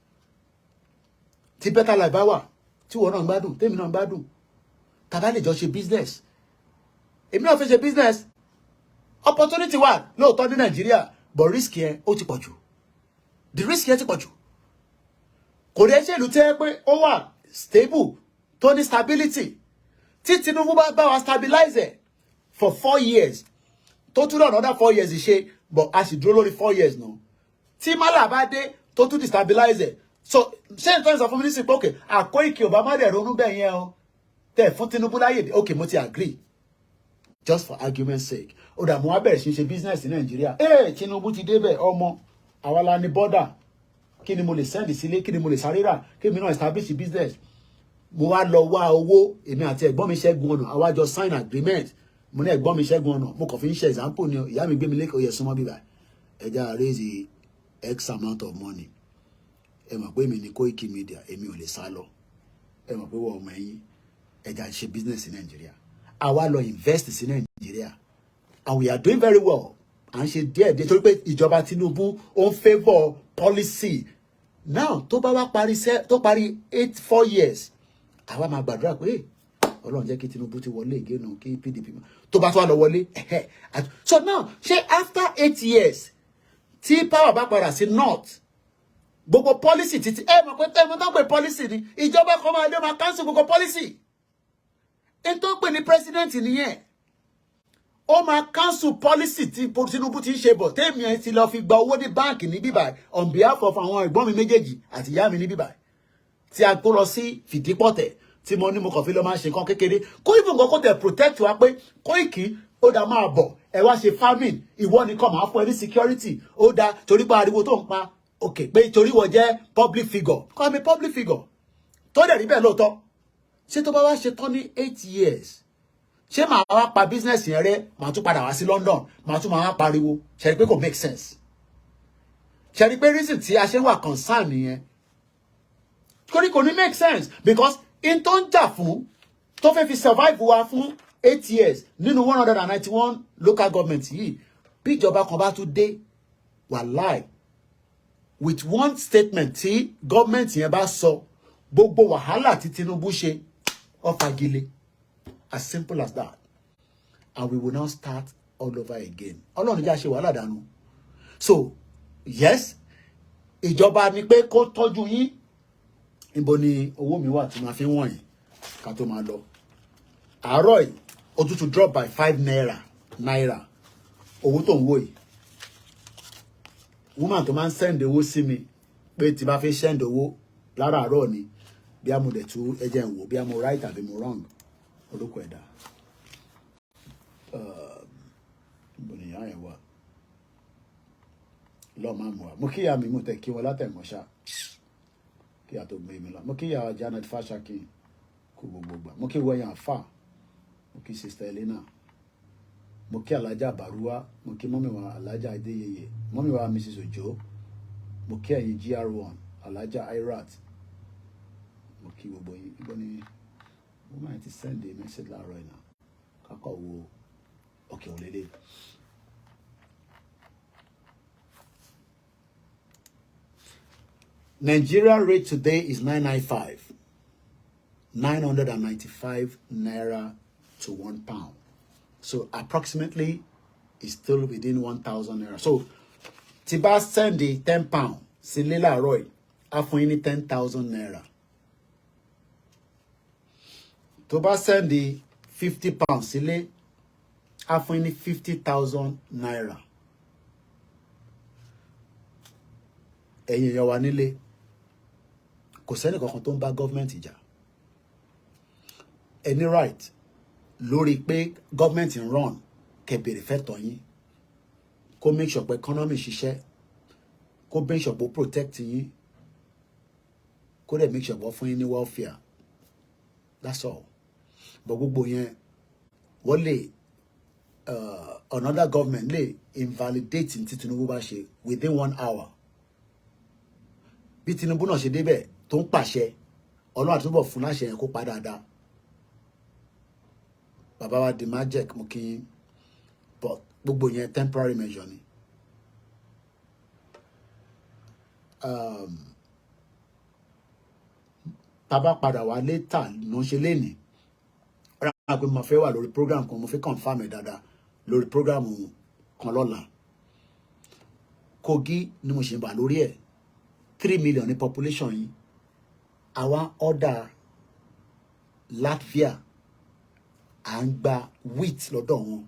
[SPEAKER 1] Tí better life bá wà, tí wọ́n náà ń gbádùn, tèmi náà ń gbádùn. Tá bá lè jọ ṣe business. Èmi náà fẹ́ ṣe business. opportunity wà lóòótọ́ ní Nàìjíríà but risk yẹn ó ti pọ̀ jù, the risk yẹn ti pọ̀ jù. Kò dẹ̀ ṣe ìlú tẹ́ pé ó wà stable tó ní stability tí Tinubu bá wa stabilize for 4 years tó tún another 4 years ṣe but a sì dúró lórí 4 years náà tí mala bá dé tó tún destabilize so ṣé n tó ń sọ fún mi nísìnyí pé okay Koiki Obama dẹ̀ ronú bẹ́ẹ̀ yẹn o tẹ̀ fún Tinubu láyè okay mo ti agree just for argument's sake ó dà mo wá bẹ̀rẹ̀ sí ṣe business ní Nàìjíríà Tinubu ti débẹ̀ ọmọ àwa la ní border kí ni mo lè send sílé kí ni mo lè sáré rà kí mi náà establish business mo wá lọ wá owó èmi àti ẹ̀gbọ́n mi Ṣẹ́gun Ọ̀nà àwa jọ sign agreement mo ní ẹ̀gbọ́n mi Ṣẹ́gun Ọ̀nà mo kàn fi ń ṣe example ni ìyá mi gbé mi lẹ́kọ̀ọ́ yẹ súnmọ́ bíbá ẹja raise x amount of money ẹ mọ̀ pé èmi ní Koiki Media èmi ò lè sá lọ ẹ mọ̀ pé wọ́n ọmọ ẹ̀yìn ẹja ṣe business ní Nàìjíríà àwa lọ invest sí Nàìjíríà and we are doing very well à ń ṣe díẹ̀ torí pé ìjọba Tinubu ó ń favour policy now tó bá wá parí 4 years àwa máa gbàdúrà pé Ọlọ́run jẹ́ kí Tinubu ti wọlé again kí PDP tó bá tó wá lọ wọlé so now ṣé after 8 years tí power bá padà sí north gbogbo policy títí mọ̀ pé tẹ́mọ̀ tó ń pè policy ni ìjọba kan máa dé máa cancel gbogbo policy ẹni tó ń pè ní president nìyẹn ó máa cancel policy tí Tinubu ti ń ṣe bọ̀ tẹ́mi ẹ̀ ti lọ fi gba owó ní báǹkì ní bíbá on behalf of àwọn ẹ̀gbọ́n mi méjèèjì àti ìyá mi ní bíbá tí a kó lọ sí Fìdípọ̀tẹ̀ tí mo ní mo kàn fi lọ máa ṣe nǹkan kékeré kó ìfún nǹkan kó tẹ̀ protect wa pé Koiki ó dá máa bọ̀ ẹ wá ṣe farming ìwọ nìkan máa fún ẹ ní security ó dá torí pé ariwo tó ń pa òkè pé torí wọ́n jẹ́ public figure kọ́ mi public figure tó dẹ̀ rí bẹ́ẹ̀ lóòótọ́ ṣé tó bá wá ṣe tán ní 8 years ṣé màá wá pa business yẹn rẹ màá tún padà wá sí London màá tún máa wá pariwo ṣe rí pé kò make sense ṣe rí pé reason tí a ṣe ń wà concern nìyẹn kò ní make sense because in tó ń jà fún tó fẹ́ fi survive wa fún 8 years nínú 191 local government yìí bí ìjọba kan bá tún dé wàláì with one statement tí government yẹn bá sọ gbogbo wàhálà tí Tinubu ṣe ó fagilé as simple as that and we will now start all over again Ọlọ́run já ṣe wàhálà dànù so yes ìjọba ni pé kó tọ́jú yín níbo ni owó mi wà tí màá fi wọ̀nyí ká tó máa lọ àárọ̀ yìí ó tún drop by 5 naira owó tó ń wò yìí woman tó máa ń send owó sí mi pé tí bá fi send owó lára àárọ̀ ni bí a mo dẹ̀ tú ẹjẹ̀ ń wò bí a mo right àbí mo wrong olóko ẹ̀dá níbo ni ìyá yẹn wà lọ́ọ̀ máa mú wa mo kíyà mi mú tẹ̀ kí wọn látẹ̀mọ́ṣá kí a tó gbé mi lọ mo kí ìyá Janet Fashaki kú gbogbo gbà mo kí wọ́yàn àfà mo kí Sister Elena mo kí Alájà Bàrúwá mo kí mọ́mí wa Alájà Adéyẹyẹ mọ́mí wa Mrs. Ojo mo kí ẹ̀yin GR1 Alájà Irat mo kí gbogbo yín ibo ni mo máa ti send a message láàárọ̀ iná kákọ̀ wo ọ̀kẹ́ òlélẹ̀. Nigerian rate today is 995. 995 naira to £1. So approximately it's still within 1,000 naira. So Tiba send the £10. Silila Roy, after 10,000 naira. Toba send the £50. Sile after 50,000 naira. Ẹ̀yin èèyàn wa nílé kò sẹ́ni kankan tó ń bá gọ́ọ̀mẹ̀ntì jà any right lórí pé gọ́ọ̀mẹ̀ntì ń run kẹbèrè fẹ́tọ̀ yín kó make sure pé economy ṣiṣẹ́ kó make sure pé ó protect yín kó dẹ̀ make sure pé ó fún yín ní welfare that's all but gbogbo yẹn wọ́n lè another government lè invalidate tí Tinubu bá ṣe within 1 hour bí Tinubu náà ṣe débẹ̀ tó ń pàṣẹ Ọlọ́run àtúbọ̀ fún láṣẹ yẹn kó pa dáadáa bàbá wa di magic mú kí but gbogbo yẹn temporary measure ni bàbá padà wá later ló ń ṣe lénìí ọ̀rọ̀ àwọn àgbẹ̀ mo fẹ́ wà lórí program kan mo fẹ́ confirm ẹ̀ dáadáa lórí program kan lọ́la. Kogi ni mo ṣe ń bà lórí ẹ̀ 3 million ní population yìí. Àwa order Latvia à ń gba wheat lọ́dọ̀ wọn.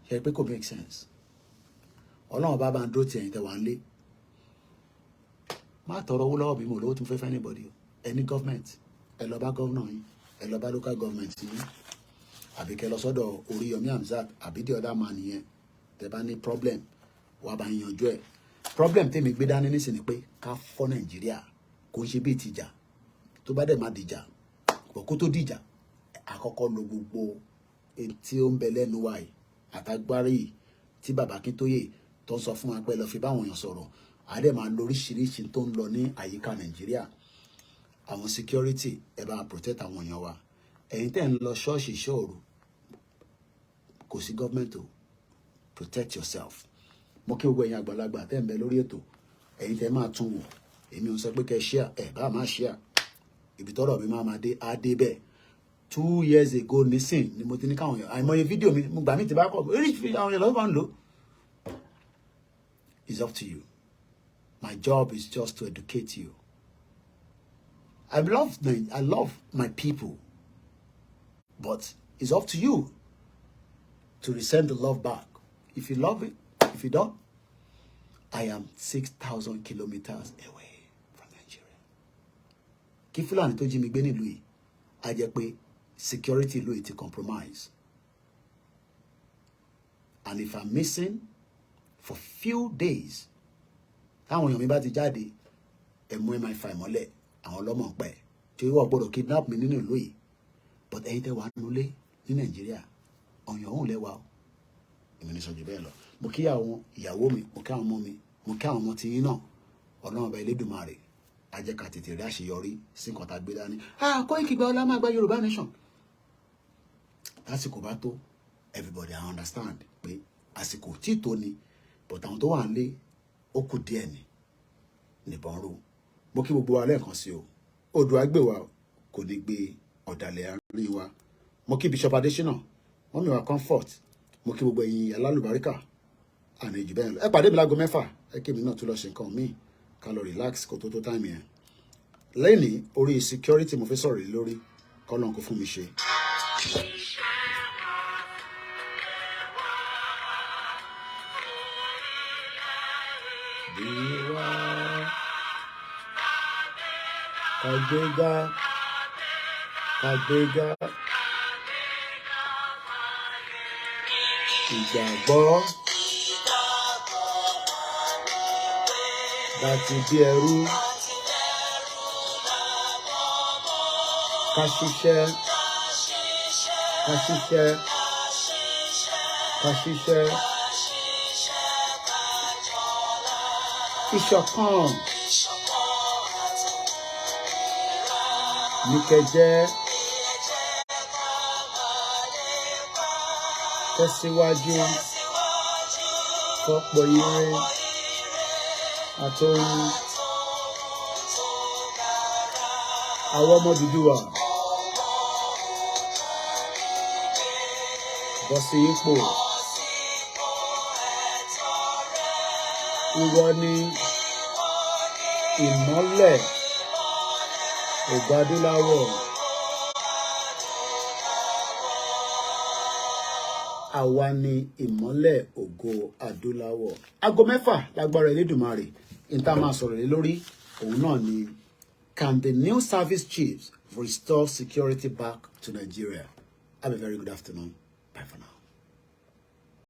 [SPEAKER 1] Ṣé pé kò make sense? Ọlọ́run bá ń dúró ti ẹ̀yin tẹ́ wà ń lé. Má tọrọ owó lọ́wọ́ bí mo lówó tún fẹ́ anybody o. Any government, ẹ lọ bá governor yín, ẹ lọ bá local government yín, àbí kẹ́ lọ sọ́dọ̀ Oríyọmí Hamzat àbí the other man yẹn. Tẹ́ bá ní problem, wá bá yín yanjú ẹ̀. Problem tèmi gbé dání nísìnyí pé ká fọ́ Nàìjíríà kò ń ṣe bí ìtìjà. Tó bá dẹ̀ má dìjà, bọ̀ kó tó dìjà, àkọ́kọ́ lo gbogbo tí ó ń bẹ lẹ́nu wa yìí àtàgbárí yìí tí bàbá Akíntóyè tó ń sọ fún wa pé lọ fi báwọn èèyàn sọ̀rọ̀. Àdé máa lo oríṣiríṣi tó ń lọ ní àyíká Nàìjíríà. Àwọn security ẹ bá protect àwọn èèyàn wa. Ẹ̀yin tẹ́ ń lọ ṣọ́ọ̀ṣì ṣọ́ọ̀rù kò sí government o. Protect yourself. Mo kí gbogbo ẹ̀yin àgbàlagbà tẹ́ ń bẹ lórí ètò. Ẹ̀yin tẹ́ máa tún wò. Èmi ò sọ pé kẹ́ share, ẹ bá máa share. Ibi tọ́rọ̀ mi máa dé á dé bẹ́ẹ̀. 2 years ago nísìn ni mo ti ní káwọn èèyàn àìmọye fídíò mi mo gbà mí ti bá kọ oríṣiríṣi àwọn èèyàn lọ́wọ́ ń lò. It's up to you. My job is just to educate you. I love my people, but it's up to you to resend the love back. If you love it, if you don't, I am 6,000 kilometers away from Nigeria. Kí Fúlàní tó jí mi gbé nílùú yìí, a jẹ́ pé security ìlú yìí ti compromise. And if I'm missing for few days, táwọn èèyàn mi bá ti jáde, ẹ mú MI5 mọ́lẹ̀, àwọn ọlọ́mọ ń pẹ́ tí wọ́n gbọ́dọ̀ kidnap mi nínú ìlú yìí. But ẹ̀yin tẹ́ wà nulẹ̀ ní Nàìjíríà, ọ̀yàn òun lẹ́wà o. Èmi ní sọ jù bẹ́ẹ̀ lọ. Mo kí àwọn ìyàwó mi, mo kí àwọn ọmọ mi, mo kí àwọn ọmọ tí yín náà. Ọlọ́run ọba Elédùmarè á jẹ́ ká tètè rí àṣeyọrí sí nǹkan tá a gbé dání. Koiki gba ọlá máa gba Yorùbá nation. Lásìkò bá tó, everybody I understand pé àsìkò tí tó ni, but àwọn tó wà nílé ó kù díẹ̀ ni nìbọn ró. Mo kí gbogbo wa lẹ́ẹ̀kan sí o. Odò àgbè wa kò ní gbé ọ̀dàlẹ̀ àárín wa. Mo kí Bishop Adesina, wọ́n mi wá comfort. Mo kí gbogbo ẹ̀yin alálùbáríkà àmì ìjù bẹ́ẹ̀ lọ. Ẹ pàdé mi láago 6, ẹ kí mi náà tún lọ ṣe nǹkan míì ká lọ relax kó tó time yẹn. Lẹ́yìn orí security mo fẹ́ sọ̀rọ̀ lórí kọ́lọ́n kó fún mi ṣe. Kàgbéga ìgbàgbọ́ láti bí ẹrú ká ṣiṣẹ́ ìṣọ̀kan ní kẹjẹ tẹ̀síwájú fọ́pọ̀ ire àtòhun àwọn ọmọ Odùduwà bọ́ sí ipò. Ìwọ ni ìmọ́lẹ̀ ògo adúláwọ̀. Àwa ni ìmọ́lẹ̀ ògo adúláwọ̀. Aago 6 lágbára Elédùmarè. Ìta máa sọ̀rọ̀ lé lórí òun náà ni can the new service chiefs restore security back to Nigeria? Have a very good afternoon. Bye for now.